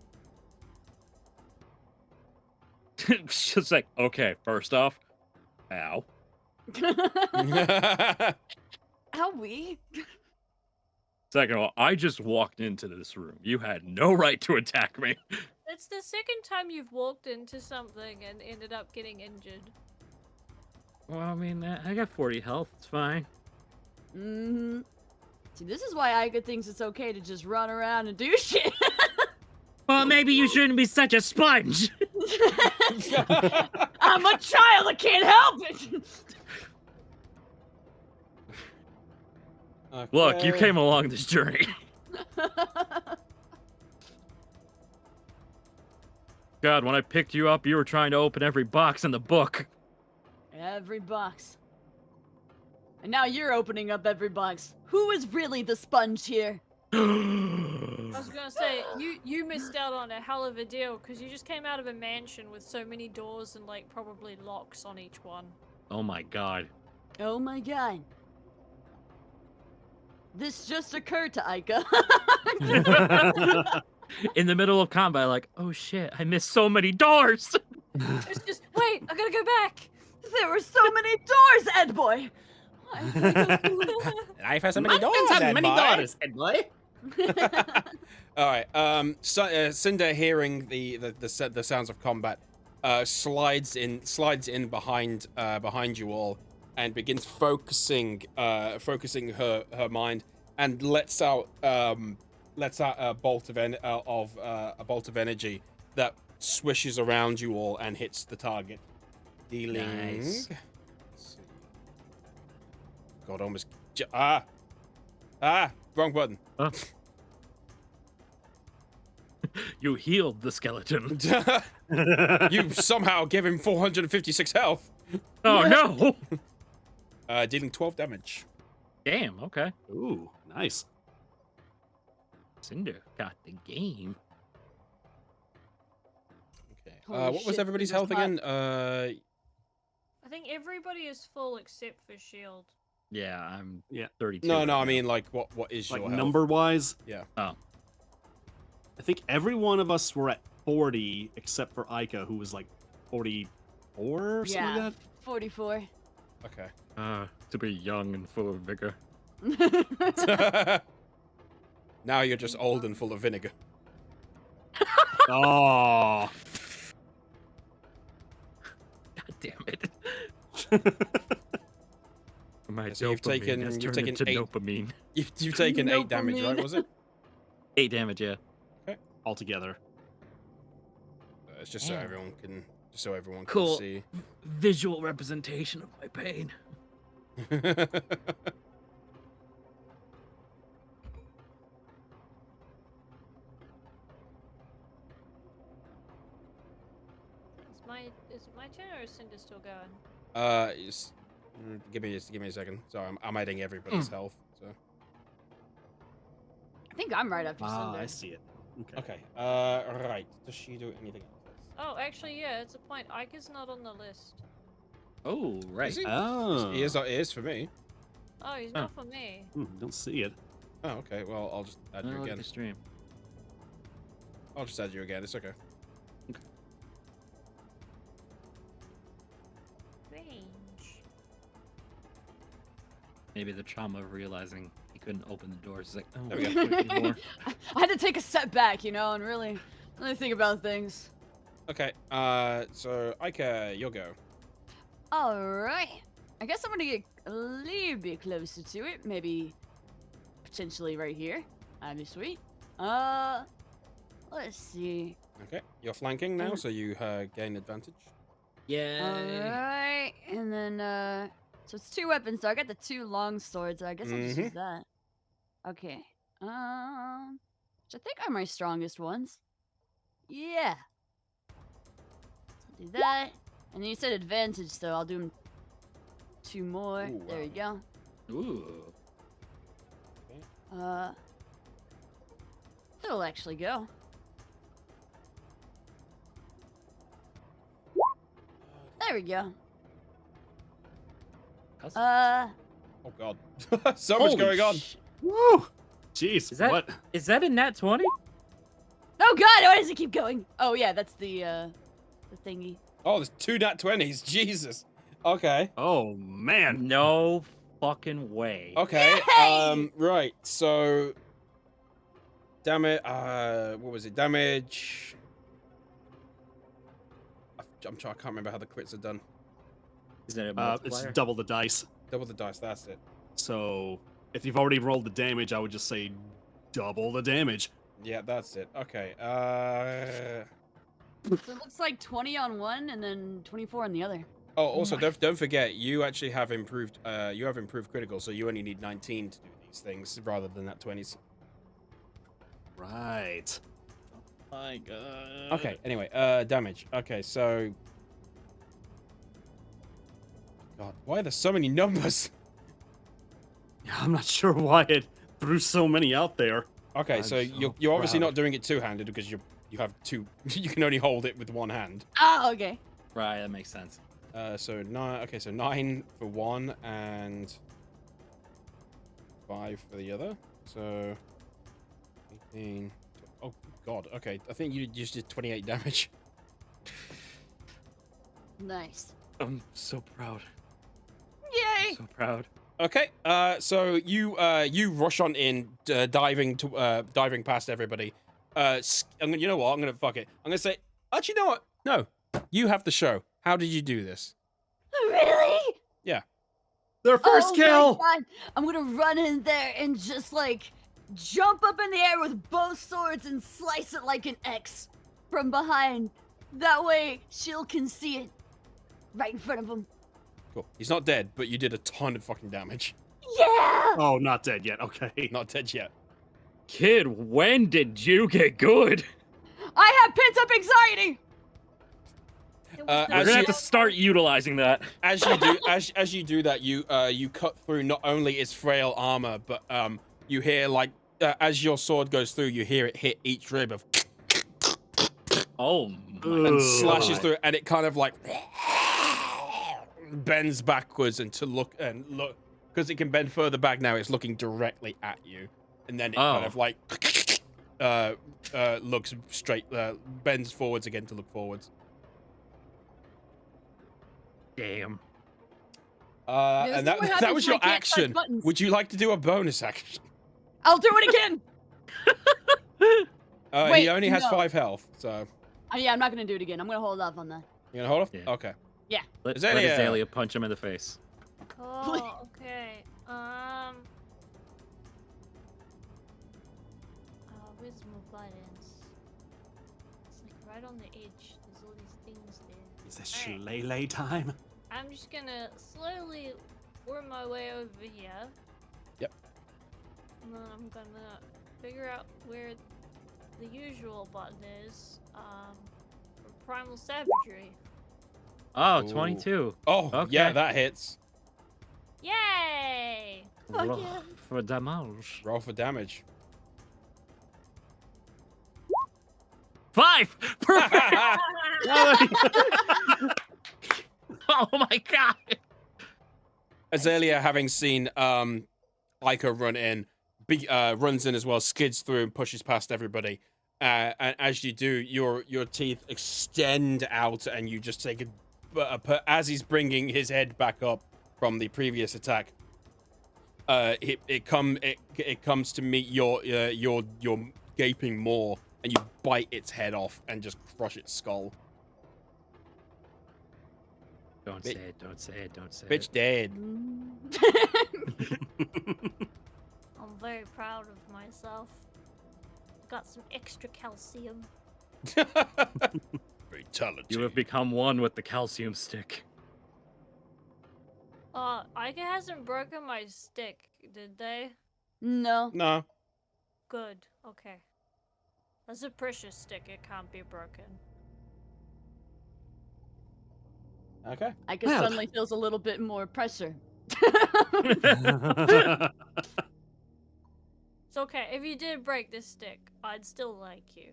Just like, okay, first off, ow. Owie. Second of all, I just walked into this room. You had no right to attack me. It's the second time you've walked into something and ended up getting injured. Well, I mean, I got 40 health. It's fine. Mm-hmm. See, this is why Iga thinks it's okay to just run around and do shit. Well, maybe you shouldn't be such a sponge. I'm a child. I can't help it. Look, you Okay. came along this journey. God, when I picked you up, you were trying to open every box in the book. Every box. And now you're opening up every box. Who is really the sponge here? I was gonna say, you missed out on a hell of a deal, because you just came out of a mansion with so many doors and, like, probably locks on each one. Oh my god. Oh my god. this just occurred to Aika. In the middle of combat, like, oh shit, I missed so many doors. It's just wait. I gotta go back. There were so many doors, Ed boy. Life has so many doors, Had Ed many boy. daughters, Ed boy. All right. Cinder, hearing the sounds of combat, slides in behind you all, and begins focusing her mind, and lets out a bolt of energy that swishes around you all and hits the target, dealing. Nice. Let's see. God, almost. Wrong button. Oh. You healed the skeleton. You somehow give him 456 health. Oh no! Dealing 12 damage. Damn. Okay. Ooh, nice. Cinder got the game. Okay. Holy What was shit, everybody's Cinder's health again? I think everybody is full except for Shield. Yeah, I'm. Yeah. 32. No, right I now. mean like what is Like your health? number wise. Yeah. Oh. I think every one of us were at 40 except for Aika, who was like 44 or something Yeah, like 44. Okay. To be young and full of vigor. Now you're just old and full of vinegar. that. Oh. God damn it. My So you've dopamine taken- has you've turned taken into 8. dopamine. You've taken 8 damage, right? Dopamine. Was it? 8 damage, yeah. Altogether. It's just so Damn. everyone can Cool. see. Visual representation of my pain. Is it my turn or is Cinder still going? Give me a second. Sorry, I'm adding everybody's health. So I think I'm right after Ah, Cinder. I see it. Okay. okay. Right. Does she do anything else? Oh, actually, yeah, it's a point. Ike's not on the list. Oh, right. Is he? Oh. It is for me. Oh, he's Oh. not for me. Don't see it. Oh, okay. Well, I'll just add you Look at again. the stream. I'll just add you again. It's okay. Range. Maybe the trauma of realizing he couldn't open the doors. It's like, oh, There we wait, wait, anymore. I had to take a step back, and really think about things. Okay. So Aika, you'll go. All right. I guess I'm gonna get a little bit closer to it. Maybe potentially right here. That'd be sweet. Let's see. Okay. You're flanking now, so you gain advantage. Yay. Alright, and then, so it's 2 weapons, so I got the 2 long swords, so I guess I'll just use that. Okay, which I think are my strongest ones. Yeah. So I'll do that, and then you said advantage, so I'll do 2 more. Ooh, There you go. Ooh. It'll actually go. There we go. Custom. Oh god. So much Holy going on. Woo! Jeez, Is that- what? Is that a nat 20? Oh god, why does it keep going? Oh yeah, that's the thingy. Oh, there's 2 nat 20s. Jesus. Okay. Oh, man. No fucking way. Okay. Yay! Right. So damage. What was it? Damage. I can't remember how the crits are done. Is that a It's multiplier? double the dice. Double the dice. That's it. So if you've already rolled the damage, I would just say double the damage. Yeah, that's it. Okay. So it looks like 20 on one and then 24 on the other. Oh, also my- don't forget you actually have improved. You have improved critical, so you only need 19 to do these things rather than that 20s. Right. My god. Okay. Anyway, damage. Okay, so. God, why are there so many numbers? Yeah, I'm not sure why it threw so many out there. Okay, I'm so so you're obviously proud. not doing it two-handed because you have two. You can only hold it with one hand. Oh, okay. Right, that makes sense. So 9. Okay, so 9 for 1 and 5 for the other. So 18. Oh god. Okay, I think you just did 28 damage. Nice. I'm so proud. Yay! So proud. Okay. So you rush on in, diving past everybody. You know what? I'm gonna fuck it. I'm gonna say, actually, you know what? No, you have the show. How did you do this? Really? Yeah. Their first Oh kill. my God. I'm gonna run in there and just like jump up in the air with both swords and slice it like an X from behind. That way, Shield can see it right in front of him. Cool. He's not dead, but you did a ton of fucking damage. Yeah! Oh, not dead yet. Okay. Not dead yet. Kid, when did you get good? I have pent up anxiety. It was As the We're gonna have you- to start utilizing that. As you do, as you do that, you cut through not only its frail armor, but you hear like as your sword goes through, you hear it hit each rib of Oh my and slashes God. through, and it kind of like bends backwards and to look because it can bend further back now. It's looking directly at you, and then it kind Oh. of like looks straight, bends forwards again to look forwards. Damn. This is And what that happens was when your I can't touch action. buttons. Would you like to do a bonus action? I'll do it again. He Wait, only has no. 5 health, so Yeah, I'm not gonna do it again. I'm gonna hold off on that. you gonna hold off? Yeah. Okay. Let Azalea. Azalea punch him in the face. Oh, okay. Where's my buttons? It's like right on the edge. There's all these things there. Is this Alright. shillelagh time? I'm just gonna slowly worm my way over here. Yep. And then I'm gonna figure out where the usual button is. For primal savagery. Oh, Ooh. 22. Oh, yeah, Okay. that hits. Yay! Fuck Roll yeah. for damage. Roll for damage. 5! Perfect! Oh my God! Azalea, having seen Ica run in, runs in as well, skids through and pushes past everybody. And as you do, your teeth extend out, and you just take as he's bringing his head back up from the previous attack. It comes to meet your gaping maw, and you bite its head off and just crush its skull. Don't say it, don't say it, don't say Bitch dead. I'm very proud of myself. Got some extra calcium. Fatality. it. You have become one with the calcium stick. Ica hasn't broken my stick, did they? No. No. Good. Okay. That's a precious stick. It can't be broken. Okay. I guess Well. suddenly feels a little bit more pressure. It's okay. If you did break this stick, I'd still like you.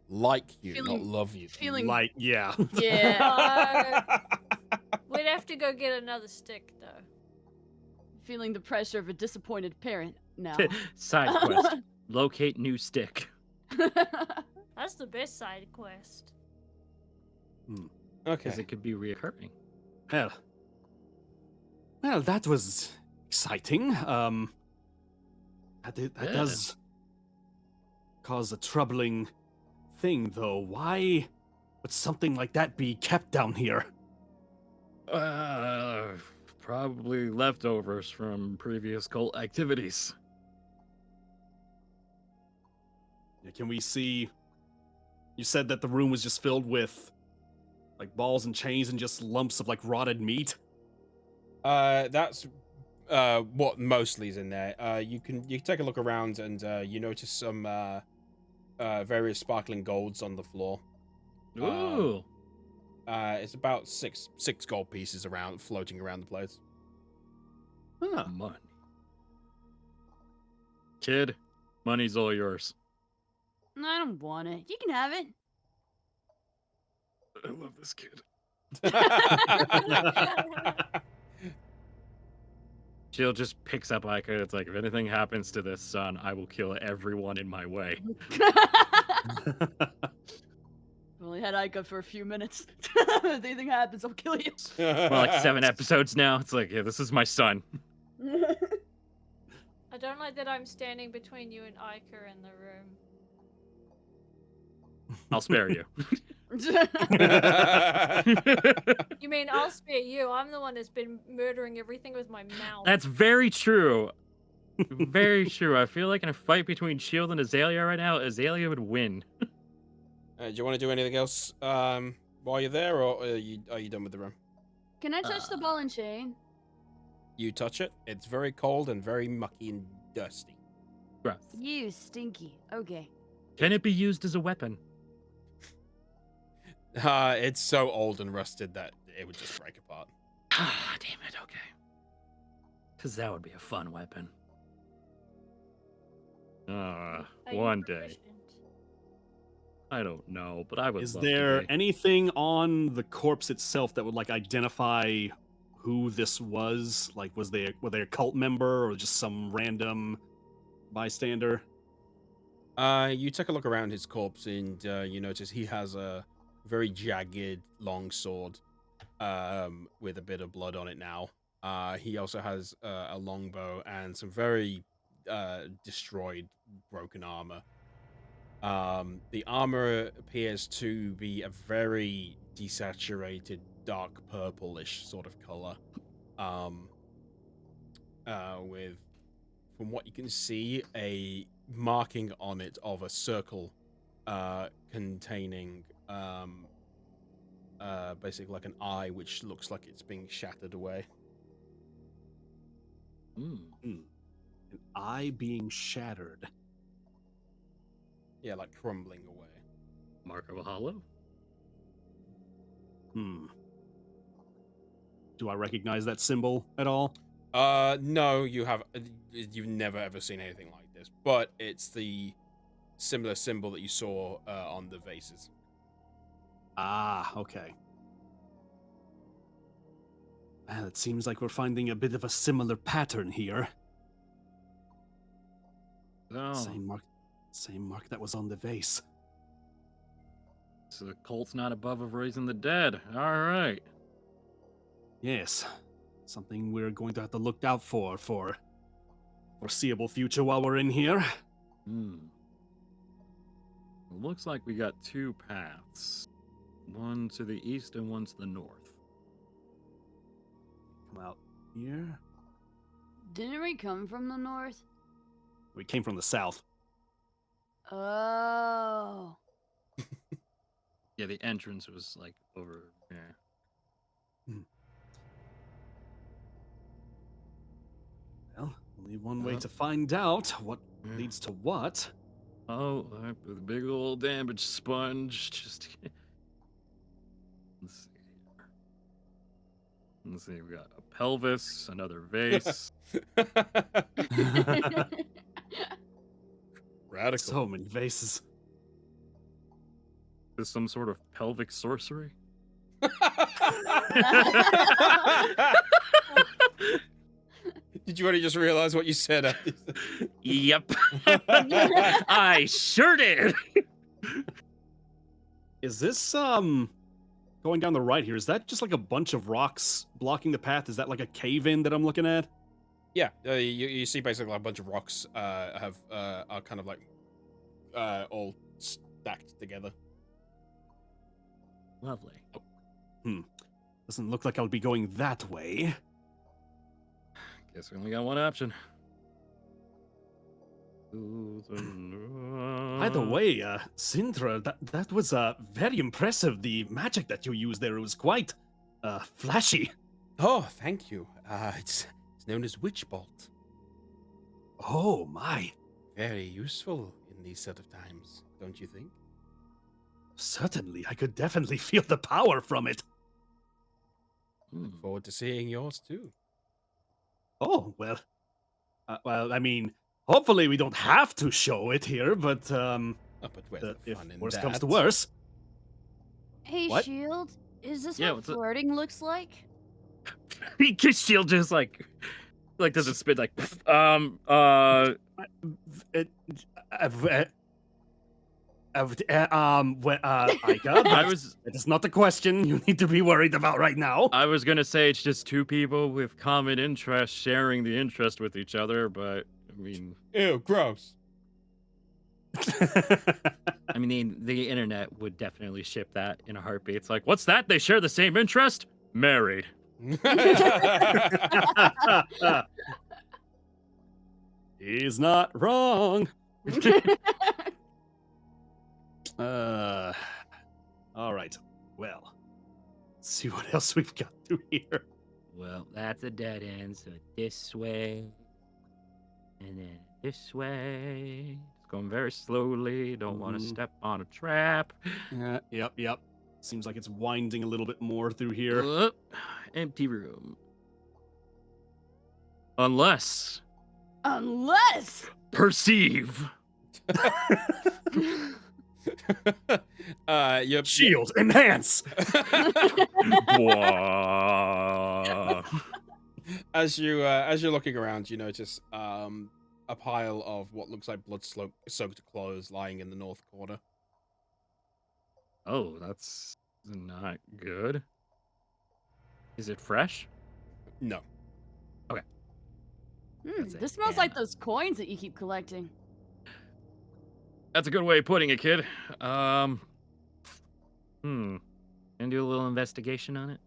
Like you, Feeling- not love you. Feeling Like, yeah. yeah, We'd have to go get another stick, though. feeling the pressure of a disappointed parent now. Side quest. Locate new stick. That's the best side quest. Okay. Because it could be reoccurring. Well, that was exciting. That Yeah. does cause a troubling thing, though. Why would something like that be kept down here? Probably leftovers from previous cult activities. Can we see? You said that the room was just filled with like balls and chains and just lumps of like rotted meat. That's what mostly is in there. You can take a look around and you notice some various sparkling golds on the floor. Ooh. It's about six gold pieces floating around the place. Huh. Money. Kid, money's all yours. I don't want it. You can have it. I love this kid. Jill just picks up Ica. It's like, if anything happens to this son, I will kill everyone in my way. Only had Ica for a few minutes. If anything happens, I'll kill you. Well, like 7 episodes now. It's like, yeah, this is my son. I don't like that I'm standing between you and Ica in the room. I'll spare you. You mean I'll spare you? I'm the one that's been murdering everything with my mouth. That's very true. Very true. I feel like in a fight between Shield and Azalea right now, Azalea would win. Do you want to do anything else while you're there, or are you done with the room? Can I touch the ball and chain? You touch it. It's very cold and very mucky and dusty. Gross. You stinky. Okay. Can it be used as a weapon? It's so old and rusted that it would just break apart. Ah, damn it. Okay. Because that would be a fun weapon. Are you One day. proficient? I don't know, but I would. Is love to there be. anything on the corpse itself that would like identify who this was? Like, were they a cult member or just some random bystander? You take a look around his corpse and you notice he has a very jagged, long sword with a bit of blood on it now. He also has a longbow and some very destroyed, broken armor. The armor appears to be a very desaturated, dark purplish sort of color. With, from what you can see, a marking on it of a circle containing basically like an eye, which looks like it's being shattered away. An eye being shattered. Yeah, like crumbling away. Mark of a hollow? Do I recognize that symbol at all? No, you've never ever seen anything like this, but it's the similar symbol that you saw on the vases. Ah, okay. Well, it seems like we're finding a bit of a similar pattern here. Oh, Same mark that was on the vase. so the cult's not above of raising the dead. All right. Yes, something we're going to have to look out for foreseeable future while we're in here. It looks like we got 2 paths. One to the east and one to the north. Come out here. Didn't we come from the north? We came from the south. Oh. Yeah, the entrance was like over there. Well, only one way to find out what leads to what. Oh, the big old damage sponge. Just let's see here. Let's see. We got a pelvis, another vase. Radical. So many vases. Is some sort of pelvic sorcery? Did you already just realize what you said? Yep. I sure did. Is this going down the right here? Is that just like a bunch of rocks blocking the path? Is that like a cave-in that I'm looking at? Yeah, you see basically a bunch of rocks are kind of like all stacked together. Lovely. Doesn't look like I would be going that way. Guess we only got one option. By the way, Cinder, that was very impressive. The magic that you used there was quite flashy. Oh, thank you. It's known as Witch Bolt. Oh my. Very useful in these sort of times, don't you think? Certainly, I could definitely feel the power from it. Look forward to seeing yours too. Oh, well. I mean, hopefully we don't have to show it here, but Oh, but where's the if fun in worse that? comes to worse. Hey, What? Shield. Is this Yeah, what what's up? flirting looks like? Because she'll just like Like, does it spit like? Ika, that is not the question you need to be worried about right now. I was gonna say it's just two people with common interest sharing the interest with each other, but I mean, Ew, gross. I mean the internet would definitely ship that in a heartbeat. It's like, what's that? They share the same interest? Married. He's not wrong. All right. Well, let's see what else we've got through here. Well, that's a dead end. So this way, and then this way. It's going very slowly. Don't want to step on a trap. Yep. Seems like it's winding a little bit more through here. Empty room. Unless perceive. Yep. Shield enhance. As you're looking around, you notice a pile of what looks like blood-soaked clothes lying in the north corner. Oh, that's not good. Is it fresh? No. That's a This smells like hammer. those coins that you keep collecting. That's a good way of putting it, kid. And do a little investigation on it.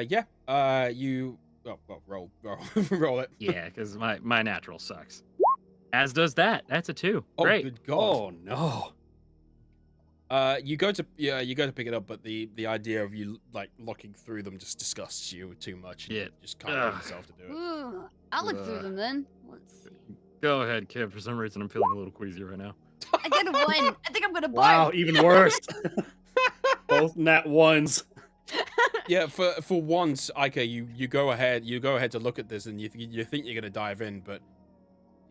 Yeah. You. Oh, well, roll, roll it. Yeah, because my natural sucks. As does that. That's a 2. Oh, Great. good God. Oh no. You go to pick it up, but the idea of you like looking through them just disgusts you too much. And Yeah. you just can't bring yourself to do it. Ooh, I'll look through them then. Let's see. Go ahead, kid. For some reason, I'm feeling a little queasy right now. I get a 1. I think I'm gonna barf. Wow, even worse. Both nat ones. Yeah, for once, Ika, you go ahead to look at this, and you think you're gonna dive in, but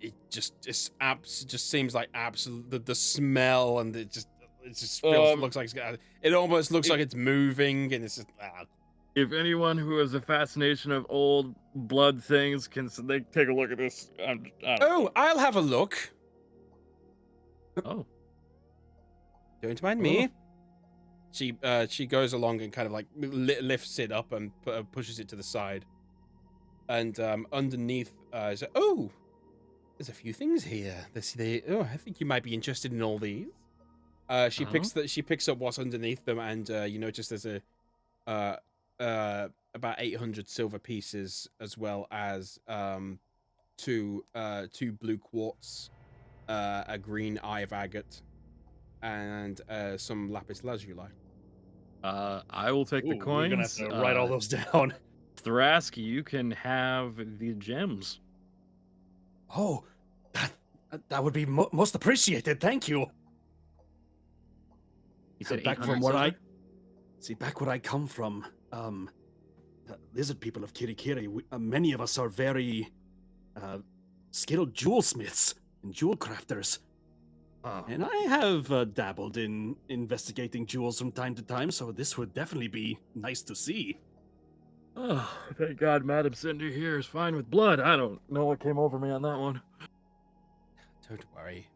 it just seems like absolute the smell, and it just looks like it almost looks like it's moving, and it's just. If anyone who has a fascination of old blood things can they take a look at this. Oh, I'll have a look. Oh. Don't mind me. She goes along and kind of like lifts it up and pushes it to the side, and underneath is there's a few things here. I think you might be interested in all these. She picks up what's underneath them, and you notice there's about 800 silver pieces, as well as two blue quartz, a green eye of agate, and some lapis lazuli. I will take the coins. We're gonna have to write all those down. Thrask, you can have the gems. Oh, that would be most appreciated. Thank you. He said back 800 from where silver? back where I come from. The lizard people of Kirikiri. Many of us are very skilled jewelsmiths and jewel crafters. Oh. And I have dabbled in investigating jewels from time to time, so this would definitely be nice to see. Oh, thank God Madam Cinder here is fine with blood. I don't know what came over me on that one. Don't worry.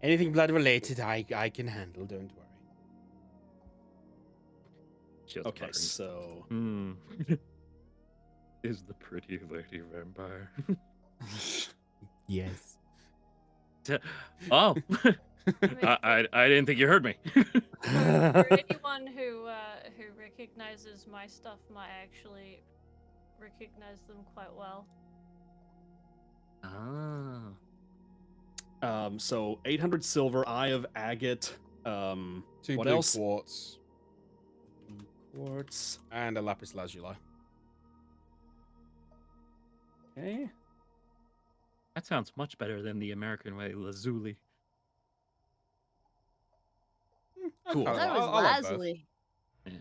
Anything blood related, I can handle. Don't worry. Just Okay, so is the pretty lady vampire? Yes. Oh, I didn't think you heard me. For anyone who recognizes my stuff might actually recognize them quite well. Ah. So 800 silver, eye of agate. Two what blue else? quartz, and a lapis lazuli. Okay. That sounds much better than the American way, lazuli. Cool. That was I'll like both. Lazuli. Yeah.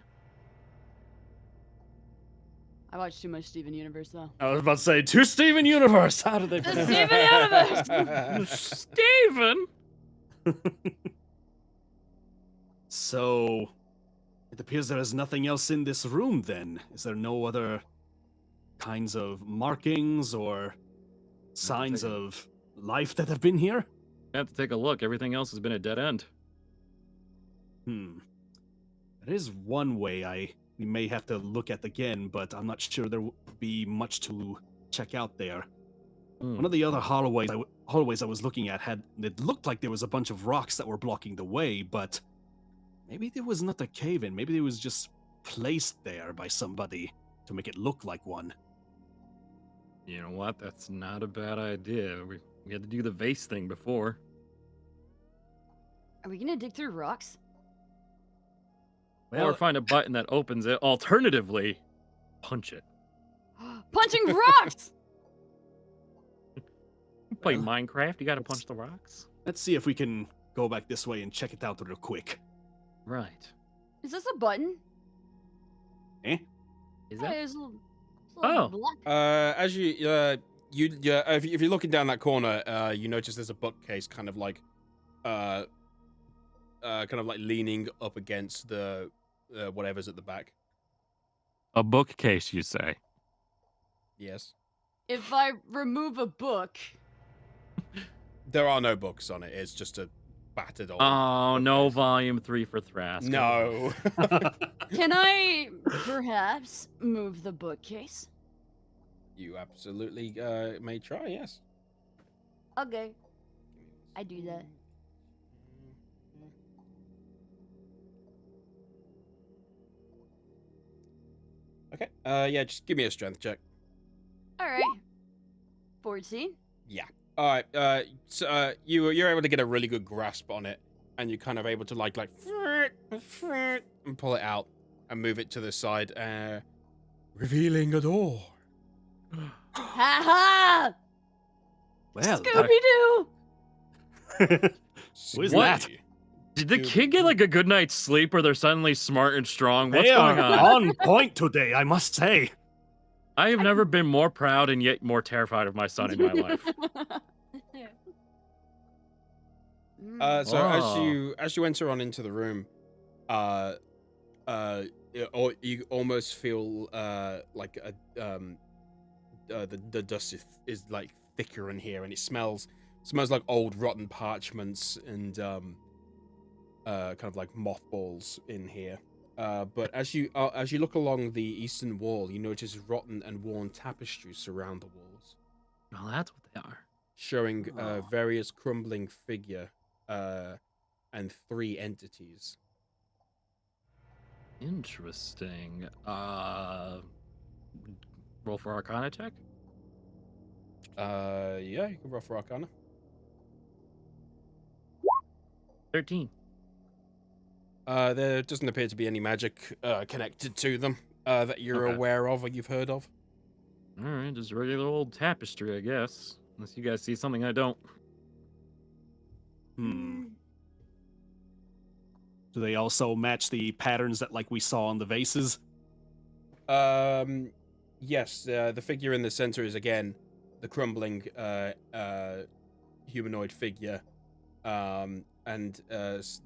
I watched too much Steven Universe though. I was about to say, to Steven Universe. How did they The pronounce Steven it? Universe. Steven! So, it appears there is nothing else in this room then. Is there no other kinds of markings or signs take a- of life that have been here? I have to take a look. Everything else has been a dead end. That is one way we may have to look at again, but I'm not sure there will be much to check out there. Hmm. One of the other hallways I was looking at it looked like there was a bunch of rocks that were blocking the way, but maybe there was not a cave-in. Maybe it was just placed there by somebody to make it look like one. You know what? That's not a bad idea. We had to do the vase thing before. Are we gonna dig through rocks? Or find a button that opens it. Alternatively, punch it. Punching rocks! You play Minecraft, you gotta punch the rocks. let's see if we can go back this way and check it out real quick. Right. Is this a button? Eh? Is Yeah, that? it's a little Oh. black. As if you're looking down that corner, you notice there's a bookcase kind of like leaning up against the whatever's at the back. A bookcase, you say? Yes. If I remove a book, There are no books on it. It's just a battered old. Oh, no bookcase. volume 3 for Thrask. No. can I perhaps move the bookcase? You absolutely may try. Yes. Okay, I do that. Okay. Yeah. Just give me a strength check. All right. 14. Yeah. All right. So you're able to get a really good grasp on it, and you're kind of able to like and pull it out and move it to the side, revealing a door. Ha ha! Well, Scooby Doo! Who is What? that? Did the kid get like a good night's sleep or they're suddenly smart and strong? What's They going are on? on point today, I must say. I have never been more proud and yet more terrified of my son in my life. So Oh. as you enter on into the room, you almost feel like the dust is like thicker in here, and it smells like old rotten parchments and kind of like mothballs in here. But as you look along the eastern wall, you notice rotten and worn tapestries surround the walls, Well, that's what they are. showing Oh. various crumbling figure and 3 entities. Interesting. Roll for Arcana check. Yeah, you can roll for Arcana. 13. There doesn't appear to be any magic connected to them that you're Okay. aware of or you've heard of. All right, just regular old tapestry, I guess. Unless you guys see something I don't. Do they also match the patterns that like we saw on the vases? Yes, the figure in the center is again the crumbling humanoid figure, and this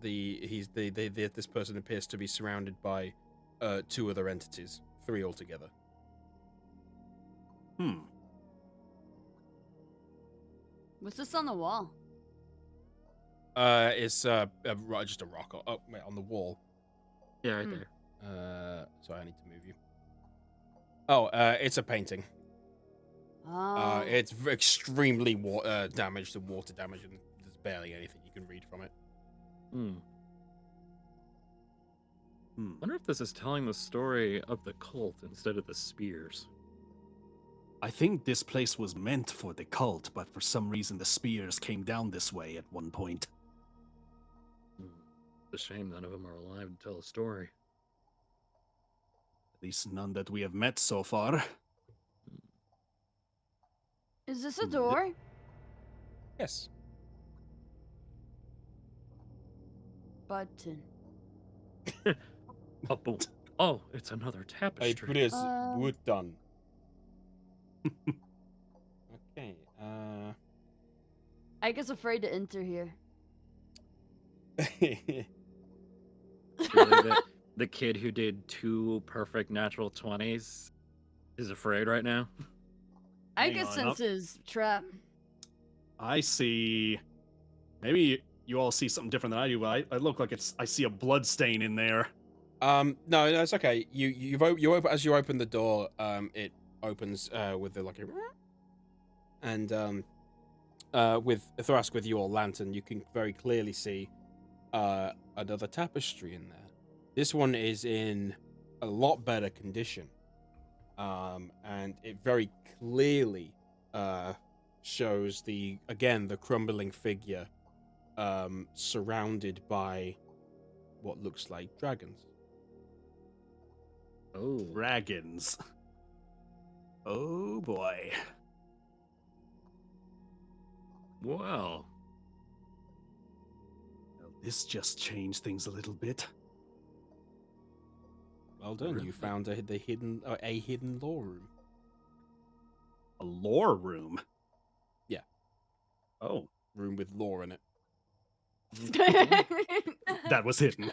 person appears to be surrounded by 2 other entities, 3 altogether. What's this on the wall? It's just a rock on the wall. Yeah, right Hmm. there. So I need to move you. Oh, it's a painting. Oh. It's extremely damaged and water damaged, and there's barely anything you can read from it. Wonder if this is telling the story of the cult instead of the spears. I think this place was meant for the cult, but for some reason the spears came down this way at one point. It's a shame none of them are alive to tell a story. At least none that we have met so far. Is this a door? Yes. Button. Oh, boom. Oh, it's another I tapestry. press button. Okay. I guess afraid to enter here. Really, the kid who did 2 perfect natural 20s is afraid right now. I Hang can on, sense his trap. I see. Maybe you all see something different than I do, but I look like I see a blood stain in there. No, it's okay. You open as you open the door. It opens with the like a, and with Thrask with your lantern, you can very clearly see another tapestry in there. This one is in a lot better condition, and it very clearly shows the crumbling figure surrounded by what looks like dragons. Oh. Dragons. Oh boy. Well. Well, this just changed things a little bit. Well done. You found a hidden lore room. A lore room? Yeah. Oh, Room with lore in it. that was hidden.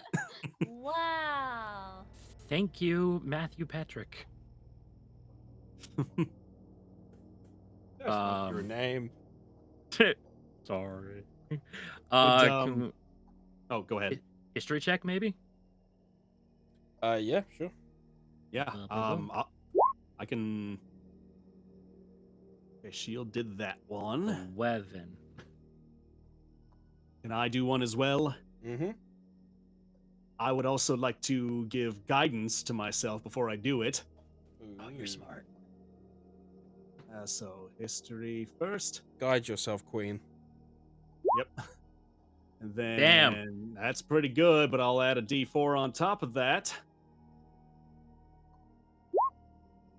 Wow. Thank you, Matthew Patrick. That's not your name. Sorry. Oh, go ahead. History check, maybe? Yeah, sure. Yeah. problem. I can. Okay, Shield did that one. 11. Can I do one as well? Mm-hmm. I would also like to give guidance to myself before I do it. Oh, you're smart. So, history first. Guide yourself, Queen. Yep. And then Damn. that's pretty good, but I'll add a D4 on top of that.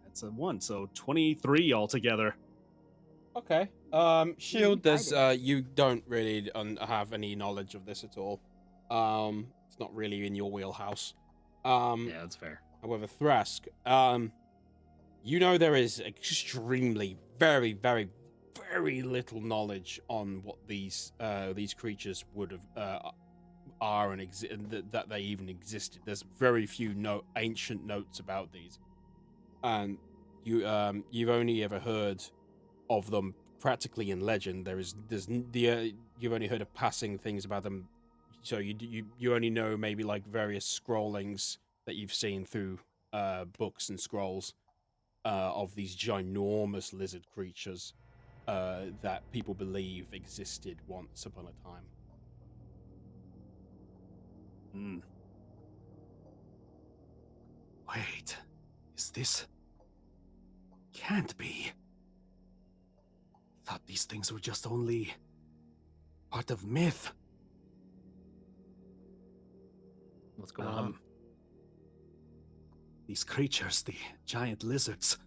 That's a 1, so 23 altogether. Okay. Shield, there's you don't really have any knowledge of this at all. It's not really in your wheelhouse. Yeah, that's fair. However, Thrask, you know there is extremely, very, very, very little knowledge on what these creatures would have are and that they even existed. There's very few ancient notes about these, and you've only ever heard of them practically in legend. You've only heard of passing things about them, so you only know maybe like various scrollings that you've seen through books and scrolls of these ginormous lizard creatures that people believe existed once upon a time. Wait, is this? Can't be. Thought these things were just only part of myth. What's going on? These creatures, the giant lizards.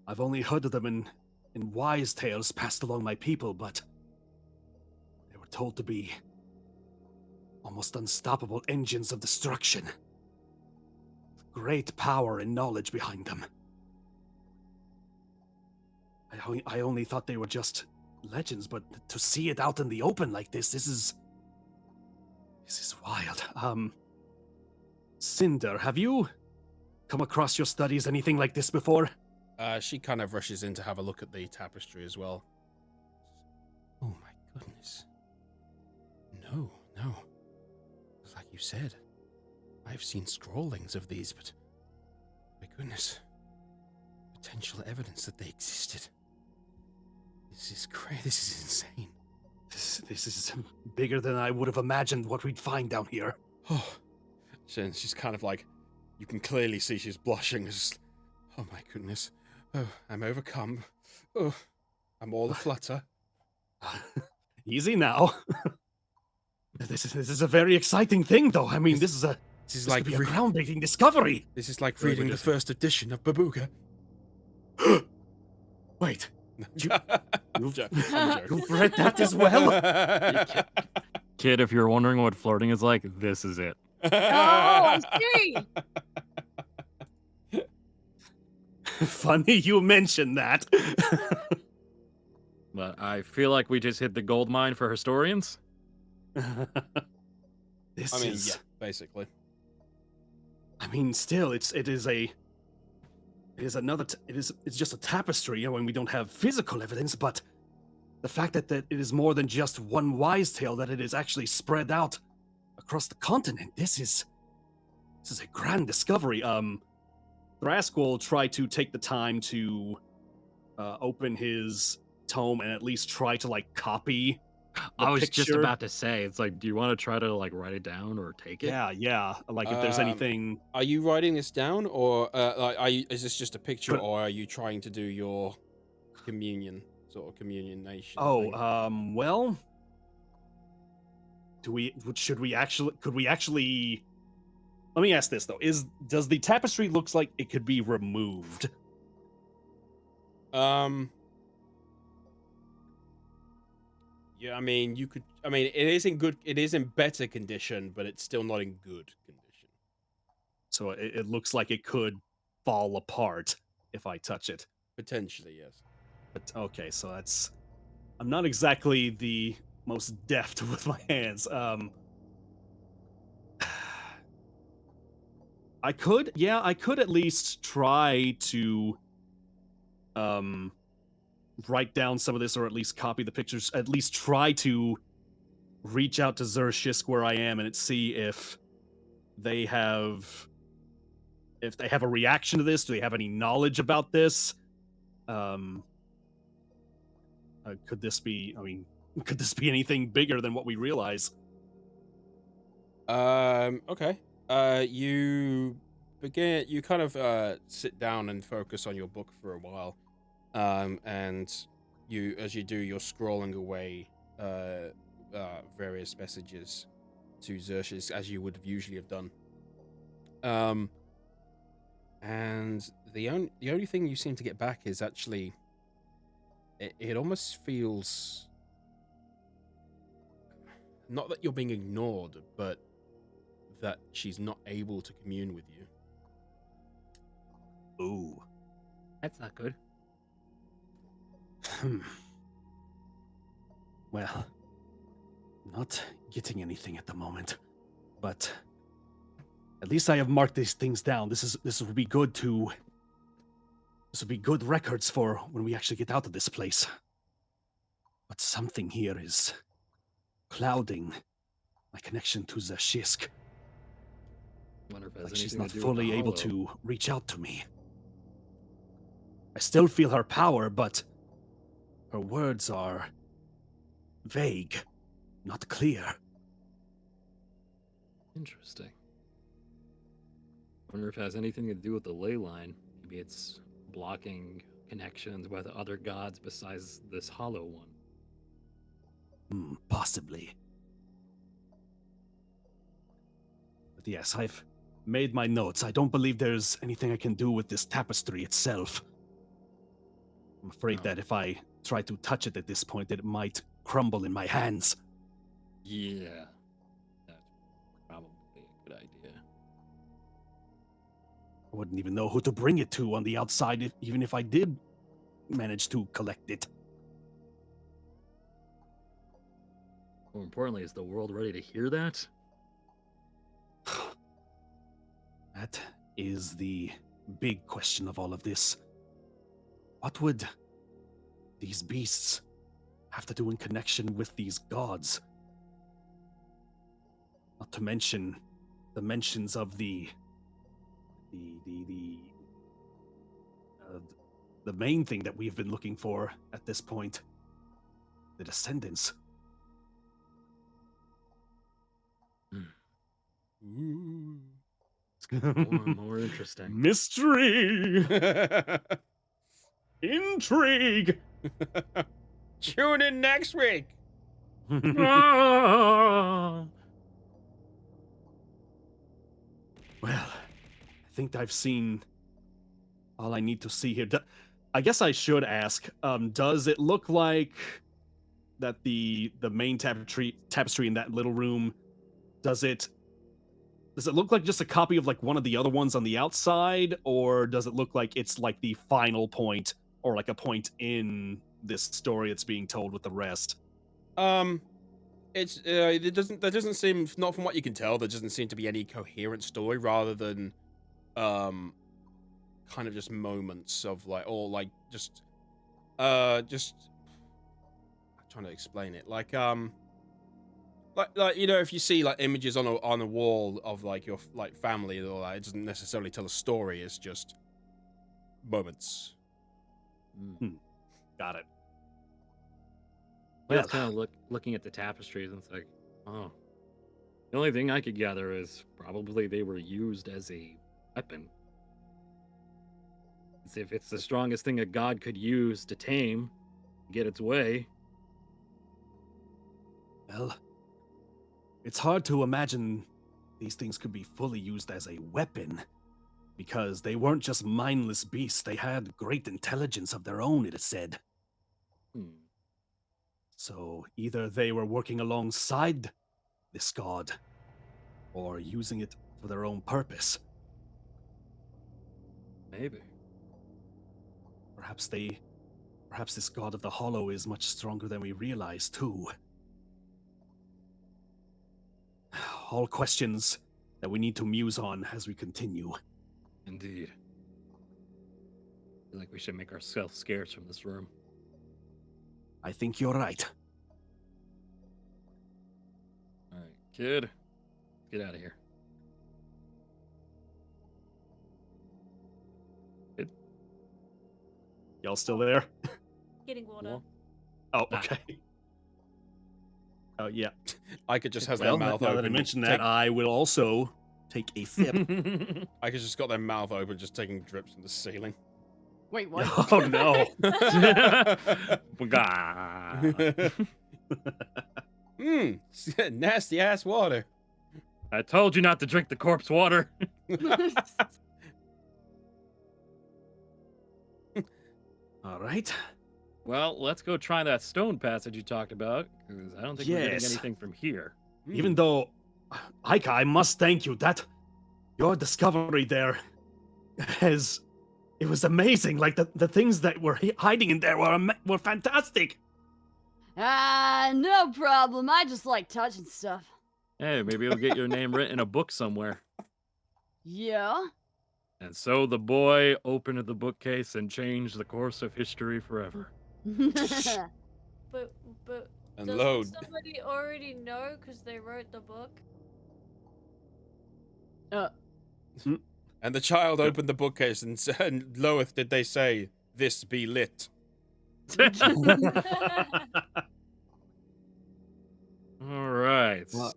I've only heard of them in wise tales passed along my people, but they were told to be almost unstoppable engines of destruction. Great power and knowledge behind them. I only thought they were just legends, but to see it out in the open like this is wild. Cinder, have you come across your studies anything like this before? She kind of rushes in to have a look at the tapestry as well. Oh my goodness. No. Like you said, I've seen scrollings of these, but my goodness. Potential evidence that they existed. This is crazy. This is insane. This is bigger than I would have imagined what we'd find down here. Oh, she's kind of like, you can clearly see she's blushing. Just, oh my goodness. Oh, I'm overcome. Oh, I'm all aflutter. Easy now. This is a very exciting thing, though. I mean, this This is like could be a groundbreaking discovery. This is like reading the first edition of Babuga. Wait, I'm joking. you've read that as well? Kid, if you're wondering what flirting is like, this is it. Oh, I see. Funny you mentioned that. But I feel like we just hit the gold mine for historians. This I mean, is. yeah, basically. I mean, still, it is a it is another. It's just a tapestry, when we don't have physical evidence, but the fact that it is more than just one wise tale, that it is actually spread out across the continent. This is a grand discovery. Thrask will try to take the time to open his tome and at least try to copy the I was just picture. about to say, it's like, do you want to try to write it down or take it? Yeah. Like if there's anything. Are you writing this down, or is this just a picture, or are you trying to do your communion nation? Oh, well. Could we actually? Let me ask this though: does the tapestry looks like it could be removed? Yeah, I mean, you could. I mean, it is in better condition, but it's still not in good condition. So it looks like it could fall apart if I touch it. Potentially, yes. But okay, so that's. I'm not exactly the most deft with my hands. I could at least try to write down some of this, or at least copy the pictures, at least try to reach out to Zershisk where I am and see if they have a reaction to this. Do they have any knowledge about this? Could this be anything bigger than what we realize? Okay. You kind of sit down and focus on your book for a while. And as you do, you're scrolling away various messages to Zershisk, as you would usually have done. And the only thing you seem to get back is actually it almost feels not that you're being ignored, but that she's not able to commune with you. Ooh, That's not good. Well, not getting anything at the moment, but at least I have marked these things down. This will be good records for when we actually get out of this place. But something here is clouding my connection to Zershisk. Wonder if it has Like she's anything not to do with the fully able hollow. to reach out to me. I still feel her power, but her words are vague, not clear. Interesting. Wonder if it has anything to do with the ley line. Maybe it's blocking connections with other gods besides this hollow one. Possibly. But yes, I've made my notes. I don't believe there's anything I can do with this tapestry itself. I'm afraid that if I try to touch it at this point, it might crumble in my hands. Yeah. That's probably a good idea. I wouldn't even know who to bring it to on the outside, even if I did manage to collect it. More importantly, is the world ready to hear that? That is the big question of all of this. What would these beasts have to do in connection with these gods? Not to mention the mentions of the main thing that we've been looking for at this point, the descendants. Ooh. More interesting. Mystery! Intrigue! Tune in next week. Ah! Well, I think I've seen all I need to see here. I guess I should ask, does it look like that the main tapestry in that little room, does it look like just a copy of like one of the other ones on the outside, or does it look like it's like the final point, or like a point in this story that's being told with the rest? It's there doesn't seem, not from what you can tell, there doesn't seem to be any coherent story, rather than kind of just moments of like, or like just I'm trying to explain it, like you know, if you see like images on a wall of like your like family and all that, it doesn't necessarily tell a story. It's just moments. Got it. I was kind of looking at the tapestries, and it's like, oh. The only thing I could gather is probably they were used as a weapon. As if it's the strongest thing a god could use to tame, get its way. Well, it's hard to imagine these things could be fully used as a weapon, because they weren't just mindless beasts. They had great intelligence of their own, it is said. So either they were working alongside this god, or using it for their own purpose. Maybe. Perhaps this god of the Hollow is much stronger than we realize, too. All questions that we need to muse on as we continue. Indeed. I feel like we should make ourselves scarce from this room. I think you're right. All right, kid, get out of here. Kid? Y'all still there? Getting water. Well, Oh, Nah. okay. Oh, yeah. Ica just has Well, their mouth now open. that I mentioned that, I will also take a sip. Ica's just got their mouth open, just taking drips from the ceiling. Wait, what? Oh, no. Nasty ass water. I told you not to drink the corpse water. All right. Well, let's go try that stone passage you talked about, because I don't think we're getting Yes. anything from here. Even though, Aika, I must thank you. Your discovery there it was amazing. Like, the things that were hiding in there were fantastic. No problem. I just like touching stuff. Hey, maybe you'll get your name written in a book somewhere. Yeah? And so the boy opened the bookcase and changed the course of history forever. But And doesn't load. somebody already know because they wrote the book? And the child opened the bookcase and said, "Loeth, did they say this be lit?" All right. What?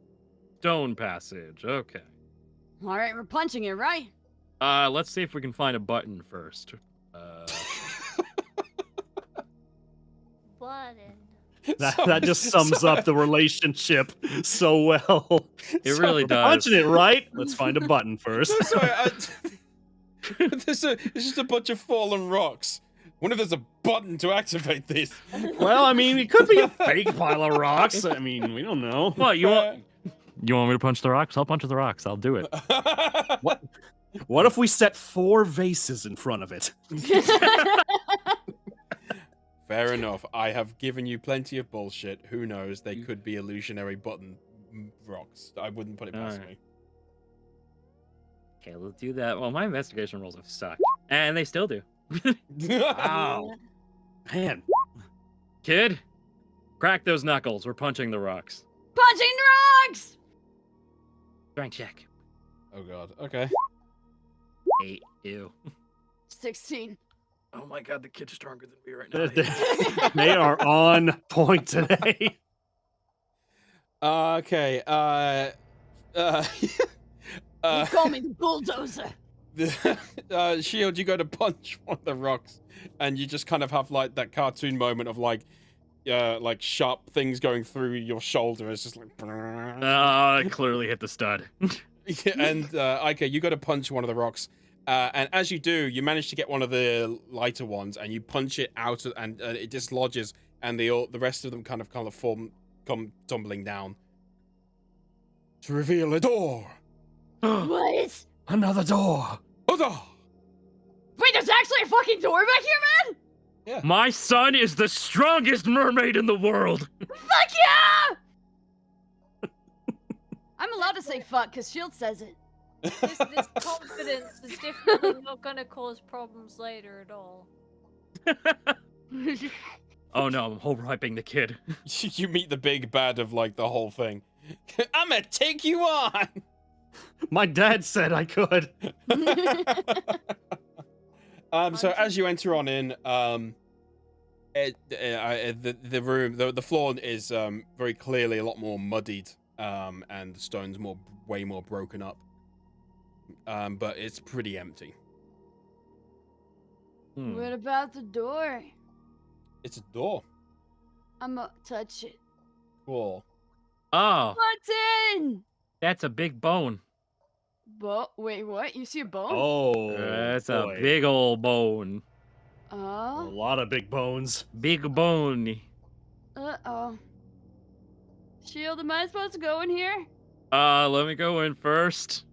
Stone passage. Okay. All right, we're punching it, right? Let's see if we can find a button first. Button. That just sums up the relationship so well. It really does. Punching it right. Let's find a button first. Sorry, it's just a bunch of fallen rocks. What if there's a button to activate this? Well, I mean, it could be a fake pile of rocks. I mean, we don't know. What, you want me to punch the rocks? I'll punch the rocks. I'll do it. What if we set 4 vases in front of it? Fair enough. I have given you plenty of bullshit. Who knows? They could be illusionary button rocks. I wouldn't put it past Alright. me. Okay, let's do that. Well, my investigation rolls have sucked. And they still do. Wow. Man. Kid, crack those knuckles. We're punching the rocks. Punching rocks! Strength check. Oh god. Okay. 8. Ew. 16. Oh my god, the kid's stronger than me right now. They are on point today. Okay. You call me the bulldozer. Shield, you go to punch one of the rocks, and you just kind of have like that cartoon moment of like sharp things going through your shoulder. It's just like. I clearly hit the stud. And Ica, you go to punch one of the rocks, and as you do, you manage to get one of the lighter ones, and you punch it out, and it dislodges, and the rest of them kind of come tumbling down. To reveal a door. What? Another door. Huzzah! Wait, there's actually a fucking door back here, man? My son is the strongest mermaid in the world. Fuck yeah! I'm allowed to say fuck, because Shield says it. This confidence is definitely not gonna cause problems later at all. Oh no, I'm whole hyping the kid. You meet the big bad of like the whole thing. I'm gonna take you on. My dad said I could. So as you enter on in, the room, the floor is very clearly a lot more muddied, and the stone's way more broken up. But it's pretty empty. What about the door? It's a door. I'm gonna touch it. Cool. Oh, What's in? that's a big bone. Wait, what? You see a bone? Oh, That's a boy. big old bone. A Oh. lot of big bones. Big bone. Uh-oh. Shield, am I supposed to go in here? Let me go in first.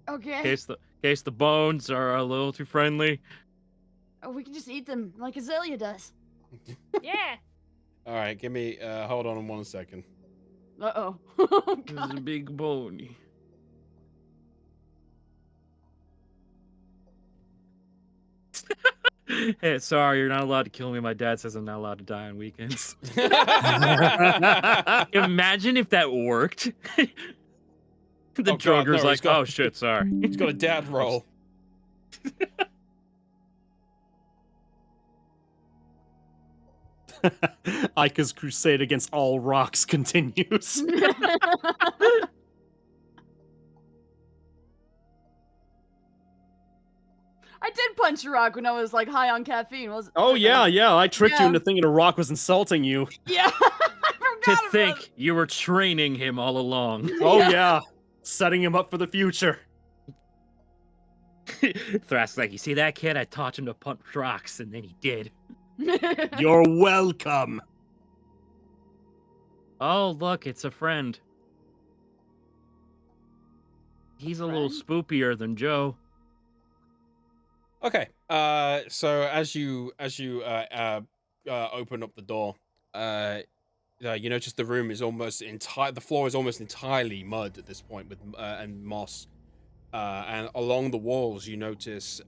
Okay. In case the bones are a little too friendly. Oh, we can just eat them like Azalea does. Yeah. All right, give me. Hold on 1 second. Uh-oh. Oh, This is a God. big bone. Hey, sorry, you're not allowed to kill me. My dad says I'm not allowed to die on weekends. Imagine if that worked. The Oh, God, Joker's no, like, oh shit, sorry. He's got a dad roll. Ica's crusade against all rocks continues. I did punch a rock when I was like high on caffeine. Oh yeah, I tricked you Yeah. into thinking a rock was insulting you. Yeah. I forgot To about think you were training him all along. Oh yeah, setting him up for the future. Thrask's like, you see that kid? I taught him to punch rocks, and then he did. it. You're welcome. Oh, look, it's a friend. He's a little spoopier than Joe. Okay. So as you open up the door, you notice the room is almost the floor is almost entirely mud at this point with and moss. And along the walls, you notice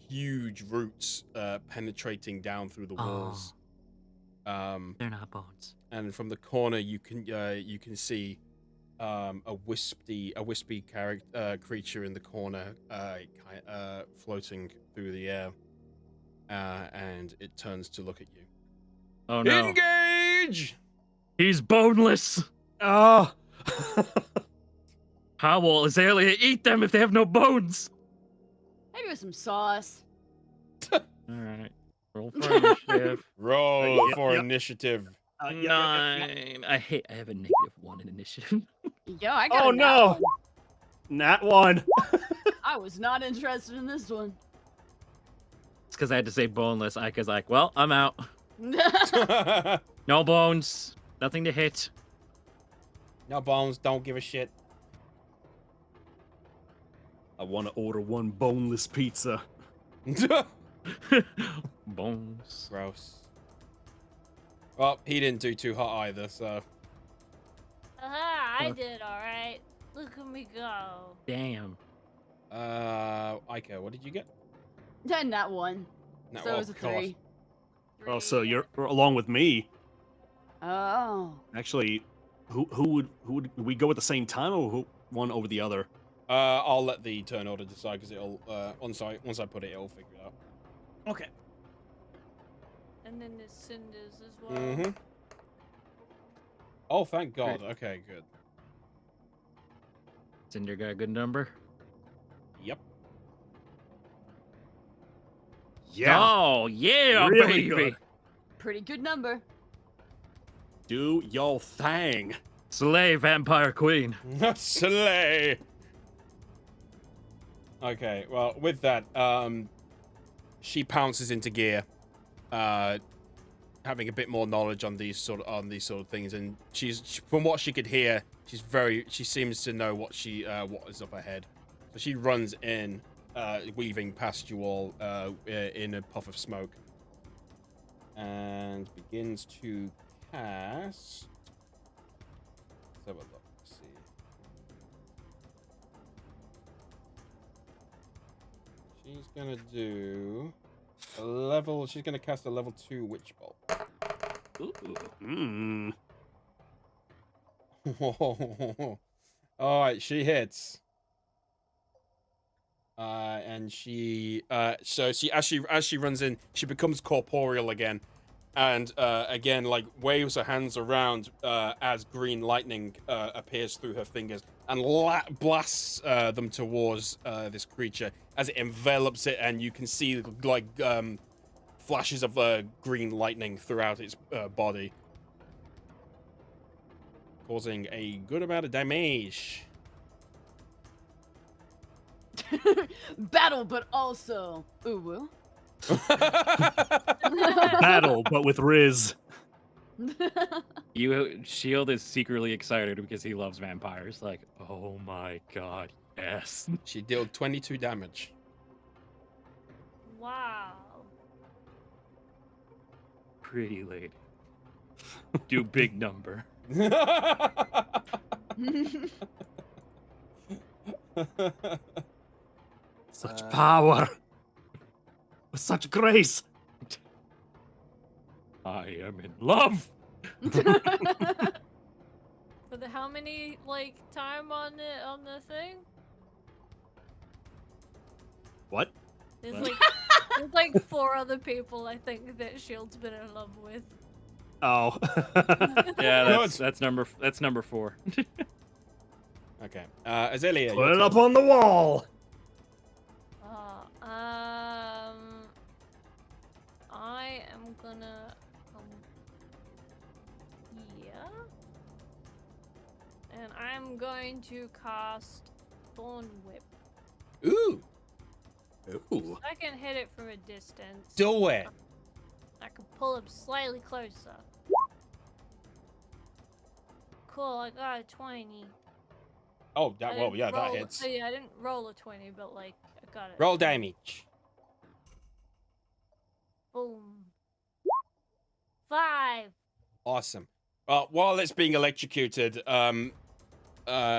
huge roots penetrating down through the walls. They're not bones. And from the corner, you can see a wispy creature in the corner, floating through the air, and it turns to look at you. Oh no. Engage! He's boneless. Oh. How will Azalea eat them if they have no bones? Maybe with some sauce. Alright. Roll for initiative. Roll Yep, for yep. initiative. 9. I have a -1 in initiative. Yeah, I got Oh a nat no! one. Nat one. I was not interested in this one. It's because I had to say boneless. Ika's like, well, I'm out. No bones. Nothing to hit. No bones, don't give a shit. I want to order one boneless pizza. Bones. Gross. Well, he didn't do too hot either, so. Aha, I did alright. Look at me go. Damn. Ica, what did you get? Then that one. No, So it was a God. 3. Oh, so you're along with me. Oh. Actually, who would we go at the same time, or who one over the other? I'll let the turn order decide because it'll once I put it, it'll figure it out. Okay. And then there's Cinders as well. Mm-hmm. Oh, thank God. Okay, good. Cinder got a good number? Yep. Yeah. Oh, yeah, Really baby. good. Pretty good number. Do your thing. Slay, vampire queen. Slay. Okay, well, with that, she pounces into gear, having a bit more knowledge on these sort of things, and from what she could hear, she seems to know what is up ahead. So she runs in, weaving past you all, in a puff of smoke, and begins to cast. Let's have a look. See. She's gonna do a level. She's gonna cast a level 2 witch bolt. Mm. All right, she hits. And she so she as she runs in, she becomes corporeal again, and again like waves her hands around as green lightning appears through her fingers and blasts them towards this creature as it envelops it, and you can see like flashes of green lightning throughout its body, causing a good amount of damage. Battle, but also ooh. Battle, but with Riz. Shield is secretly excited because he loves vampires. Like, oh my god, yes. She dealt 22 damage. Wow. Pretty lady. Do big number. Such power. With such grace. I am in love. For the how many like time on the thing? What? There's What? there's like 4 other people I think that Shield's been in love with. Oh. Yeah, that's number 4. Okay. Azalea, Put your it up turn. on the wall. I am gonna yeah. And I'm going to cast Thorn Whip. Ooh, Ooh. I can hit it from a distance. do it. I can pull him slightly closer. Cool, I got a 20. Oh, I well, didn't yeah, that roll- hits. Yeah, I didn't roll a 20, but like, I got it. Roll damage. Boom. 5. Awesome. While it's being electrocuted,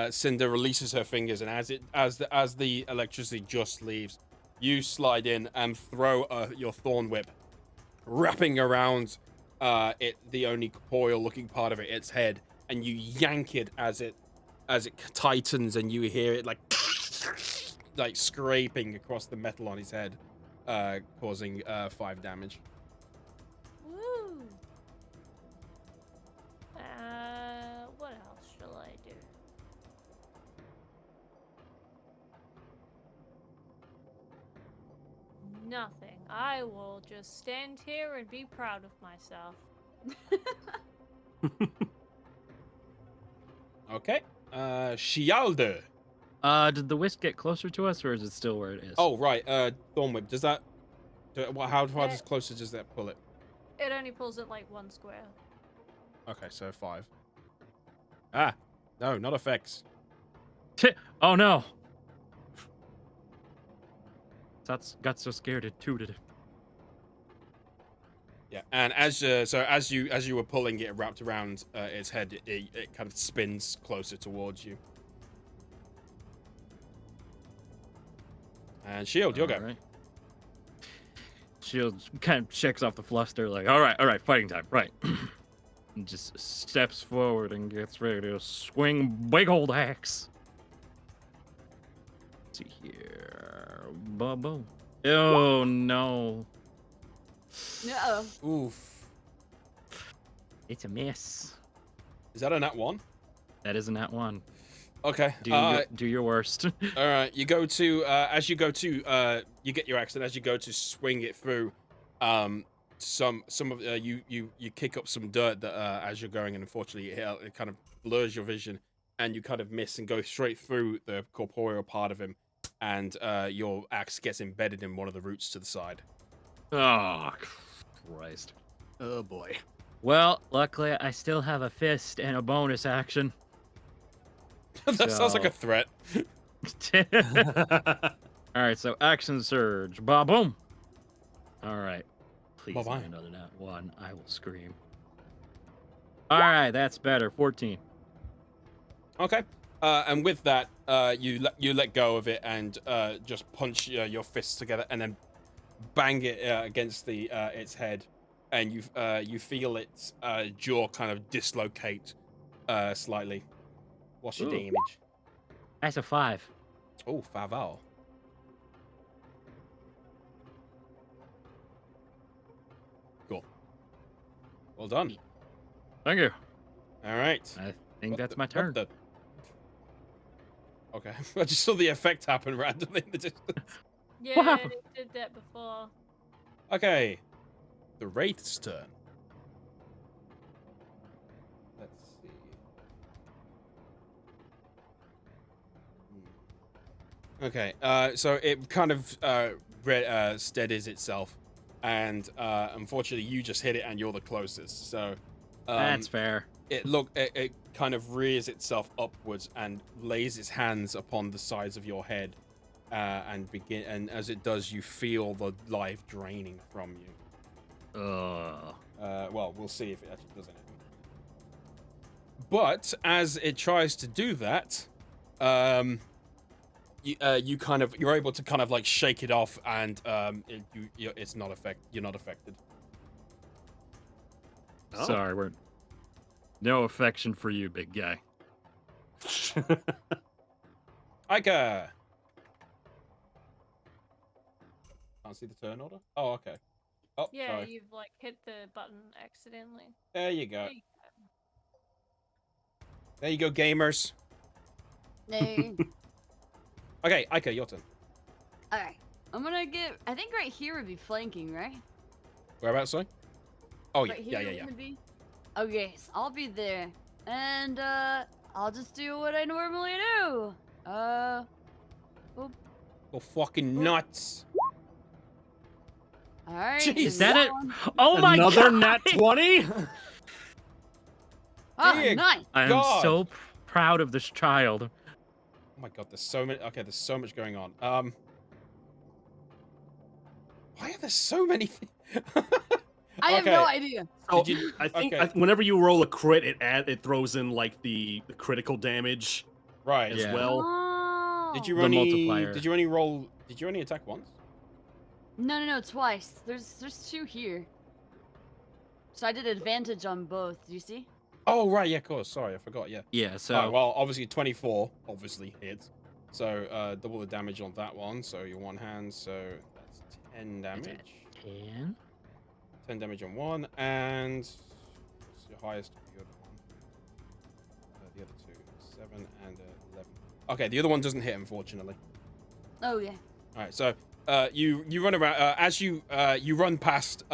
Cinder releases her fingers, and as the electricity just leaves, you slide in and throw your thorn whip, wrapping around the only corporeal-looking part of it, its head, and you yank it as it tightens, and you hear it like scraping across the metal on his head, causing 5 damage. Woo. What else shall I do? Nothing. I will just stand here and be proud of myself. Okay. Shialder. Did the whisk get closer to us, or is it still where it is? Oh, right. Thorn whip. Does that? How far Yeah. closer does that pull it? It only pulls it like 1 square. Okay, so 5. Ah, no, not effects. Oh no! That's got so scared it tooted. Yeah, and as you were pulling it wrapped around its head, it kind of spins closer towards you. And Shield, you'll go. Alright. Shield kind of checks off the fluster, like, all right, fighting time, right? And just steps forward and gets ready to swing big old axe. Let's see here. Boom. Oh no. No. Oof. It's a miss. Is that a nat 1? That isn't that one. Okay. Do your worst. All right. You go to you get your axe, and as you go to swing it through, some of you kick up some dirt that as you're going, and unfortunately it kind of blurs your vision, and you kind of miss and go straight through the corporeal part of him, and your axe gets embedded in one of the roots to the side. Oh, Christ. Oh boy. Well, luckily I still have a fist and a bonus action. That sounds like a threat. All right, so action surge. Ba-boom. All right. Please Ba-bye. not another nat 1. I will scream. All right, that's better. 14. Okay. And with that, you let go of it and just punch your fists together and then bang it against the its head, and you feel its jaw kind of dislocate slightly. What's your Ooh. damage? That's a 5. Oh, 5. Cool. Well done. Thank you. All right. I think What that's the- my what turn. the- Okay. I just saw the effect happen randomly in the distance. Yeah, happened? it did that before. Okay. The Wraith's turn. Let's see. Okay. So it kind of steadies itself, and unfortunately, you just hit it, and you're the closest. So That's fair. it kind of rears itself upwards and lays its hands upon the sides of your head, and as it does, you feel the life draining from you. Well, we'll see if it actually does anything. But as it tries to do that, you're able to kind of like shake it off, and it's not you're not affected. Oh. Sorry, we're no affection for you, big guy. Ica. Can't see the turn order. Oh, okay. Oh, Yeah, sorry. you've like hit the button accidentally. There you go. There you There you go, gamers. Nay. Okay, Ica, your turn. All right. I'm gonna get. I think right here would be flanking, right? Whereabouts, sorry? Oh, Right yeah, here yeah. would be. Okay, so I'll be there, and I'll just do what I normally do. Go fucking nuts. All right. Jeez. Is that it? Oh my Another god! nat 20? Oh, Dear nice. I am God. so proud of this child. Oh my god, there's so many. Okay, there's so much going on. Why are there so many things? I have no idea. So, Did you- I think okay. whenever you roll a crit, it throws in like the critical damage Right. as Yeah. well. Oh. Did you The only multiplier. Did you only roll? Did you only attack once? No, twice. There's 2 here. So I did advantage on both. Do you see? Oh right, yeah, of course. Sorry, I forgot. Yeah. Yeah, so Alright, well, obviously 24 obviously hits. So double the damage on that one. So your one hand. So that's 10 damage. 10. 10 damage on one, and what's your highest of the other one? The other two, 7 and 11. Okay, the other one doesn't hit, unfortunately. Oh yeah. All right, so you run around as you run past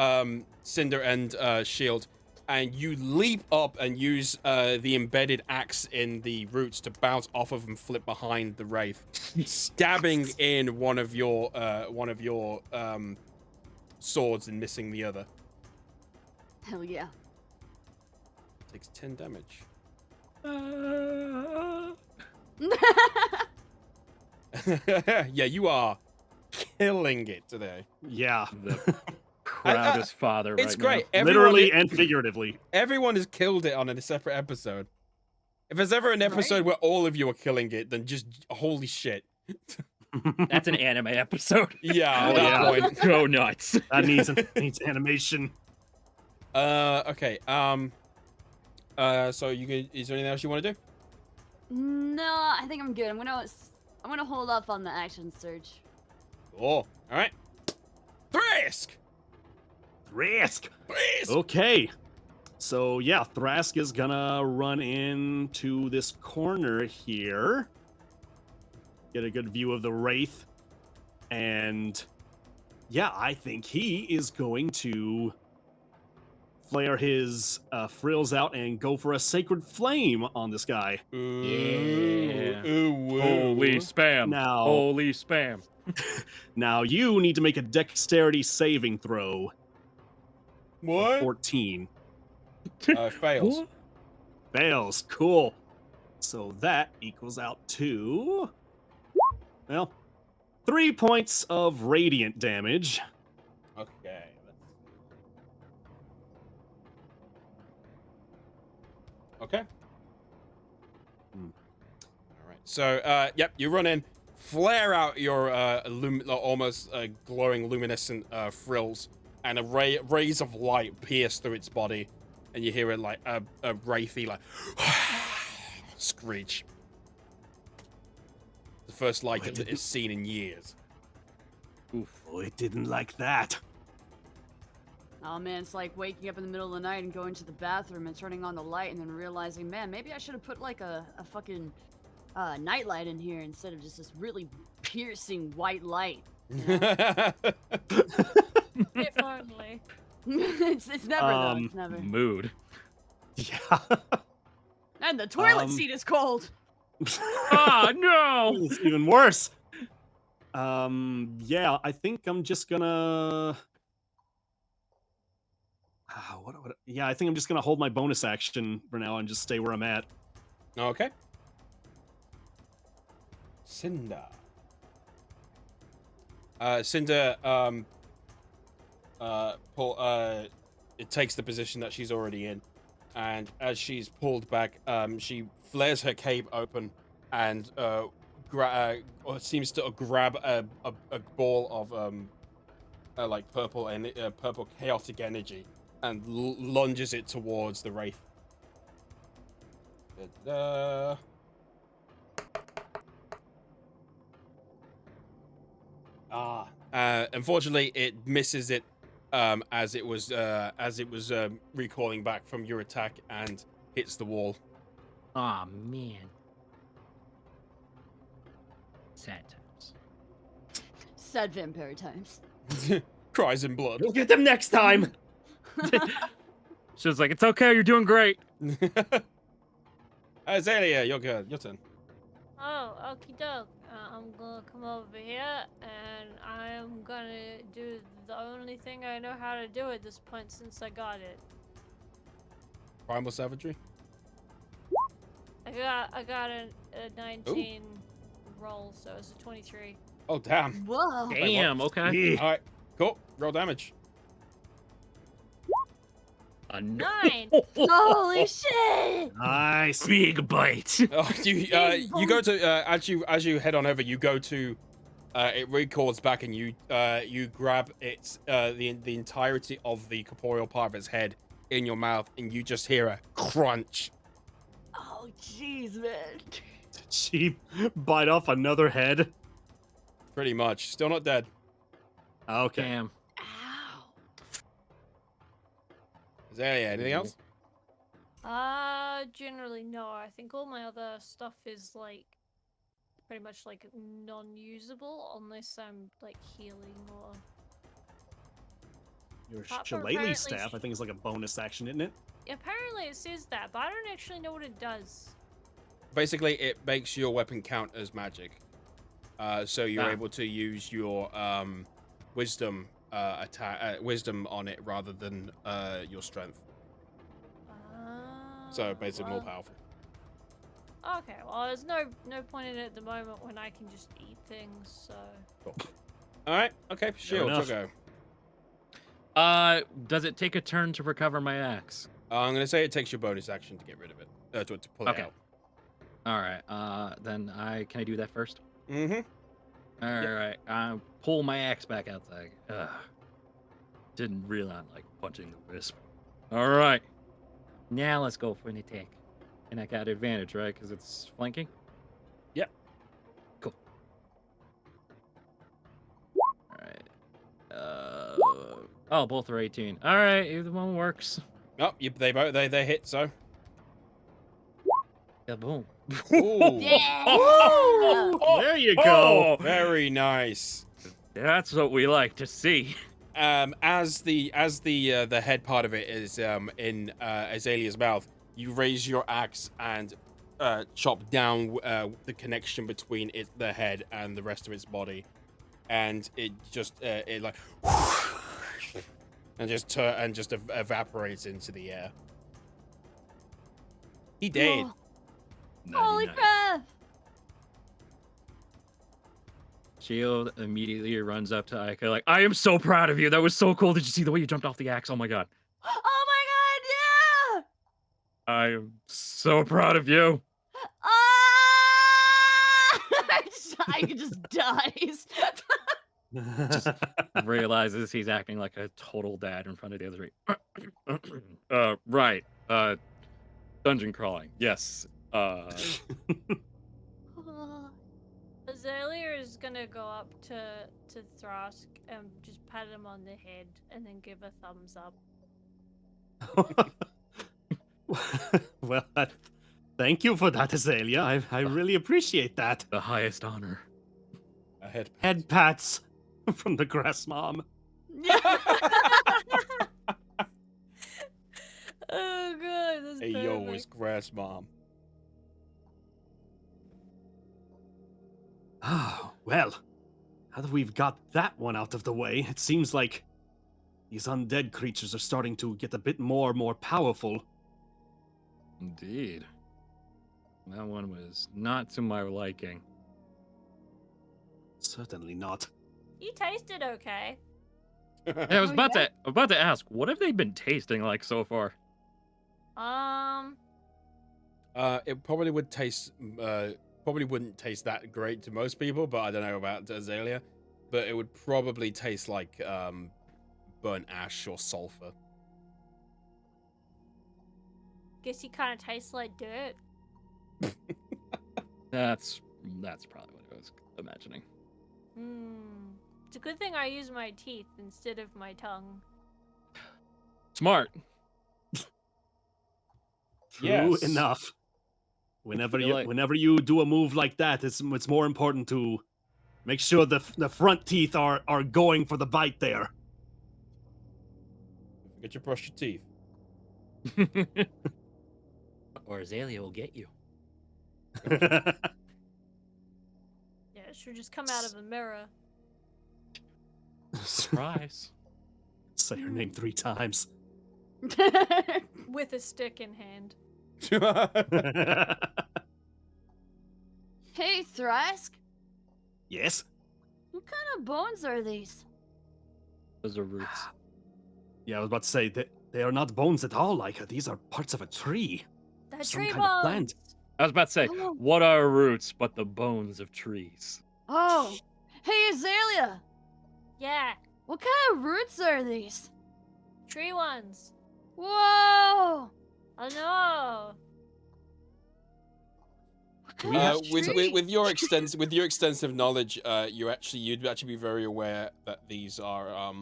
Cinder and Shield, and you leap up and use the embedded axe in the roots to bounce off of and flip behind the wraith, stabbing in one of your swords and missing the other. Hell yeah. Takes 10 damage. Yeah, you are killing it today. Yeah, The proudest father It's right great. now. literally and figuratively. Everyone has killed it on a separate episode. If there's ever an episode Right. where all of you are killing it, then just holy shit. That's an anime episode. Yeah, Oh, at that yeah. point. Go nuts. That needs animation. Okay. So is there anything else you want to do? No, I think I'm good. I'm gonna hold up on the action surge. Cool. All right. Thrask. Risk. Thrask. Okay. So yeah, Thrask is gonna run into this corner here. Get a good view of the Wraith. And yeah, I think he is going to flare his frills out and go for a Sacred Flame on this guy. Ooh. Yeah. Ooh. Woo. Holy spam. Now- Holy spam. Now you need to make a Dexterity saving throw. What? 14. Fails. What? Fails. Cool. So that equals out to, well, 3 points of radiant damage. Okay. Okay. Hmm. So, yep, you run in, flare out your almost glowing luminescent frills, and rays of light pierce through its body, and you hear it like a wraithy like screech. The first light that it's seen in years. Oof. Oh, it didn't like that. Oh man, it's like waking up in the middle of the night and going to the bathroom and turning on the light and then realizing, man, maybe I should have put like a fucking nightlight in here instead of just this really piercing white light. You know? If only. it's never though. It's never. Mood. Yeah. And the toilet seat is cold. Oh no! It's even worse. Yeah, I think I'm just gonna. Yeah, I think I'm just gonna hold my bonus action for now and just stay where I'm at. Okay. Cinder. Cinder, it takes the position that she's already in, and as she's pulled back, she flares her cape open and seems to grab a ball of like purple chaotic energy and lunges it towards the wraith. Unfortunately, it misses it as it was recoiling back from your attack and hits the wall. Aw, man. Sad times. Sad vampire times. Cries in blood. You'll get them next time. She was like, it's okay, you're doing great. Azalea, your turn. Oh, okie doke. I'm gonna come over here and I am gonna do the only thing I know how to do at this point since I got it. Primal Savagery? I got a 19 roll, so it's a 23. Oh, damn. Whoa. Damn, okay. All right, cool. Roll damage. A 9! Holy shit! Nice. big bite. Oh, you go to as you head on over, you go to it recoils back and you grab its the entirety of the corporeal part of its head in your mouth and you just hear a crunch. Oh jeez, man. Did she bite off another head? Pretty much. Still not dead. Okay. Damn. Ow. Azalea, anything else? Generally no. I think all my other stuff is like pretty much like non-usable unless I'm like healing or. Your Apart from shillelagh apparently staff, I think, is like a bonus action, isn't it? Apparently it says that, but I don't actually know what it does. Basically, it makes your weapon count as magic. So you're able to use your wisdom wisdom on it rather than your strength. So basically more powerful. Okay, well there's no point in it at the moment when I can just eat things, so. Cool. All right. Okay. Shield, you'll enough. go. Does it take a turn to recover my axe? I'm gonna say it takes your bonus action to get rid of it. To pull it out. All right. Then can I do that first? Mm-hmm. All right. I pull my axe back outside. Didn't really like punching the wisp. All right. Now let's go for an attack. And I got advantage, right? Because it's flanking? Yep. Cool. All right. Oh, both are 18. All right, either one works. Oh, they hit. So. Yeah, boom. Ooh. Yeah. There you go. Very nice. That's what we like to see. As the head part of it is in Azalea's mouth, you raise your axe and chop down the connection between the head and the rest of its body, and it just it like and just evaporates into the air. He did. Holy crap! Shield immediately runs up to Aika like, I am so proud of you. That was so cool. Did you see the way you jumped off the axe? Oh my god. Oh my god, yeah! I am so proud of you. He just dies. Realizes he's acting like a total dad in front of the other three. Right. Dungeon crawling. Yes. Azalea is gonna go up to Thrask and just pat him on the head and then give a thumbs up. Well, thank you for that, Azalea. I really appreciate that. The highest honor. A head. Head pats from the grass mom. Oh god, that's Hey, perfect. yo, it's Grass Mom. Oh, well, now that we've got that one out of the way, it seems like these undead creatures are starting to get a bit more powerful. Indeed. That one was not to my liking. Certainly not. You tasted okay. Yeah, I was Oh, about to ask, what have they been tasting like so far? It probably would taste. Probably wouldn't taste that great to most people, but I don't know about Azalea. But it would probably taste like burnt ash or sulfur. Guess you kind of taste like dirt. That's probably what I was imagining. It's a good thing I use my teeth instead of my tongue. Smart. True Yes. enough. Whenever feel you like- whenever you do a move like that, it's more important to make sure the front teeth are going for the bite there. Don't forget to brush your teeth. Or Azalea will get you. Yeah, it should just come out of the mirror. Surprise. Say her name 3 times. With a stick in hand. Hey, Thrask. Yes? What kind of bones are these? Those are roots. Yeah, I was about to say that they are not bones at all. Like these are parts of a tree. That Some tree kind of bones. plant. I was about to say, Oh. what are roots but the bones of trees? Oh, hey, Azalea. Yeah, What kind of roots are these? tree ones. Whoa. I know. What Do kind we have of with tree? your extensive knowledge, you'd actually be very aware that these are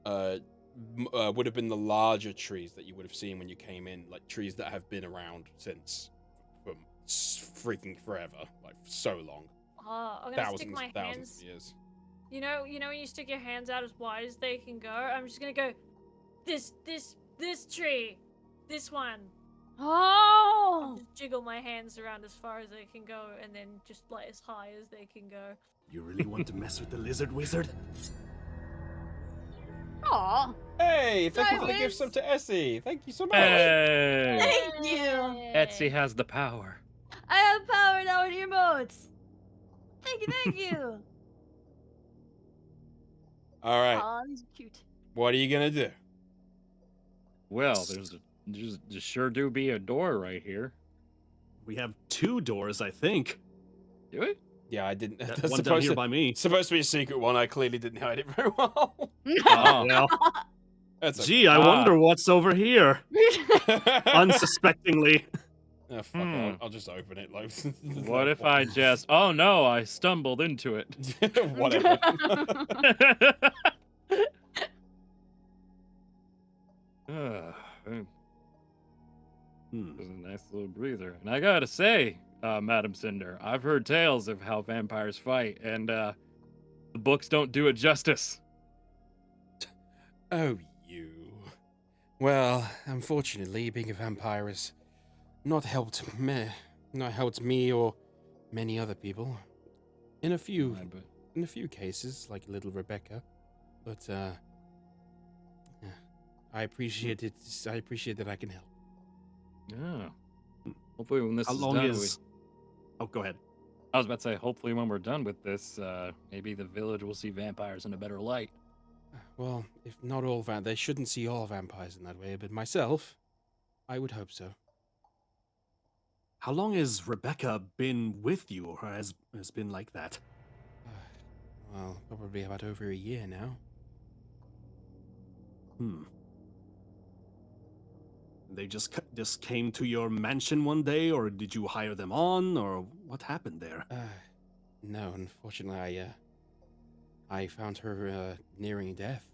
would have been the larger trees that you would have seen when you came in, like trees that have been around since from freaking forever, like so long, Oh, I'm gonna stick thousands, my thousands hands. of years. You know when you stick your hands out as wide as they can go. I'm just gonna go. This tree, this one. Oh. Just jiggle my hands around as far as they can go, and then just like as high as they can go. You really want to mess with the lizard wizard? Aw. Hey, thank you for the Silence. gift sub to Essie. Thank you so much. Hey! Thank you. Etsy has the power. I have power now in emotes. Thank you, thank you. All right, Aw, these are cute. what are you gonna do? Well, there's sure do be a door right here. We have 2 doors, I think. Do we? Yeah, I didn't. That That's one down supposed here to, by me. supposed to be a secret one. I clearly didn't hide it very well. Oh, Well, That's okay. gee, I wonder what's over here. Unsuspectingly. Oh, fuck it, I'll just open it. Like, what if I just... Oh no, I stumbled into it. whatever. It Hmm. was a nice little breather. And I gotta say, Madam Cinder, I've heard tales of how vampires fight, and the books don't do it justice. Oh, you. Well, unfortunately, being a vampire has not helped me or many other people. In a few cases, like little Rebecca, but yeah, I appreciate it. I appreciate that I can help. Yeah. Hopefully when this How is long done, is... Oh, go ahead. I was about to say, hopefully when we're done with this, maybe the village will see vampires in a better light. Well, if not all they shouldn't see all vampires in that way, but myself, I would hope so. How long has Rebecca been with you, or has been like that? Well, probably about over a year now. They just came to your mansion one day, or did you hire them on, or what happened there? No, unfortunately, I found her nearing death,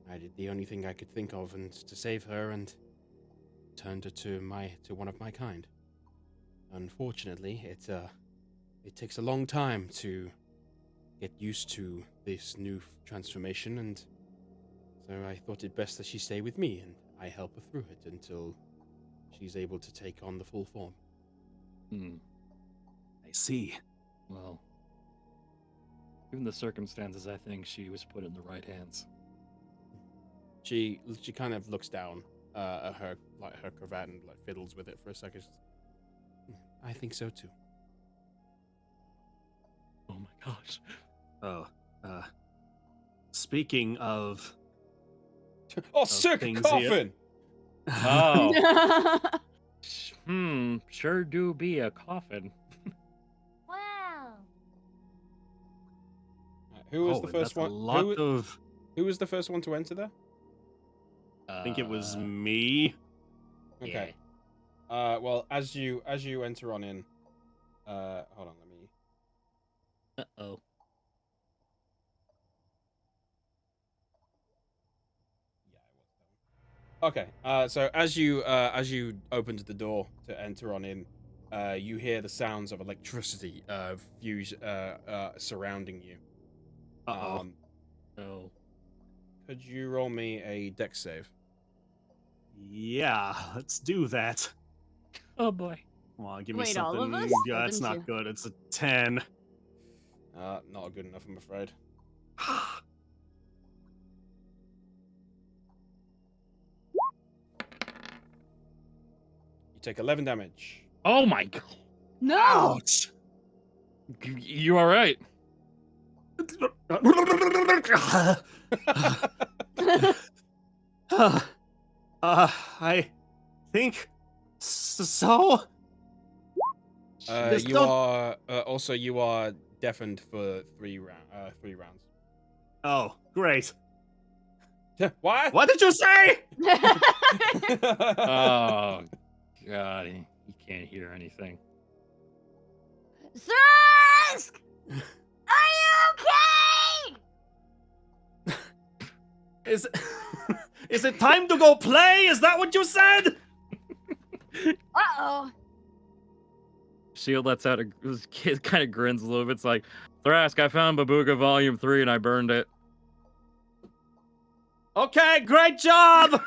and I did the only thing I could think of, and to save her, and turned her to one of my kind. Unfortunately, it takes a long time to get used to this new transformation, and so I thought it best that she stay with me, and I help her through it until she's able to take on the full form. I see. Well, given the circumstances, I think she was put in the right hands. She kind of looks down at her cravat and fiddles with it for a second. I think so too. Oh my gosh. Oh, speaking of... Oh, sick things coffin! Oh. Sure do be a coffin. Wow. Who was the and first that's one? A lot of... Who was the first one to enter there? I think it was me. Okay. Well, as you enter on in, hold on, let me. Uh-oh. Okay. So as you opened the door to enter on in, you hear the sounds of electricity surrounding you. Uh-oh. Oh. Could you roll me a dex save? Yeah, let's do that. Oh boy. Come on, give me Wait, all something. of us? Yeah, Or it's didn't not you? good. It's a 10. Not good enough, I'm afraid. You take 11 damage. Oh my god. No. Ouch! You all right? I think so. Just You don't- are also you are deafened for 3 rounds. Oh, great. What? What did you say? Oh god, he can't hear anything. Thrask! Are you okay? Is it time to go play? Is that what you said? Uh-oh. Shield lets out this kid kind of grins a little bit. It's like, Thrask, I found Babuga Volume 3 and I burned it. Okay, great job.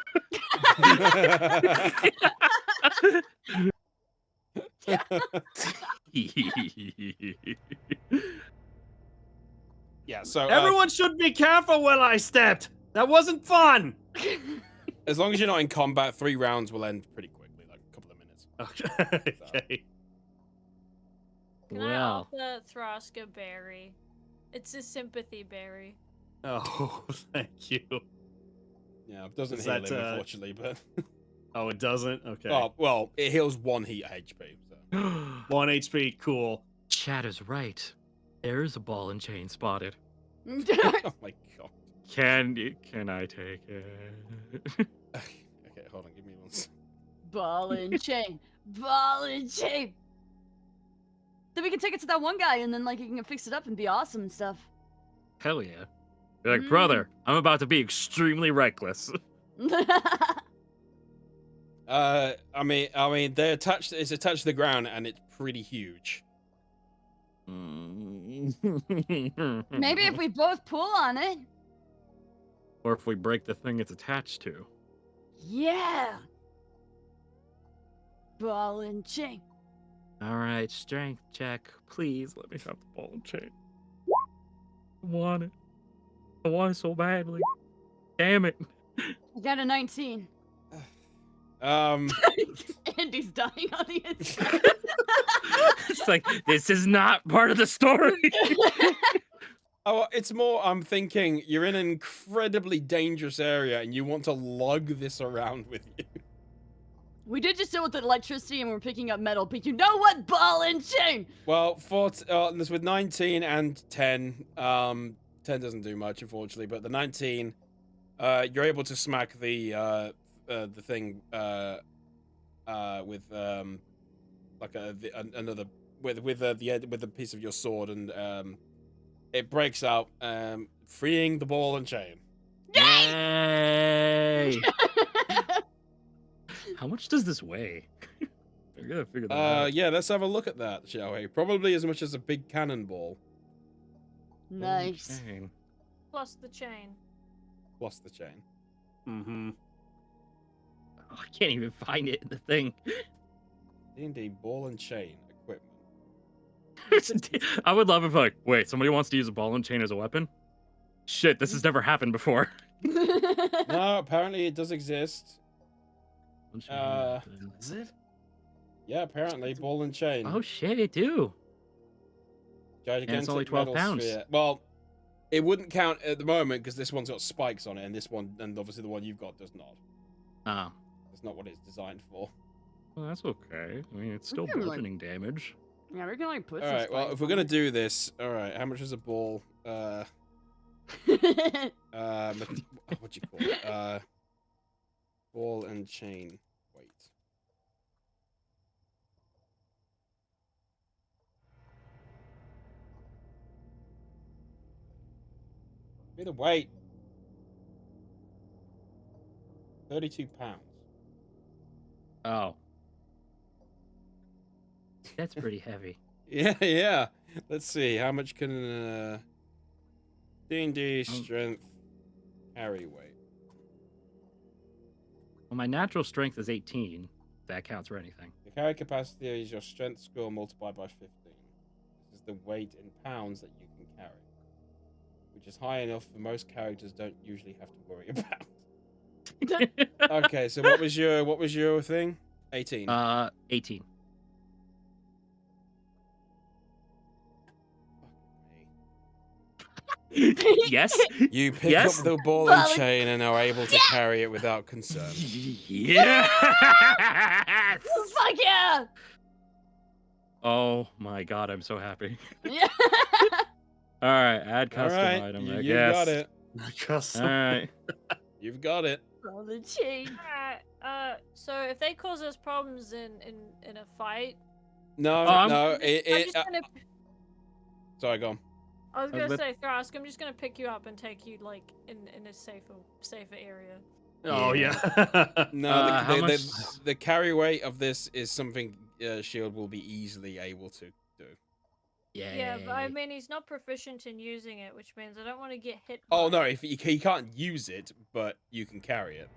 Yeah, so Everyone should be careful when I stepped. That wasn't fun. as long as you're not in combat, 3 rounds will end pretty quickly, like a couple of minutes. Okay. Can I Well, offer Thrask a berry? It's a sympathy berry. Oh, thank you. Yeah, it doesn't Is heal that, him, unfortunately, but Oh, it doesn't? Okay. oh well, it heals 1 heat HP. So. 1 HP, cool. Chad is right. There's a ball and chain spotted. Oh my god. Can I take it? Okay, hold on, give me 1 second. Ball and chain. Ball and chain. Then we can take it to that one guy and then he can fix it up and be awesome and stuff. Hell yeah. You're like, brother, I'm about to be extremely reckless. I mean, they're attached. It's attached to the ground, and it's pretty huge. Maybe if we both pull on it. Or if we break the thing it's attached to. Yeah. Ball and chain. All right, strength check. Please let me have the ball and chain. I want it. I want it so badly. Damn it. I got a 19. Andy's dying on the inside. It's like, this is not part of the story. Oh, it's more. I'm thinking you're in an incredibly dangerous area, and you want to lug this around with you. We did just deal with the electricity and we're picking up metal, but you know what? Ball and chain! Well, this with 19 and 10, 10 doesn't do much, unfortunately, but the 19, you're able to smack the thing, with, like another, with the piece of your sword, and, it breaks out, freeing the ball and chain. Yay! How much does this weigh? I gotta figure that out. Yeah, let's have a look at that, shall we? Probably as much as a big cannonball. Nice. Dang. Plus the chain. Plus the chain. Mm-hmm. Oh, I can't even find it in the thing. D&D ball and chain equipment. I would love if, like, wait, somebody wants to use a ball and chain as a weapon? Shit, this has never happened before. No, apparently it does exist. Is it? Yeah, apparently ball and chain. Oh shit, they do. Gigantic only 12 metal pounds. sphere. Well, it wouldn't count at the moment because this one's got spikes on it, and this one, and obviously the one you've got does not. Oh. That's not what it's designed for. Well, that's okay. I mean, it's still can, like- bludgeoning damage. Yeah, we can like put All some right. Well, if we're gonna do this, all right. How much is a ball? What do you call it? Ball and chain weight. Be the weight. 32 pounds. Oh. That's pretty heavy. Yeah, yeah. Let's see. How much can D&D strength carry weight? Well, my natural strength is 18. If that counts for anything. The carry capacity is your strength score multiplied by 15. This is the weight in pounds that you can carry, which is high enough for most characters don't usually have to worry about. Okay, so what was your thing? 18. 18. Yes. You pick yes? up the ball and chain and are able to carry it without concern. Yeah. Fuck yeah! Oh my god, I'm so happy. Yeah. All right, add custom All right, item. you I guess. got it. Custom. All right. You've got it. Ball and chain. Alright, so if they cause us problems in a fight, No, I'm no. I'm just gonna, Sorry, go on. I was I was gonna about- say, Thrask, I'm just gonna pick you up and take you like in a safer area. Oh yeah. No, how much- the carry weight of this is something Shield will be easily able to do. Yeah, but I Yay. mean he's not proficient in using it, which means I don't want to get hit. Oh by no, it. if he can't use it, but you can carry it.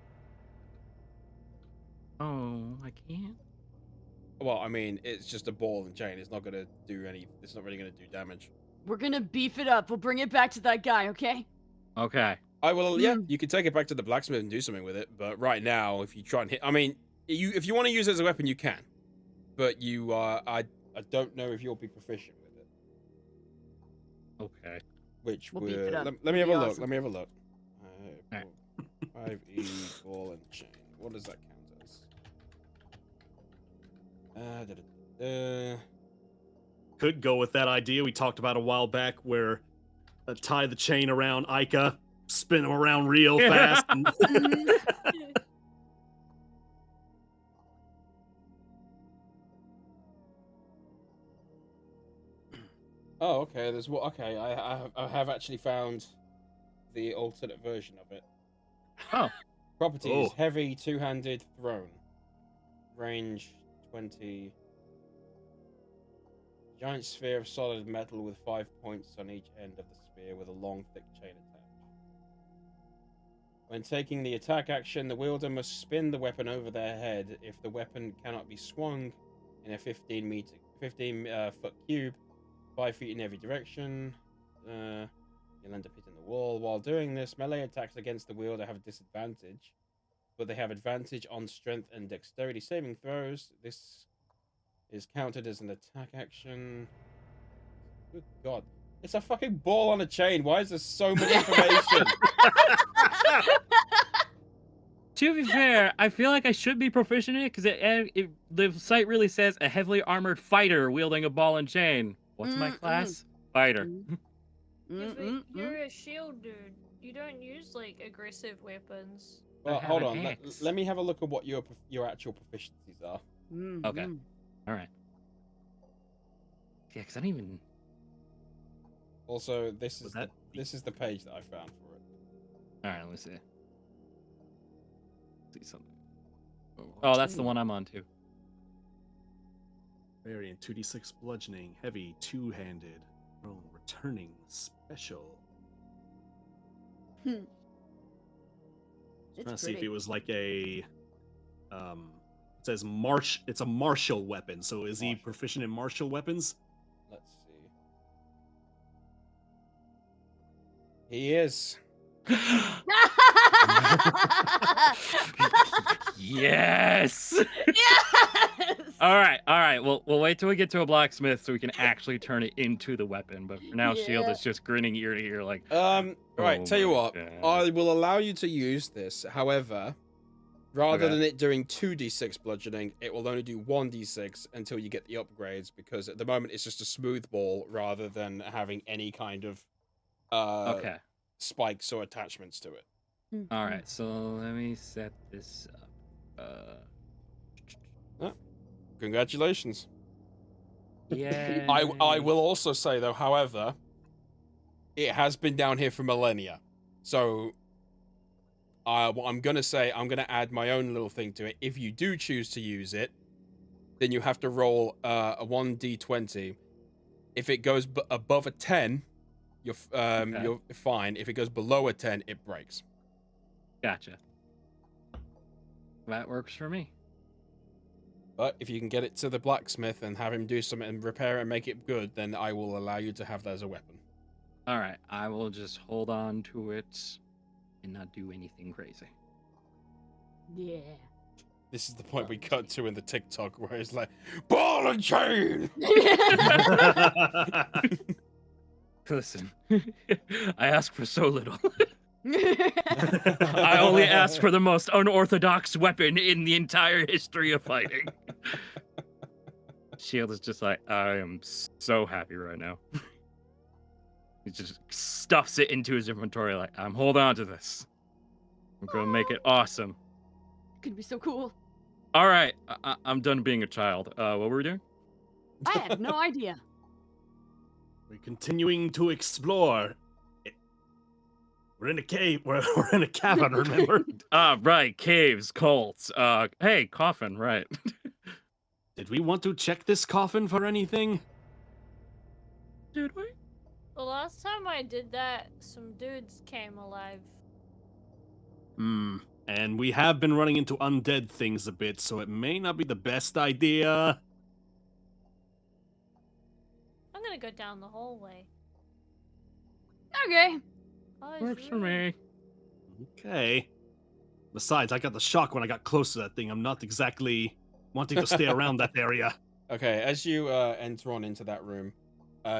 Oh, I can't. Well, I mean, it's just a ball and chain. It's not gonna do any. It's not really gonna do damage. We're gonna beef it up. We'll bring it back to that guy, okay? Okay. I will. Yeah, you can take it back to the blacksmith and do something with it. But right now, if you try and hit, I mean, if you want to use it as a weapon, you can. But you, I don't know if you'll be proficient with it. Okay. Which We'll beef it up. let me have a It'll be look. awesome. Let me have a look. Alright. 5e ball and chain. What does that count as? Could go with that idea we talked about a while back, where tie the chain around Ica, spin him around real fast. And... Oh, okay. There's what? Okay, I have actually found the alternate version of it. Oh. Properties: Oh. heavy, two-handed, thrown. Range 20. Giant sphere of solid metal with 5 points on each end of the sphere, with a long, thick chain attached. When taking the attack action, the wielder must spin the weapon over their head. If the weapon cannot be swung in a 15 foot cube, 5 feet in every direction, you'll end up hitting the wall. While doing this, melee attacks against the wielder have a disadvantage, but they have advantage on strength and dexterity saving throws. This is counted as an attack action. Good God. It's a fucking ball on a chain. Why is there so much information? To be fair, I feel like I should be proficient in it because the site really says a heavily armored fighter wielding a ball and chain. What's my class? Fighter. Yeah, but you're a shield dude. You don't use like aggressive weapons. Well, I have hold an on. axe. Let me have a look at what your actual proficiencies are. Okay. All right. Yeah, because I don't even. Also, this is that this is the page that I found for it. All right, let me see. See something. Oh, that's the one I'm on too. Variant 2d6 bludgeoning, heavy, two-handed, prone, returning, special. It's Trying to see if it was like a it says it's a martial weapon, so is he proficient in martial weapons? Let's see. He is. Yes. Yes. All right. We'll wait till we get to a blacksmith so we can actually turn it into the weapon. But for now, Shield Yeah. is just grinning ear to ear, like. Right. Oh Tell you my what. God. I will allow you to use this. However, rather Okay. than it doing 2d6 bludgeoning, it will only do 1d6 until you get the upgrades. Because at the moment, it's just a smooth ball rather than having any kind of Okay. spikes or attachments to it. All right. So let me set this up. Congratulations. Yeah. I will also say though, however, it has been down here for millennia, so what I'm gonna say, I'm gonna add my own little thing to it. If you do choose to use it, then you have to roll a 1d20. If it goes above a 10, you're fine. If it goes below a 10, it breaks. Gotcha. That works for me. But if you can get it to the blacksmith and have him do something and repair it and make it good, then I will allow you to have that as a weapon. All right. I will just hold on to it and not do anything crazy. Yeah. This is the point we cut to in the TikTok where it's like, ball and chain! Listen, I ask for so little. I only ask for the most unorthodox weapon in the entire history of fighting. Shield is just like, I am so happy right now. He just stuffs it into his inventory like, I'm holding on to this. I'm gonna make it awesome. Could be so cool. All right, I'm done being a child. What were we doing? I have no idea. We're continuing to explore. We're in a cave. We're in a cavern, remember? Right, caves, cults. Hey, coffin, right. Did we want to check this coffin for anything? Did we? The last time I did that, some dudes came alive. And we have been running into undead things a bit, so it may not be the best idea. I'm gonna go down the hallway. Okay. Works for me. Okay. Besides, I got the shock when I got close to that thing. I'm not exactly wanting to stay around that area. Okay, as you enter on into that room,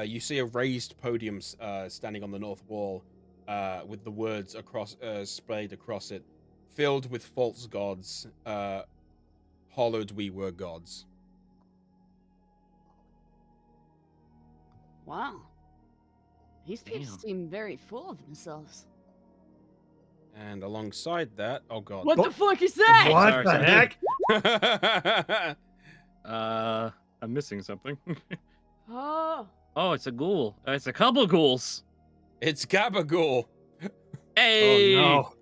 you see a raised podium standing on the north wall with the words sprayed across it, filled with false gods, hallowed we were gods. Wow. These people Damn. seem very full of themselves. And alongside that, oh god. What the fuck is that? What Sorry, the sorry. heck? I'm missing something. Oh. Oh, it's a ghoul. It's a couple of ghouls. It's Gabagool. Hey! Oh no.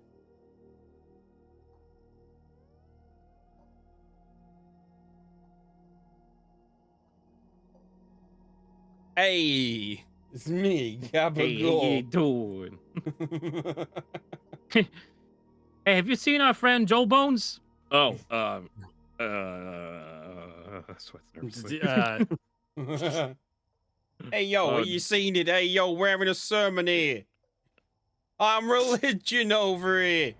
Hey, it's me, Hey, how you Gabagool. doing? Hey, have you seen our friend Joe Bones? Oh, sweats nervously. Hey, yo, Oh, you seen it? Hey, yo, we're having a sermon here. I'm religion over here.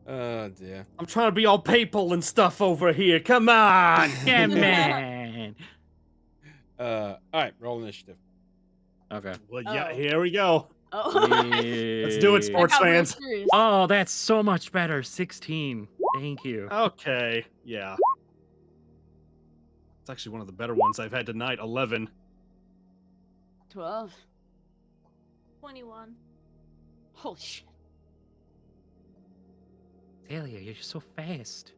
Oh, dear. I'm trying to be all papal and stuff over here. Come on. Yeah, man. All right, roll initiative. Okay. Well, yeah, Oh. here we go. Oh. Let's do it, Yay. sports I got real fans. serious. Oh, that's so much better. 16. Thank you. Okay, yeah. It's actually one of the better ones I've had tonight. 11. 12. 21. Holy shit. Talia, you're so fast.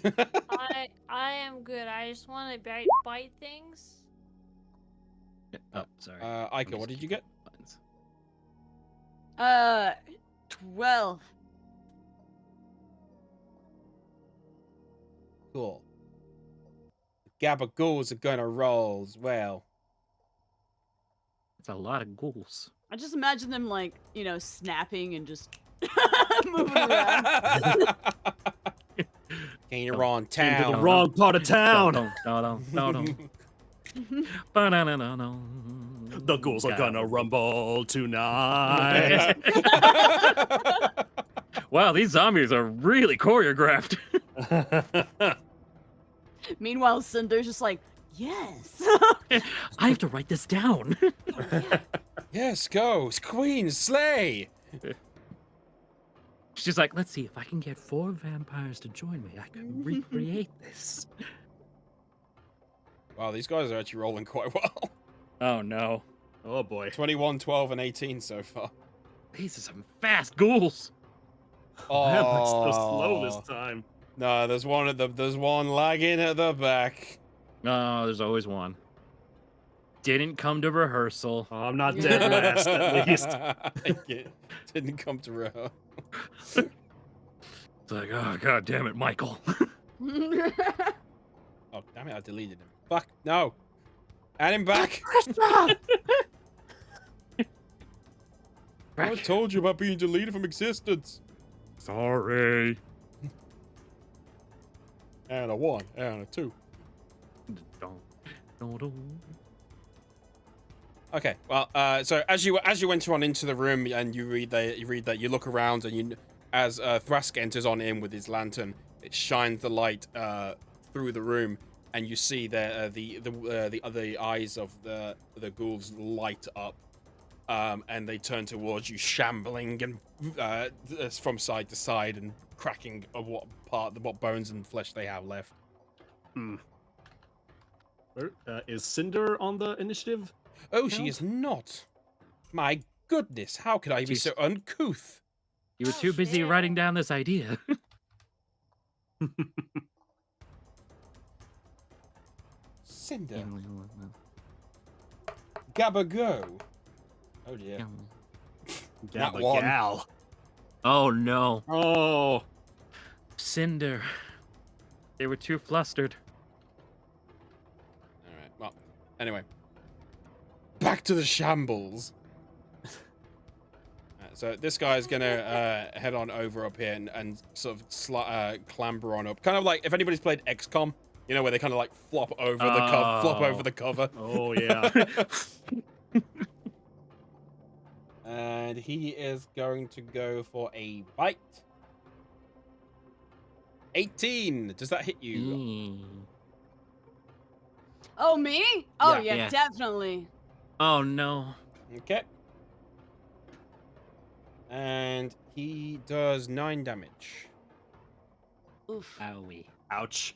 I am good. I just want to bite things. Oh, sorry. Aika, what did you get? 12. Cool. Ghouls are gonna roll as well. It's a lot of ghouls. I just imagine them like, snapping and just moving around. Can you run Came to the town? wrong part of town. The ghouls are gonna rumble tonight. Wow, these zombies are really choreographed. Meanwhile, Cinder's just like, yes. I have to write this down. Yes, go, Queen, slay. She's like, let's see if I can get 4 vampires to join me. I can recreate this. Wow, these guys are actually rolling quite well. Oh no. Oh boy. 21, 12, and 18 so far. These are some fast ghouls. Why am I so slow this time? No, there's one lagging at the back. No, there's always one. Didn't come to rehearsal. Oh, I'm not dead last, at least. Didn't come to rehearsal. It's like, oh god damn it, Michael. Oh, damn it, I deleted him. Fuck, no. Add him back. I told you about being deleted from existence. Sorry. And a 1, and a 2. Okay, well, so as you enter on into the room and you read that, you look around and as Thrask enters on in with his lantern, it shines the light through the room, and you see the other eyes of the ghouls light up, and they turn towards you, shambling and from side to side and cracking of what bones and flesh they have left. Is Cinder on the initiative? Oh, she is not. My goodness, how could I be so uncouth? You were too busy shit. writing down this idea. Cinder. Gabago. Oh dear. That one. Gal. Oh no. Oh. Cinder. They were too flustered. Alright, well, anyway. Back to the shambles. So this guy's gonna head on over up here and sort of clamber on up. Kind of like if anybody's played XCOM, you know, where they kind of like flop over the cover. Oh yeah. And he is going to go for a bite. 18. Does that hit you? Oh, me? Oh, Yeah. yeah, definitely. Oh no. Okay. And he does 9 damage. Oof. Owie. Ouch.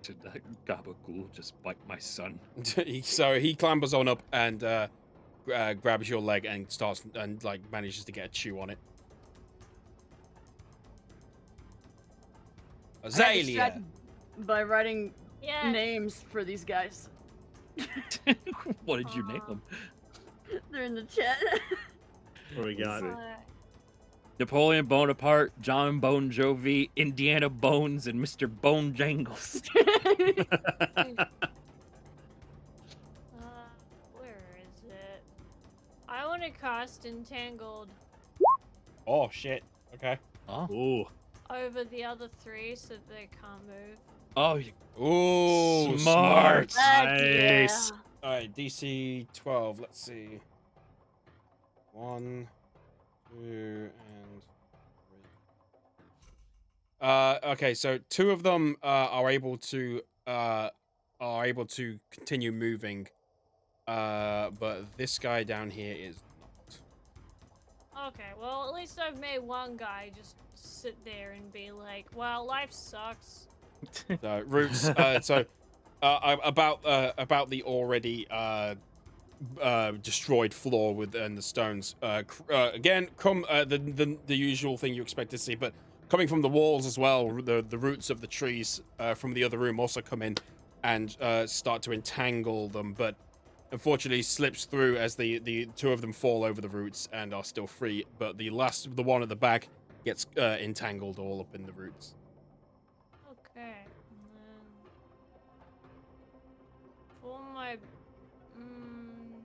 Did that gabagool just bite my son? So he clambers on up and grabs your leg and starts and like manages to get a chew on it. I got Azalea. distracted by writing Yeah. names for these guys. What did you name them? They're in the chat. What do we got? Napoleon Bonaparte, John Bon Jovi, Indiana Bones, and Mr. Bone Jangles. Where is it? I want to cast Entangled Oh shit. Okay. Oh, Ooh. over the other 3 so they can't move. oh, you Ooh, smart. Heck Nice. yeah. All right, DC 12. Let's see. 1, 2, and 3. Okay, so 2 of them are able to continue moving. but this guy down here is not. Okay, well, at least I've made one guy just sit there and be like, well, life sucks. Roots. About the already destroyed floor and the stones. Again, the usual thing you expect to see, but coming from the walls as well. The roots of the trees from the other room also come in and start to entangle them, but unfortunately slips through as the two of them fall over the roots and are still free. But the one at the back gets entangled all up in the roots. Okay, and then for my,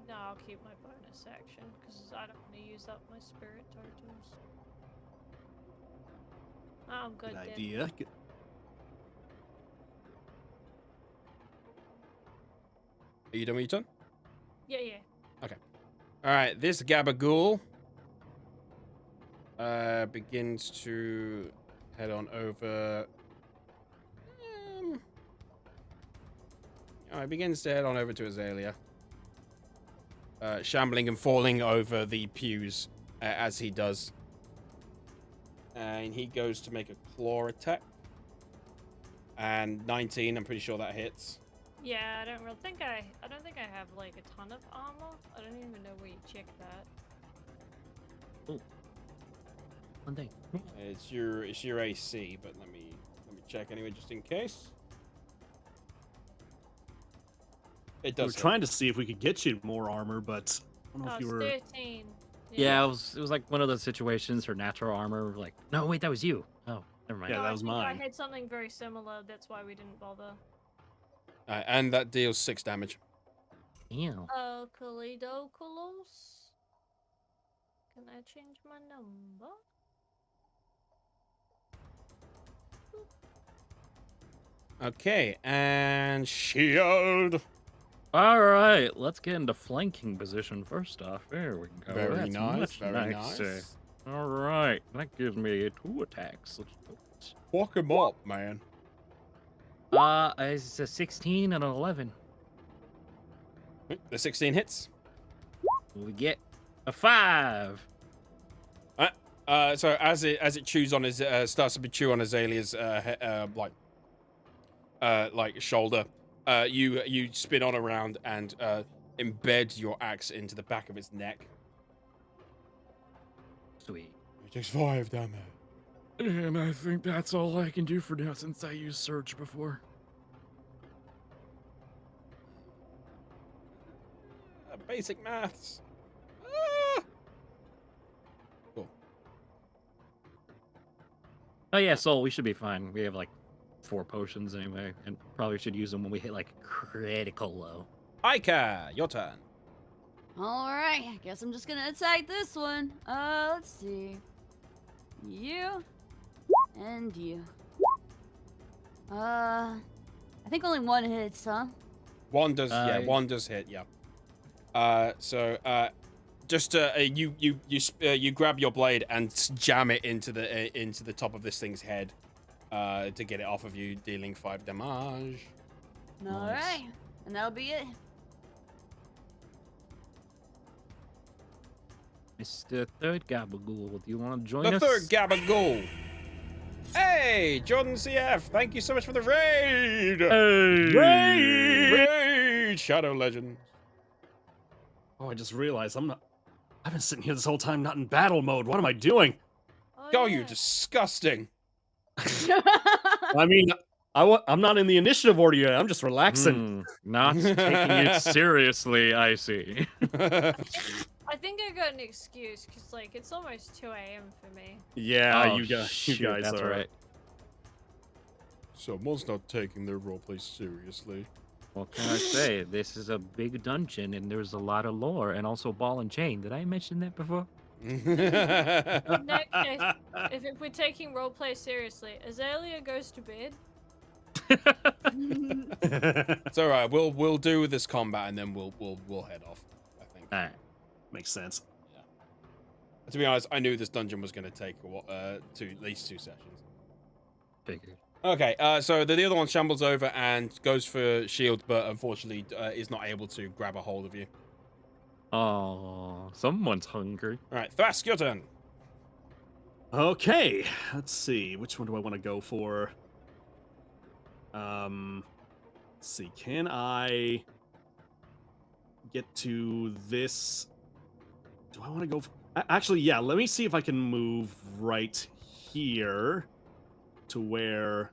no, I'll keep my bonus action because I don't want to use up my spirit totems. I'm good. Good then. idea. Are you done with your turn? Yeah. All right, this gabagool begins to head on over. It begins to head on over to Azalea, shambling and falling over the pews as he does. And he goes to make a claw attack. And 19, I'm pretty sure that hits. Yeah, I don't think I have like a ton of armor. I don't even know where you check that. One thing. It's your AC, but let me check anyway, just in case. It We were does. trying to see if we could get you more armor, but I don't know Oh, if you it's were. 13. Yeah, it was like one of those situations. Her natural armor, like, no, wait, that was you. Oh, never mind. Yeah, No, that I was think mine. I had something very similar. That's why we didn't bother. And that deals 6 damage. Damn. Kaleidokolos? Can I change my number? Okay, and shield. All right, let's get into flanking position first off. There we go. Very That's nice, much very nicer. nice. All right, that gives me 2 attacks. Let's do it. Fuck him up, man. It's a 16 and an 11. The 16 hits. We get a 5. So as it chews on his starts to chew on Azalea's like shoulder, you spin on around and embed your axe into the back of its neck. Sweet. It takes 5 damage. And I think that's all I can do for now since I used Surge before. Basic maths. Ah! Cool. Oh yeah, Soul, we should be fine. We have like 4 potions anyway, and probably should use them when we hit like critical low. Aika, your turn. All right, I guess I'm just gonna attack this one. Let's see. You and you. I think only one hits, huh? One does, one does hit, yeah. You grab your blade and jam it into the top of this thing's head, to get it off of you, dealing 5 damage. All right, and that'll be it. Mr. Third Gabagool, do you want to join The us? third Gabagool. Hey, Jordan CF, thank you so much for the raid. Raid, Shadow Legends. Oh, I just realized I've been sitting here this whole time not in battle mode. What am I doing? Oh, you're disgusting. I mean, I'm not in the initiative order yet. I'm just relaxing. Not taking it seriously, I see. I think I got an excuse because like it's almost 2 a.m. for me. Yeah, Oh, you guys that's are right. Someone's not taking their roleplay seriously. What can I say? This is a big dungeon and there's a lot of lore and also ball and chain. Did I mention that before? In that case, if we're taking roleplay seriously, Azalea goes to bed. It's all right. We'll do this combat and then we'll head off, I think. All right. Makes sense. Yeah. To be honest, I knew this dungeon was going to take at least 2 sessions. Figured. Okay, so the other one shambles over and goes for shield, but unfortunately is not able to grab a hold of you. Oh, someone's hungry. All right, Thrask, your turn. Okay, let's see. Which one do I want to go for? Let's see. Can I get to this? Do I want to go for... Actually, yeah, let me see if I can move right here to where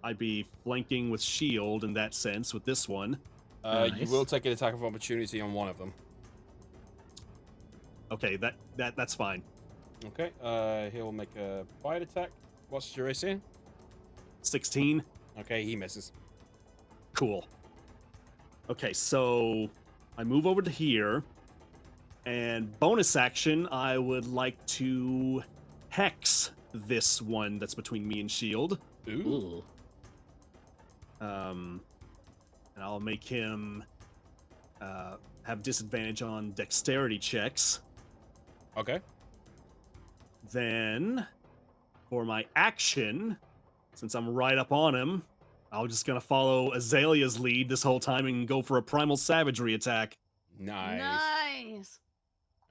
I'd be flanking with shield in that sense with this one. You Nice. will take an attack of opportunity on one of them. Okay, that's fine. Okay, he'll make a bite attack. What's your AC? 16. Okay, he misses. Cool. Okay, so I move over to here, and bonus action, I would like to hex this one that's between me and shield. Ooh. And I'll make him have disadvantage on dexterity checks. Okay. Then, for my action, since I'm right up on him, I'm just gonna follow Azalea's lead this whole time and go for a primal savagery attack. Nice. Nice.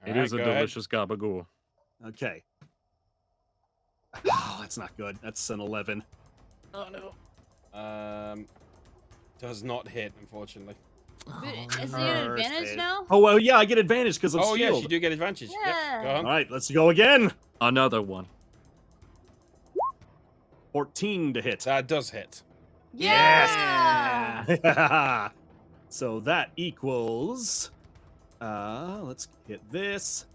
It is a delicious gabagool. Okay. Oh, that's not good. That's an 11. Oh no. Does not hit, unfortunately. Is he an advantage Perfect. now? Oh, well, yeah, I get advantage because of Oh, shield. yes, you do get advantage. Yep, go Yeah. on. All right, let's go again. Another one. 14 to hit. That does hit. Yeah. So that equals... let's hit this.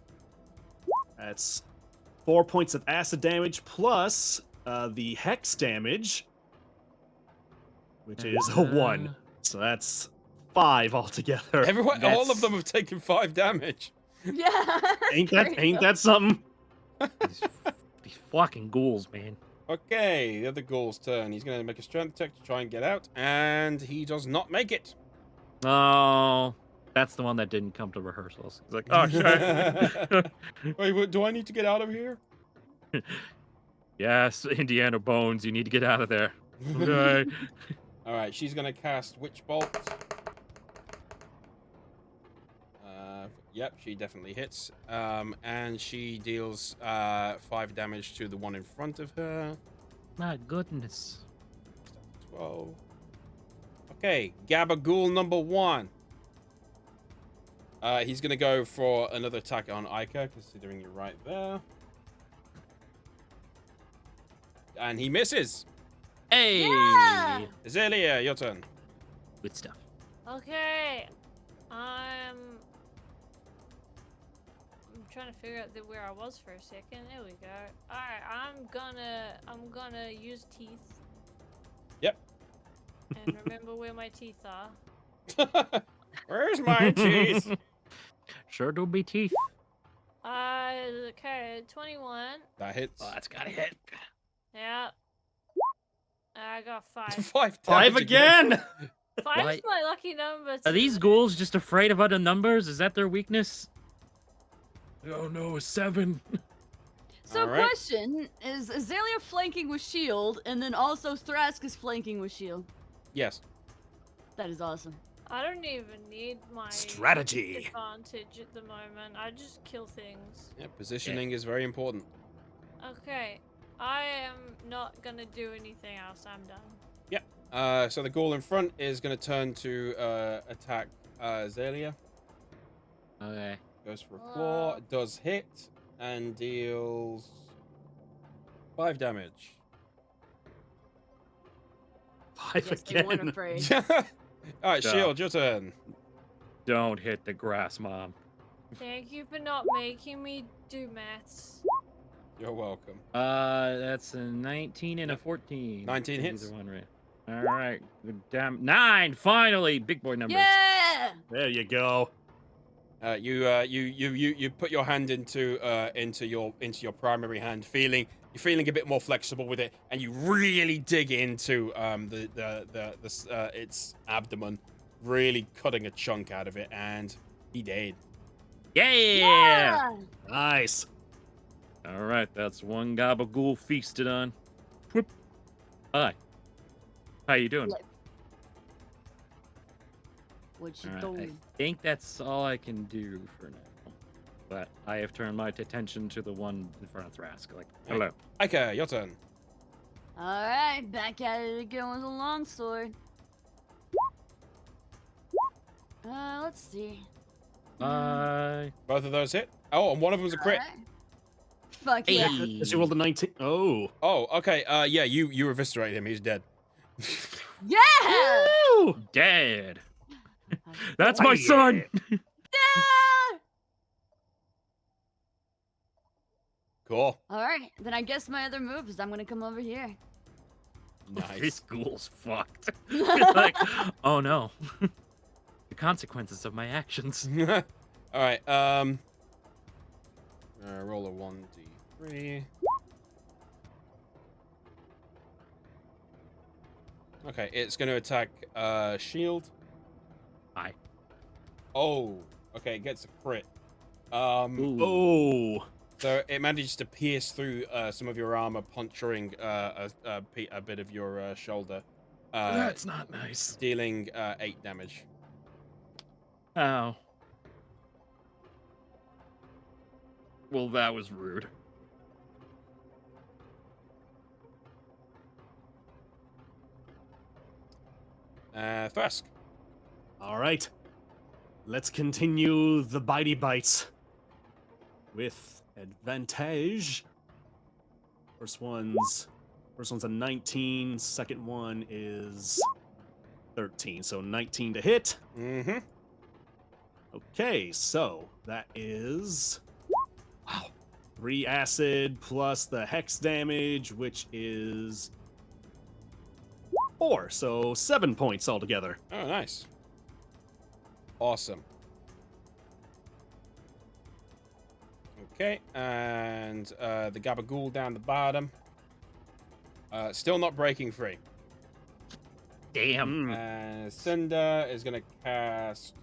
That's 4 points of acid damage plus the hex damage, which is a 1. So that's 5 altogether. Everyone, all of That's- them have taken 5 damage. Yeah. Ain't that something? These fucking ghouls, man. Okay, the other ghoul's turn. He's going to make a strength check to try and get out, and he does not make it. Oh, that's the one that didn't come to rehearsals. He's like, oh shit. Wait, what, do I need to get out of here? Yes, Indiana Bones, you need to get out of there. Okay. All right, she's going to cast Witch Bolt. Yep, she definitely hits. And she deals 5 damage to the one in front of her. My goodness. 12. Okay, Gabagool number 1. He's going to go for another attack on Ica, considering you're right there. And he misses. Hey! Yeah! Azalea, your turn. Good stuff. Okay. I'm trying to figure out where I was for a second. There we go. Alright, I'm gonna use teeth. Yep. And remember where my teeth are. Where's my teeth? Sure do be teeth. Okay, 21. That hits. Oh, that's gotta hit. Yeah. I got 5. 5 5 damage again. 5's Why- my lucky number. Are these ghouls just afraid of other numbers? Is that their weakness? Oh no, a 7. So All right. question, is Azalea flanking with shield, and then also Thrask is flanking with shield? Yes. That is awesome. I don't even need my Strategy. advantage at the moment. I just kill things. Yeah, positioning is very important. Okay. I am not gonna do anything else. I'm done. So the ghoul in front is going to turn to attack Azalea. Okay. Goes for a claw, does hit, and deals 5 damage. 5 Yes, they weren't again. afraid. All right, Yeah. Shield, your turn. Don't hit the grass, Mom. Thank you for not making me do maths. You're welcome. That's a 19 and a 14. 19 hits. Either one, right? All right. Good damn. 9. Finally, big boy numbers. Yeah! There you go. You put your hand into your primary hand, you're feeling a bit more flexible with it, and you really dig into its abdomen, really cutting a chunk out of it, and he died. Yeah! Nice. All right, that's one gabagool feasted on. Whoop. Hi. How you doing? Hello. What you Alright, I doing? think that's all I can do for now. But I have turned my attention to the one in front of Thrask. Like, hello. Okay, your turn. Alright, back at it again with a longsword. Let's see. Bye. Both of those hit. Oh, and one of them's a crit. Alright. Fuck yeah. Hey. As you rolled a 19. Oh. Oh, okay. Yeah, you eviscerate him. He's dead. Yeah! Woo! Dead. That's my Oh, son. Yeah! Cool. Alright, then I guess my other move is I'm gonna come over here. Nice. This ghoul's fucked. Like, oh no. The consequences of my actions. All right. Roll a 1d3. Okay, it's going to attack shield. Hi. Oh, okay, it gets a crit. Ooh. Oh. So it manages to pierce through some of your armor, puncturing a bit of your shoulder, That's not nice. dealing 8 damage. Ow. Well, that was rude. Thrask. All right. Let's continue the bitey bites with advantage. First one's a 19. Second one is 13. So 19 to hit. Mm-hmm. Okay, so that is 3 acid plus the hex damage, which is 4. So 7 points altogether. Oh, nice. Awesome. Okay, and the Gabagool down the bottom. Still not breaking free. Damn. Mm. Cinder is going to cast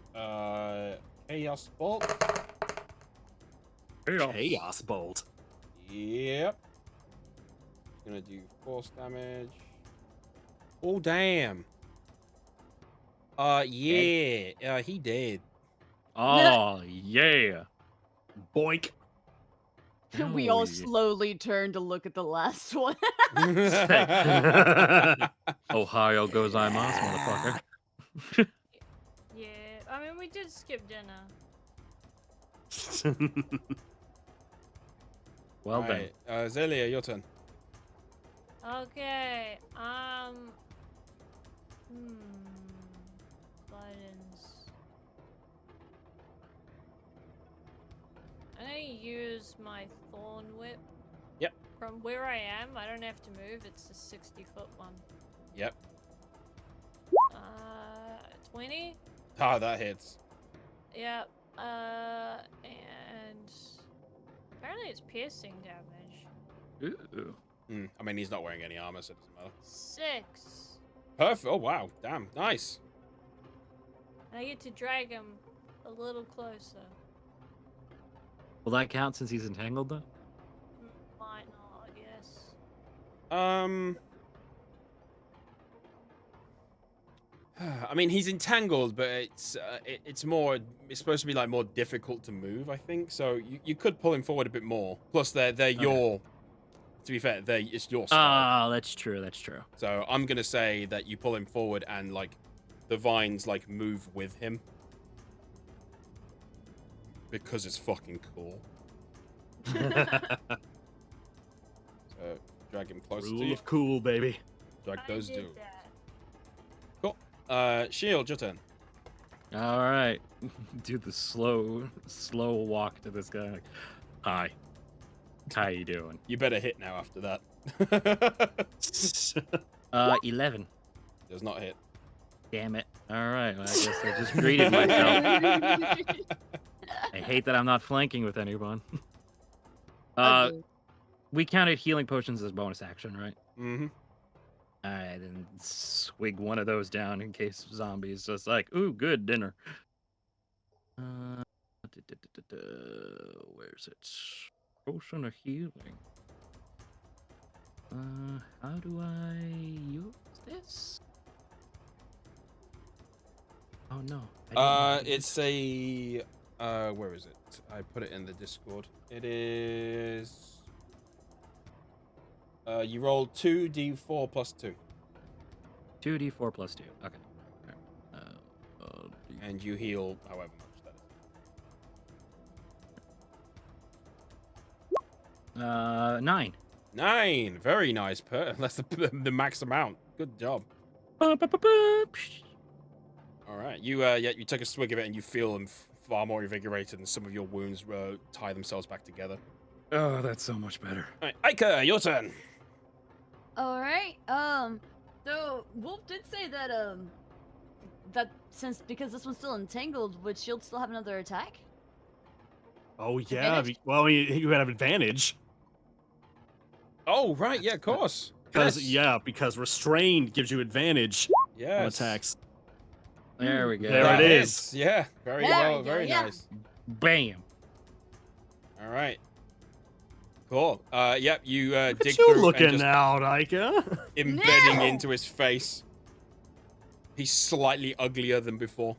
Chaos Bolt. Chaos Bolt. Yep. Gonna do force damage. Oh damn. Yeah. He did. Oh, yeah. Boink. We Oh, all yeah. slowly turn to look at the last one. Ohio goes IMAS, motherfucker. Yeah, I mean, we did skip dinner. Well then. Alright, Zelia, your turn. Okay, buttons. I'm gonna use my thorn whip. Yep. From where I am, I don't have to move. It's a 60-foot one. Yep. 20. Ah, that hits. Yep. And apparently it's piercing damage. Ooh. I mean, he's not wearing any armor, so it doesn't matter. 6. Perfect. Oh, wow. Damn. Nice. And I get to drag him a little closer. Will that count since he's entangled though? Might not, I guess. I mean, he's entangled, but it's supposed to be like more difficult to move, I think. So you could pull him forward a bit more. Plus, they're your. To be fair, it's your style. Oh, that's true. That's true. So I'm gonna say that you pull him forward and like the vines like move with him because it's fucking cool. So drag him closer to Rule you. of cool, baby. Drag I those did dudes. that. Shield, your turn. All right. Do the slow walk to this guy. Like, hi. How you doing? You better hit now after that. 11. Does not hit. Damn it. All right. Well, I guess I just greeted myself. I hate that I'm not flanking with anyone. Ugly. We counted healing potions as bonus action, right? Mm-hmm. All right, then swig one of those down in case zombies just like, ooh, good dinner. Where's it? Potion of healing. How do I use this? Oh no. I didn't know that It's a where is it? I put it in the Discord. It is you roll 2d4 plus 2. 2d4 plus 2. Okay. Alright. And you heal however much that is. 9. 9. Very nice. That's the max amount. Good job. Ba, ba, ba, ba. Psh. All right. You took a swig of it and you feel far more invigorated, and some of your wounds tie themselves back together. Oh, that's so much better. All right, Aika, your turn. All right. So Wolf did say that that because this one's still entangled, would Shield still have another attack? Oh yeah. Advantage? Well, you have advantage. Oh right, yeah, of course. Because restrained gives you advantage on Yes. attacks. There we go. There That it is. hits. Yeah. Very There well. we go, Very yeah. nice. Bam. All right. Cool. Yep. You dig What you through and looking just out, Aika? embedding No! into his face. He's slightly uglier than before.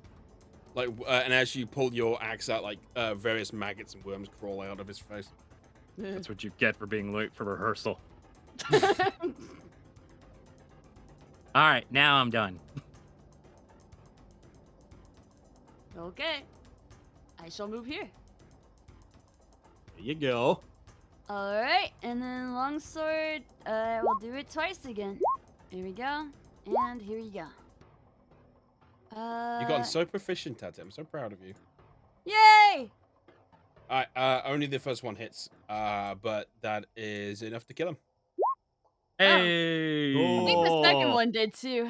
Like, and as you pull your axe out, like various maggots and worms crawl out of his face. That's what you get for being late for rehearsal. All right, now I'm done. Okay. I shall move here. There you go. All right, and then longsword. We'll do it twice again. Here we go, and here you go. You've gotten so proficient at it. I'm so proud of you. Yay! Only the first one hits, but that is enough to kill him. Hey. I think the second Oh. one did too.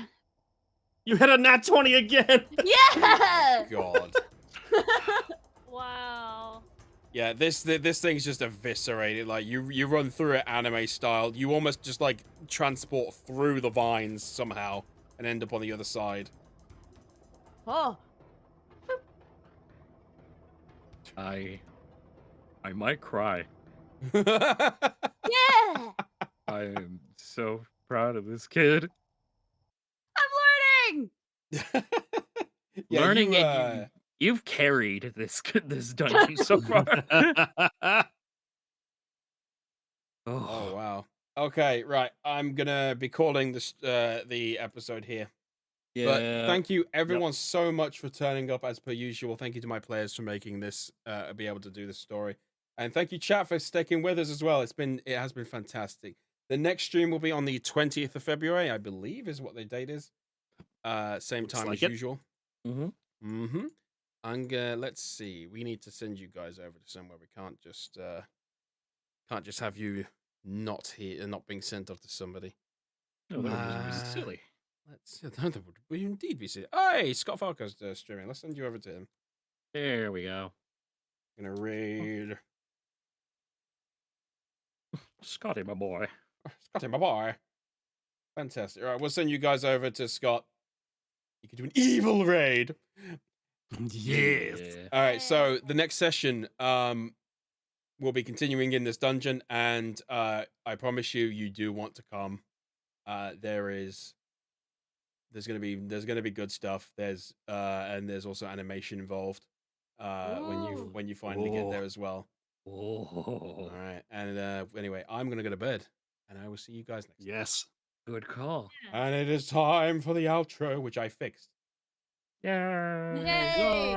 You hit a nat 20 again. Yeah! God. Wow. Yeah, this thing's just eviscerated. Like you run through it anime style. You almost just like transport through the vines somehow and end up on the other side. Oh, I might cry. yeah! I am so proud of this kid. I'm learning! Yeah, Learning you, it, you've carried this dungeon so far. Oh wow. Okay, right. I'm gonna be calling this the episode here. yeah. But thank you everyone so much for turning up as per usual. Thank you to my players for making this be able to do this story. And thank you chat for sticking with us as well. It has been fantastic. The next stream will be on the 20th of February, I believe is what the date is. Same Looks time like as it. usual. Mm-hmm. Mm-hmm. And let's see. We need to send you guys over to somewhere. We can't just have you not here and not being sent off to somebody. Oh, that would be silly. Let's see. That would indeed be silly. Oh, hey, Scott Falco's streaming. Let's send you over to him. There we go. I'm gonna raid. Scotty, my boy. Scotty, my boy. Fantastic. All right, we'll send you guys over to Scott. You can do an evil raid. Yes. Yeah. All right, so the next session, we'll be continuing in this dungeon, and I promise you do want to come. There's gonna be good stuff. And there's also animation involved. When you finally get there as well. Oh. All right, and anyway, I'm gonna go to bed, and I will see you guys next time. Yes. Good call. And it is time for the outro, which I fixed. Yeah. Yay!